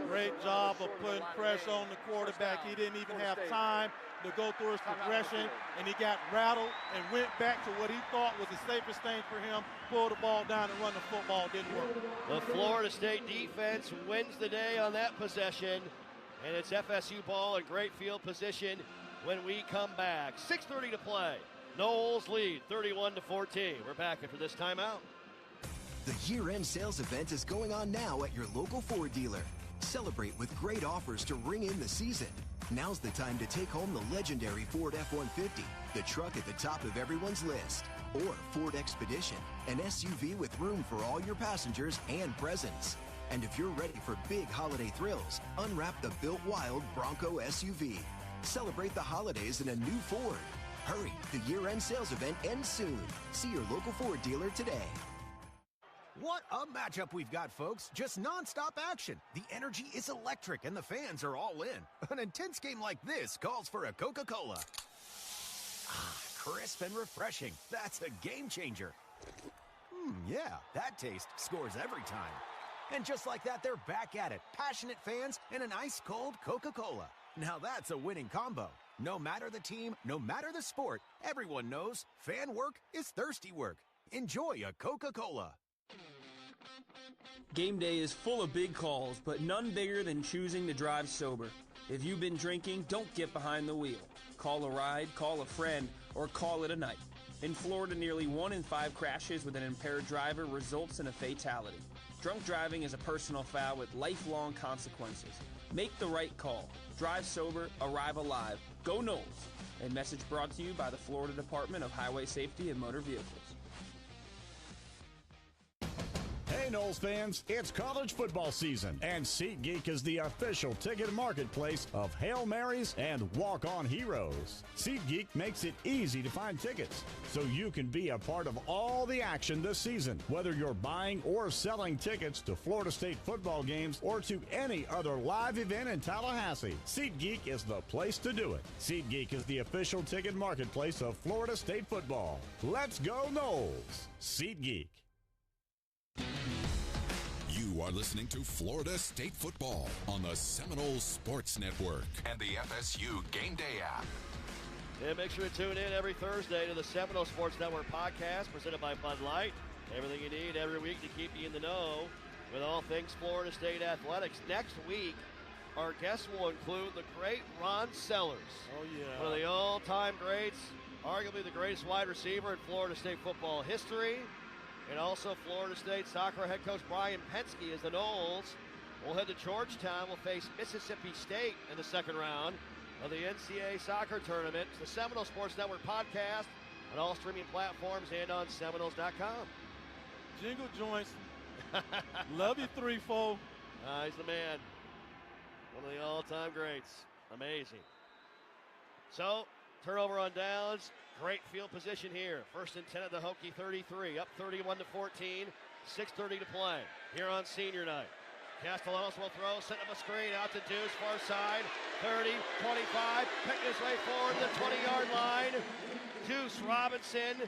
Great job of putting pressure on the quarterback. He didn't even have time to go through his progression, and he got rattled and went back to what he thought was the safest thing for him. Pull the ball down and run the football. Didn't work. The Florida State defense wins the day on that possession, and it's FSU ball in great field position when we come back. 6:30 to play. Noles lead 31-14. We're back after this timeout. The year-end sales event is going on now at your local Ford dealer. Celebrate with great offers to ring in the season. Now's the time to take home the legendary Ford F-150, the truck at the top of everyone's list. Or Ford Expedition, an SUV with room for all your passengers and presents. And if you're ready for big holiday thrills, unwrap the Built Wild Bronco SUV. Celebrate the holidays in a new Ford. Hurry, the year-end sales event ends soon. See your local Ford dealer today. What a matchup we've got, folks. Just nonstop action. The energy is electric and the fans are all in. An intense game like this calls for a Coca-Cola. Ah, crisp and refreshing. That's a game changer. Yeah, that taste scores every time. And just like that, they're back at it. Passionate fans and an ice-cold Coca-Cola. Now that's a winning combo. No matter the team, no matter the sport, everyone knows fan work is thirsty work. Enjoy a Coca-Cola. Game day is full of big calls, but none bigger than choosing to drive sober. If you've been drinking, don't get behind the wheel. Call a ride, call a friend, or call it a night. In Florida, nearly 1 in 5 crashes with an impaired driver results in a fatality. Drunk driving is a personal foul with lifelong consequences. Make the right call. Drive sober, arrive alive. Go Noles. A message brought to you by the Florida Department of Highway Safety and Motor Vehicles. Hey, Hey, Noles fans, it's college football season, and SeatGeek is the official ticket marketplace of Hail Marys and walk-on heroes. SeatGeek makes it easy to find tickets, so you can be a part of all the action this season, whether you're buying or selling tickets to Florida State football games or to any other live event in Tallahassee. SeatGeek is the place to do it. SeatGeek is the official ticket marketplace of Florida State football. Let's go Noles! SeatGeek. You are listening to Florida State football on the Seminole Sports Network and the FSU Game Day app. And make sure to tune in every Thursday to the Seminole Sports Network podcast presented by Bud Light. Everything you need every week to keep you in the know with all things Florida State athletics. Next week, our guests will include the great Ron Sellers. Oh, yeah. One of the all-time greats, arguably the greatest wide receiver in Florida State football history. And also Florida State soccer head coach Brian Penske as the Noles will head to Georgetown. Will face Mississippi State in the second round of the NCAA soccer tournament. It's the Seminole Sports Network podcast on all streaming platforms and on Seminoles.com. Jingle joints. Love you, 3-4. He's the man. One of the all-time greats. Amazing. So, turnover on downs. Great field position here. First and 10 at the Hokie 33. Up 31-14. 6:30 to play here on senior night. Castellanos will throw, setting up a screen out to Deuce, far side. 30, 25, picking his way forward to the 20-yard line. Deuce Robinson,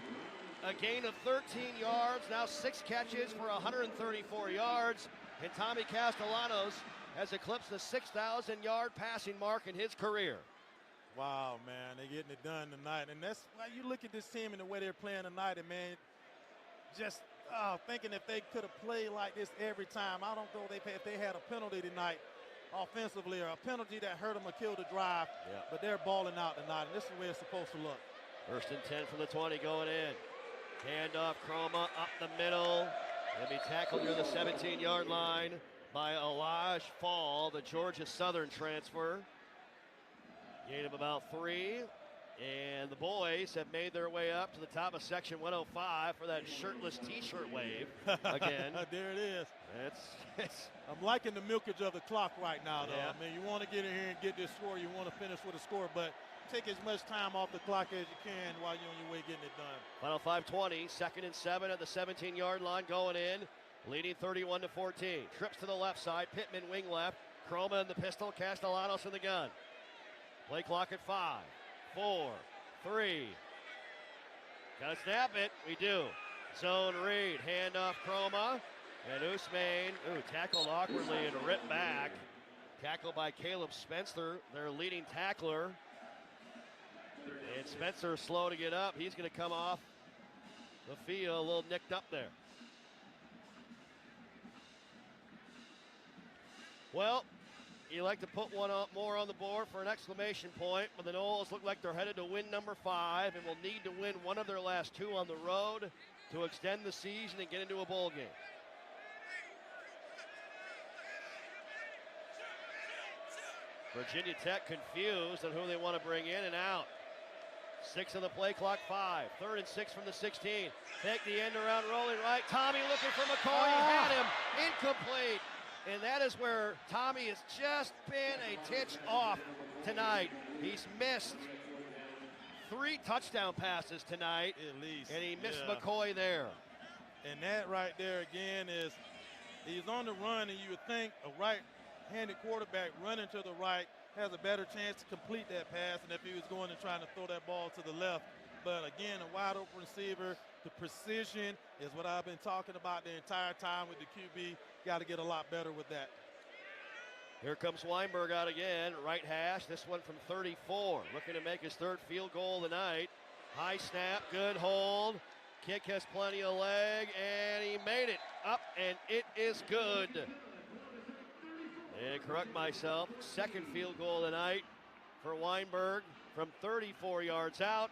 a gain of 13 yards, now 6 catches for 134 yards. And Tommy Castellanos has eclipsed the 6,000-yard passing mark in his career. Wow, man, they're getting it done tonight. And that's why you look at this team and the way they're playing tonight, and, man, just thinking if they could have played like this every time. I don't know if they had a penalty tonight offensively or a penalty that hurt them or killed the drive, but they're balling out tonight, and this is the way it's supposed to look. First and 10 from the 20 going in. Handoff, Chroma up the middle. He'll be tackled near the 17-yard line by Elijah Fall, the Georgia Southern transfer. Gain of about 3. And the boys have made their way up to the top of section 105 for that shirtless T-shirt wave again. There it is. It's I'm liking the milkage of the clock right now, though. Yeah. I mean, you want to get in here and get this score. You want to finish with a score, but take as much time off the clock as you can while you're on your way getting it done. Final 5:20, 2nd and 7 at the 17-yard line going in, leading 31-14. Trips to the left side, Pittman wing left, Chroma in the pistol, Castellanos in the gun. Play clock at 5, 4, 3. Gotta snap it. We do. Zone read. Handoff Chroma. And Usmain, tackled awkwardly and ripped back. Tackled by Caleb Spencer, their leading tackler. And Spencer slow to get up. He's going to come off the field a little nicked up there. Well, you like to put one up more on the board for an exclamation point, but the Noles look like they're headed to win number 5 and will need to win one of their last 2 on the road to extend the season and get into a bowl game. Virginia Tech confused on who they want to bring in and out. 6 on the play clock, 5. 3rd and 6 from the 16. Take the end around, rolling right. Tommy looking for McCoy. He had him. Incomplete. And that is where Tommy has just been a titch off tonight. He's missed 3 touchdown passes tonight. At least. And he missed McCoy there. And that right there again is, he's on the run, and you would think a right-handed quarterback running to the right has a better chance to complete that pass than if he was going and trying to throw that ball to the left. But again, a wide open receiver, the precision is what I've been talking about the entire time with the QB. Got to get a lot better with that. Here comes Weinberg out again, right hash, this one from 34. Looking to make his 3rd field goal of the night. High snap, good hold. Kick has plenty of leg, and he made it up, and it is good. And correct myself, 2nd field goal of the night for Weinberg from 34 yards out.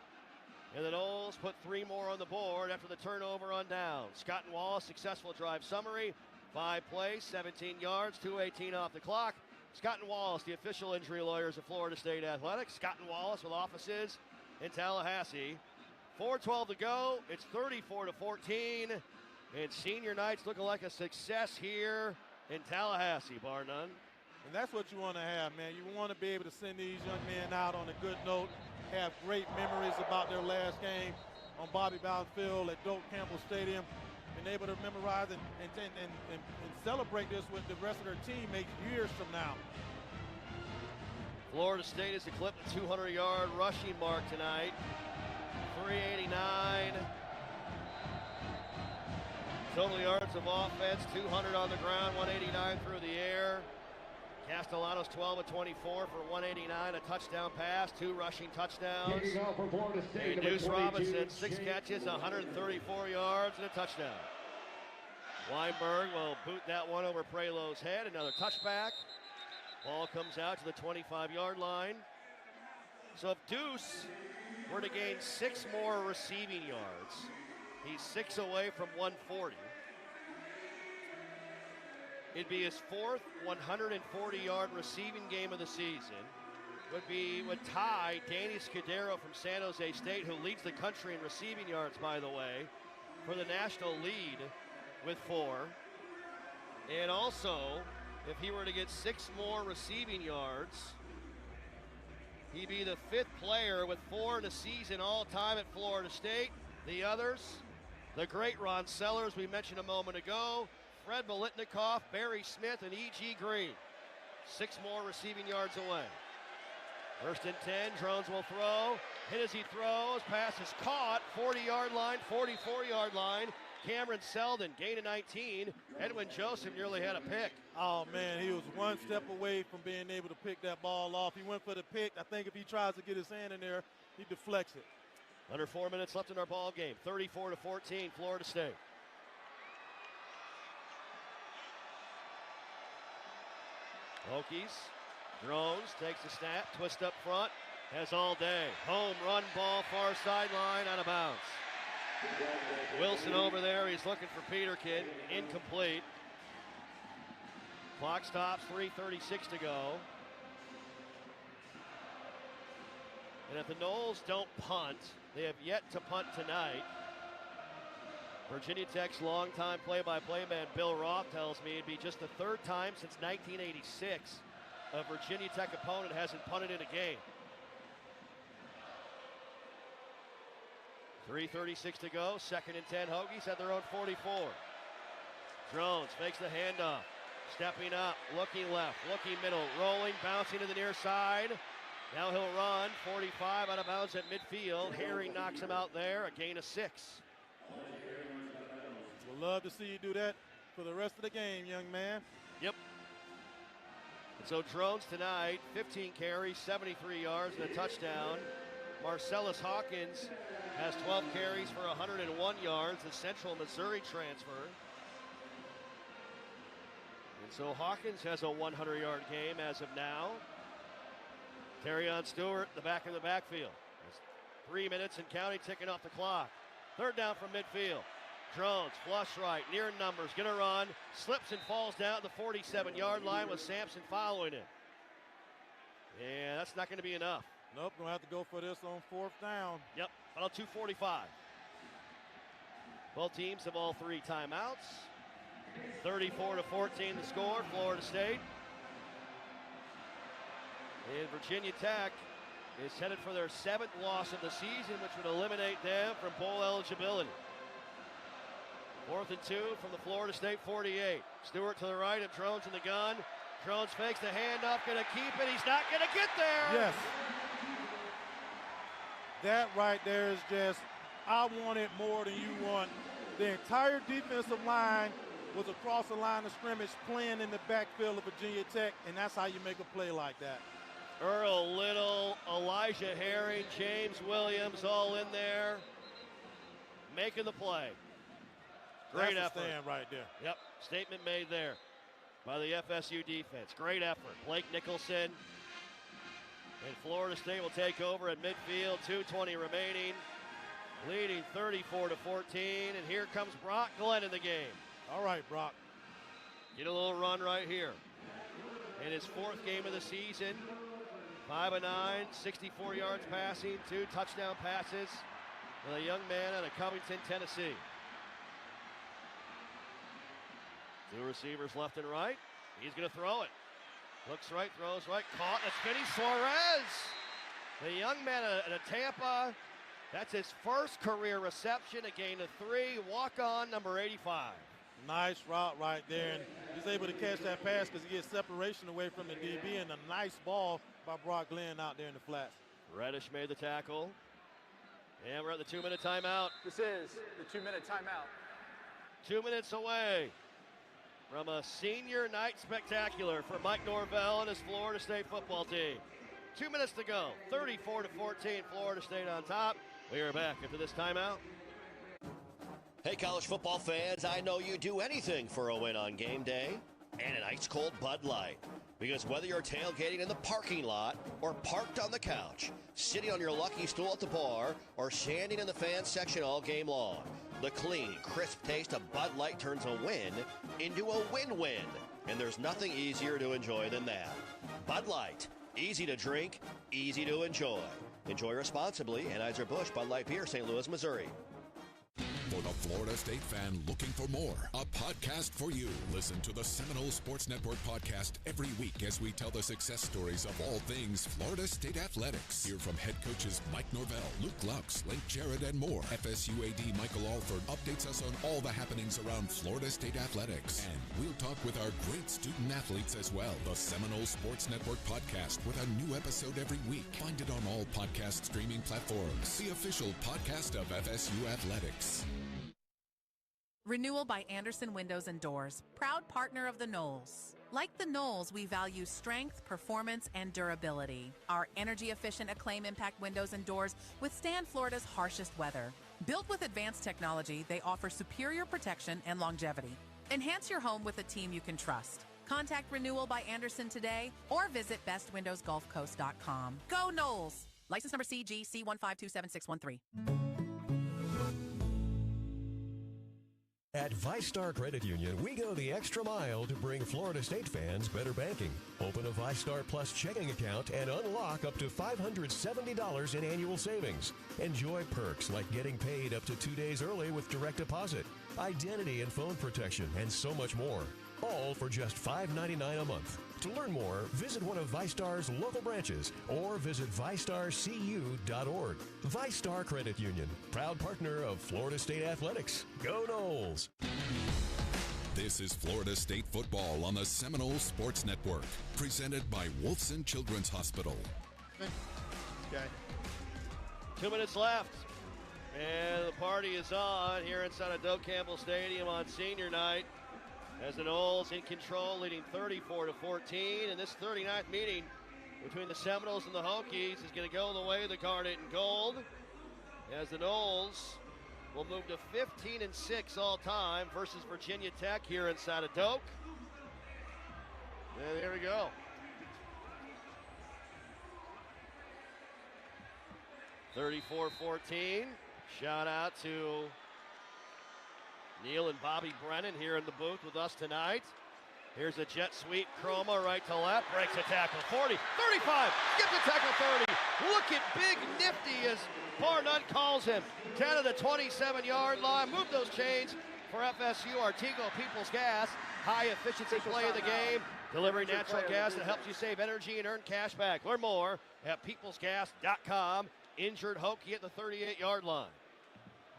And the Noles put 3 more on the board after the turnover on down. Scott and Wallace, successful drive summary. 5 plays, 17 yards, 2:18 off the clock. Scott and Wallace, the official injury lawyers of Florida State Athletics. Scott and Wallace with offices in Tallahassee. 4:12 to go. It's 34-14. And senior night's looking like a success here in Tallahassee, bar none. And that's what you want to have, man. You want to be able to send these young men out on a good note, have great memories about their last game on Bobby Bowden Field at Doak Campbell Stadium, and able to memorize and celebrate this with the rest of their teammates years from now. Florida State has eclipsed the 200-yard rushing mark tonight. 389. Total yards of offense, 200 on the ground, 189 through the air. Castellanos 12 of 24 for 189, a touchdown pass, 2 rushing touchdowns. And Deuce Robinson, 6 catches, 134 yards, and a touchdown. Weinberg will boot that one over Prelo's head, another touchback. Ball comes out to the 25-yard line. So if Deuce were to gain 6 more receiving yards, he's 6 away from 140. It'd be his 4th 140-yard receiving game of the season. Would tie Danny Scudero from San Jose State, who leads the country in receiving yards, by the way, for the national lead with 4. And also, if he were to get 6 more receiving yards, he'd be the 5th player with 4 in a season all time at Florida State. The others, the great Ron Sellers we mentioned a moment ago, Fred Biletnikoff, Barry Smith, and E.G. Green. 6 more receiving yards away. 1st and 10, Drones will throw. Hit as he throws, pass is caught, 40-yard line, 44-yard line. Cameron Selden, gain of 19. Edwin Joseph nearly had a pick. Oh, man, he was 1 step away from being able to pick that ball off. He went for the pick. I think if he tries to get his hand in there, he deflects it. Under 4 minutes left in our ball game. 34-14, Florida State. Hokies, Drones, takes the snap, twist up front, has all day. Home run ball, far sideline, out of bounds. Wilson over there, he's looking for Peterkin, incomplete. Clock stops, 3:36 to go. And if the Noles don't punt, they have yet to punt tonight. Virginia Tech's longtime play-by-play man Bill Roth tells me it'd be just the 3rd time since 1986 a Virginia Tech opponent hasn't punted in a game. 3:36 to go, 2nd and 10. Hokies at their own 44. Drones makes the handoff, stepping up, looking left, looking middle, rolling, bouncing to the near side. Now he'll run, 45 out of bounds at midfield. Herring knocks him out there, a gain of 6. We'll love to see you do that for the rest of the game, young man. Yep. And so Drones tonight, 15 carries, 73 yards, and a touchdown. Marcellus Hawkins has 12 carries for 101 yards, the Central Missouri transfer. And so Hawkins has a 100-yard game as of now. Terrion Stewart, the back of the backfield. There's 3 minutes and counting ticking off the clock. 3rd down from midfield. Drones, flush right, near numbers, gonna run, slips and falls down at the 47-yard line with Sampson following him. And that's not gonna be enough. Nope, gonna have to go for this on 4th down. Yep, final 2:45. Both teams have all 3 timeouts. 34-14 the score, Florida State. And Virginia Tech is headed for their 7th loss of the season, which would eliminate them from bowl eligibility. 4th and 2 from the Florida State 48. Stewart to the right of Drones in the gun. Drones fakes the handoff, gonna keep it. He's not gonna get there. Yes. That right there is just, I want it more than you want. The entire defensive line was across the line of scrimmage playing in the backfield of Virginia Tech, and that's how you make a play like that. Earl Little, Elijah Herring, James Williams all in there, making the play. Great That's effort. a stand right there. Yep, statement made there by the FSU defense. Great effort. Blake Nicholson. And Florida State will take over at midfield, 2:20 remaining, leading 34-14. And here comes Brock Glenn in the game. All right, Brock. Get a little run right here. In his 4th game of the season, 5 of 9, 64 yards passing, 2 touchdown passes with a young man out of Covington, Tennessee. Two receivers left and right. He's going to throw it. Looks right, throws right, caught. That's Vinny Suarez. The young man out of Tampa. That's his first career reception, a gain of 3. Walk-on, number 85. Nice route right there, and he's able to catch that pass because he gets separation away from the DB, and a nice ball by Brock Glenn out there in the flats. Reddish made the tackle. And we're at the 2-minute timeout. This is the 2-minute timeout. 2 minutes away from a senior night spectacular for Mike Norvell and his Florida State football team. 2 minutes to go. 34-14, Florida State on top. We are back after this timeout. Hey, college football fans, I know you do anything for a win on game day and an ice-cold Bud Light. Because whether you're tailgating in the parking lot or parked on the couch, sitting on your lucky stool at the bar, or standing in the fan section all game long, the clean, crisp taste of Bud Light turns a win into a win-win. And there's nothing easier to enjoy than that. Bud Light. Easy to drink, easy to enjoy. Enjoy responsibly. Anheuser-Busch Bud Light Beer, St. Louis, Missouri. For the Florida State fan looking for more, a podcast for you. Listen to the Seminole Sports Network podcast every week as we tell the success stories of all things Florida State athletics. Hear from head coaches Mike Norvell, Luke Lux, Link Jarrett, and more. FSU AD Michael Alford updates us on all the happenings around Florida State athletics. And we'll talk with our great student athletes as well. The Seminole Sports Network podcast with a new episode every week. Find it on all podcast streaming platforms. The official podcast of FSU Athletics. Renewal by Anderson Windows and Doors, proud partner of the Knolls. Like the Knolls, we value strength, performance, and durability. Our energy-efficient Acclaim Impact windows and doors withstand Florida's harshest weather. Built with advanced technology, they offer superior protection and longevity. Enhance your home with a team you can trust. Contact Renewal by Anderson today or visit bestwindowsgulfcoast.com. Go Knolls! License number CG C1527613. At ViStar Credit Union, we go the extra mile to bring Florida State fans better banking. Open a ViStar Plus checking account and unlock up to $570 in annual savings. Enjoy perks like getting paid up to 2 days early with direct deposit, identity and phone protection, and so much more. All for just $5.99 a month. To learn more, visit one of ViStar's local branches or visit ViStarCU.org. ViStar Credit Union, proud partner of Florida State Athletics. Go Knolls! This is Florida State football on the Seminole Sports Network, presented by Wolfson Children's Hospital. Okay. 2 minutes left, and the party is on here inside of Doak Campbell Stadium on senior night. As the Knolls in control, leading 34-14, and this 39th meeting between the Seminoles and the Hokies is going to go the way of the Garnet and Gold, as the Knolls will move to 15-6 all time versus Virginia Tech here inside of Doak. And there we go. (34-14). Shout out to Neil and Bobby Brennan here in the booth with us tonight. Here's a jet sweep, Chroma right to left, breaks a tackle, 40, 35, skips a tackle, 30. Look at Big Nifty as Barnett calls him. 10 to the 27-yard line. Move those chains for FSU, Artigo Peoples Gas. High efficiency play of the game, delivering natural gas that helps you save energy and earn cash back. Learn more at peoplesgas.com. Injured Hokie at the 38-yard line.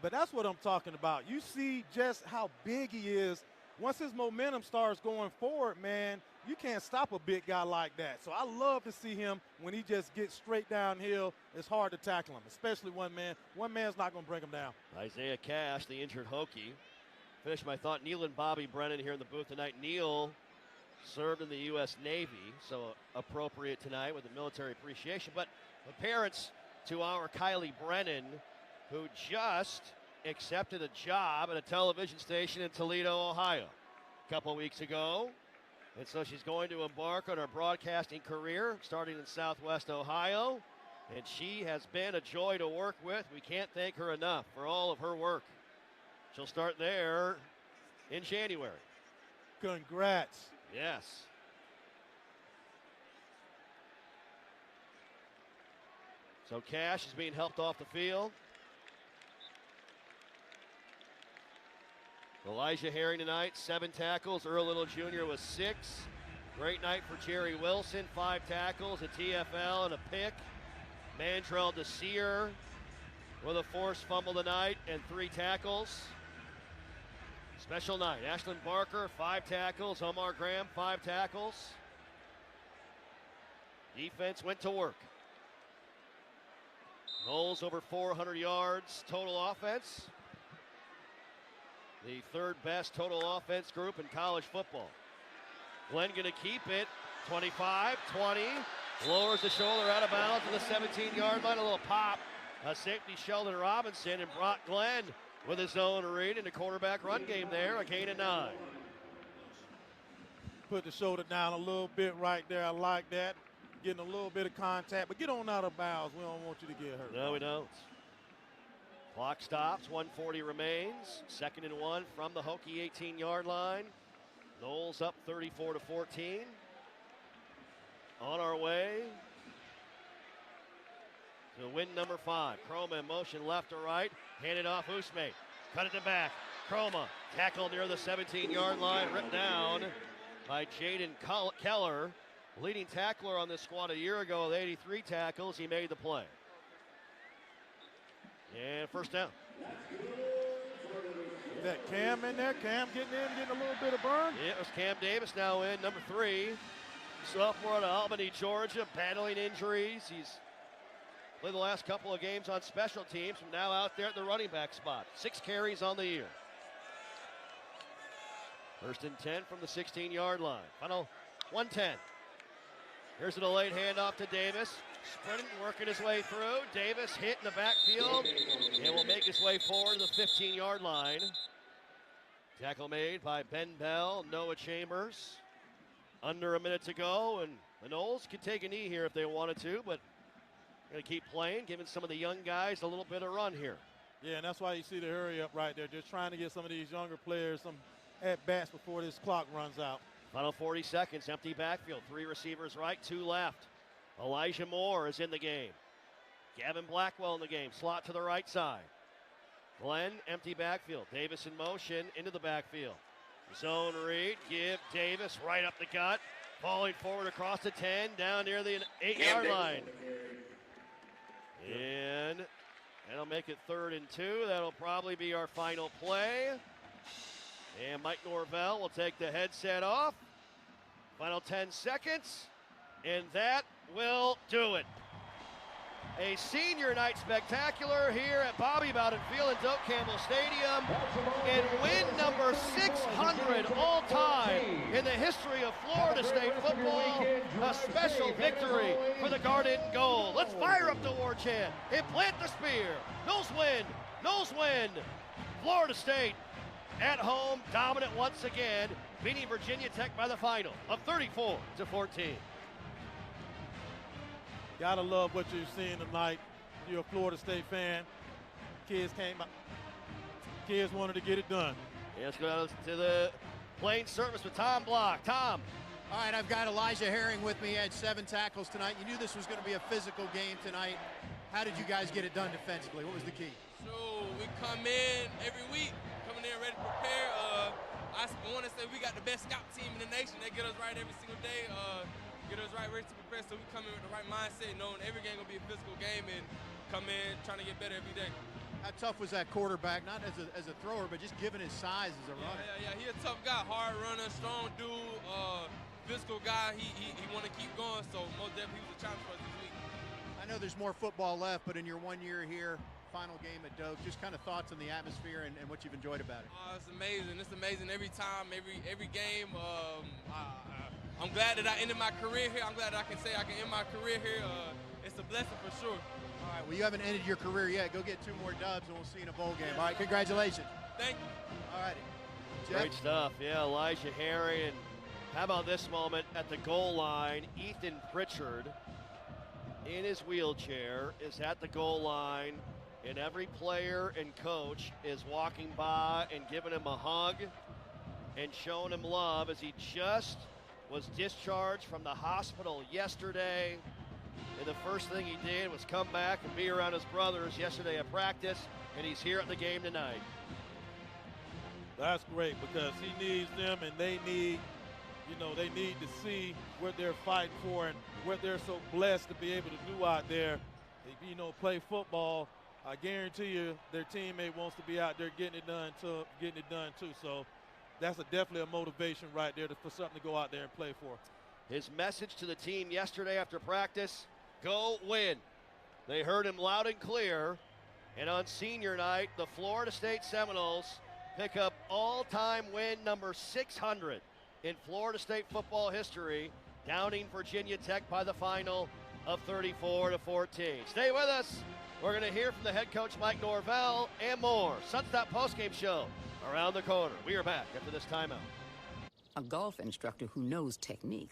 But that's what I'm talking about. You see just how big he is. Once his momentum starts going forward, man, you can't stop a big guy like that. So I love to see him when he just gets straight downhill. It's hard to tackle him, especially one man. One man's not going to bring him down. Isaiah Cash, the injured Hokie. Finish my thought. Neil and Bobby Brennan here in the booth tonight. Neil served in the U.S. Navy, so appropriate tonight with the military appreciation. But the parents to our Kylie Brennan, who just accepted a job at a television station in Toledo, Ohio, a couple weeks ago. And so she's going to embark on her broadcasting career starting in Southwest Ohio. And she has been a joy to work with. We can't thank her enough for all of her work. She'll start there in January. Congrats. Yes. So Cash is being helped off the field. Elijah Herring tonight, 7 tackles. Earl Little Jr. was 6. Great night for Jerry Wilson, 5 tackles, a TFL, and a pick. Mandrell DeSeer with a forced fumble tonight and 3 tackles. Special night. Ashlyn Barker, 5 tackles. Omar Graham, 5 tackles. Defense went to work. Knowles over 400 yards total offense. The 3rd best total offense group in college football. Glenn going to keep it. 25, 20. Lowers the shoulder out of bounds to the 17-yard line. A little pop. A safety, Sheldon Robinson, and brought Glenn with his own read in the quarterback run game there. A gain of 9. Put the shoulder down a little bit right there. I like that. Getting a little bit of contact, but get on out of bounds. We don't want you to get hurt. No, we don't. Clock stops. 1:40 remains. 2nd and 1 from the Hokie 18-yard line. Knowles up 34-14. On our way to win number 5. Chroma in motion left to right. Handed off Usme. Cut it to back. Chroma tackled near the 17-yard line. Ripped down by Jaden Keller. Leading tackler on this squad a year ago with 83 tackles. He made the play. And first down. Is that Cam in there? Cam getting a little bit of burn? Yeah, it was Cam Davis now in, number 3. Sophomore out of Albany, Georgia, battling injuries. He's played the last couple of games on special teams, from now out there at the running back spot. 6 carries on the year. 1st and 10 from the 16-yard line. Final 1:10. Here's a delayed handoff to Davis. Sprinting, working his way through. Davis hit in the backfield and will make his way forward to the 15-yard line. Tackle made by Ben Bell, Noah Chambers. Under a minute to go, and the Knowles could take a knee here if they wanted to, but going to keep playing, giving some of the young guys a little bit of run here. Yeah, and that's why you see the hurry up right there. Just trying to get some of these younger players some at-bats before this clock runs out. Final 40 seconds, empty backfield. 3 receivers right, 2 left. Elijah Moore is in the game. Gavin Blackwell in the game. Slot to the right side. Glenn, empty backfield. Davis in motion, into the backfield. Zone read, give Davis right up the gut. Falling forward across the 10, down near the 8-yard line. And that'll make it 3rd and 2. That'll probably be our final play. And Mike Norvell will take the headset off. Final 10 seconds. And that will do it. A senior night spectacular here at Bobby Bowden Field in Doak Campbell Stadium. And win number 600 all time in the history of Florida State football. A special victory for the Garnet and Gold. Let's fire up the war chant and plant the spear. Knowles win. Knowles win. Florida State at home, dominant once again, beating Virginia Tech by the final of 34-14. Gotta love what you've seen tonight. You're a Florida State fan. Kids came out. Kids wanted to get it done. Yeah, let's go down to the plane service with Tom Block. Tom. All right, I've got Elijah Herring with me. He had 7 tackles tonight. You knew this was going to be a physical game tonight. How did you guys get it done defensively? What was the key? So we come in every week, coming in ready to prepare. I want to say we got the best scout team in the nation. They get us right every single day. Get us right ready to prepare, so we come in with the right mindset, knowing every game gonna be a physical game, and come in trying to get better every day. How tough was that quarterback, not as a thrower, but just given his size as a runner? Yeah, he a tough guy, hard runner, strong dude, physical guy. He want to keep going, so most definitely he was a challenge for us this week. I know there's more football left, but in your 1 year here, final game at Doak, just kind of thoughts on the atmosphere and what you've enjoyed about it. It's amazing. It's amazing every time, every game. I'm glad that I ended my career here. I'm glad that I can say I can end my career here. It's a blessing for sure. All right, well, you haven't ended your career yet. Go get 2 more dubs, and we'll see you in a bowl game. All right, congratulations. Thank you. All righty. Great stuff. Yeah, Elijah Herring. And how about this moment at the goal line? Ethan Pritchard in his wheelchair is at the goal line, and every player and coach is walking by and giving him a hug and showing him love as he just was discharged from the hospital yesterday. And the first thing he did was come back and be around his brothers yesterday at practice, and he's here at the game tonight. That's great because he needs them, and they need to see what they're fighting for and what they're so blessed to be able to do out there. Play football. I guarantee you their teammate wants to be out there getting it done too. So that's definitely a motivation right there for something to go out there and play for. His message to the team yesterday after practice, go win. They heard him loud and clear. And on senior night, the Florida State Seminoles pick up all-time win number 600 in Florida State football history, downing Virginia Tech by the final of 34-14. Stay with us. We're going to hear from the head coach, Mike Norvell, and more. Sunstop postgame show around the corner. We are back after this timeout. A golf instructor who knows technique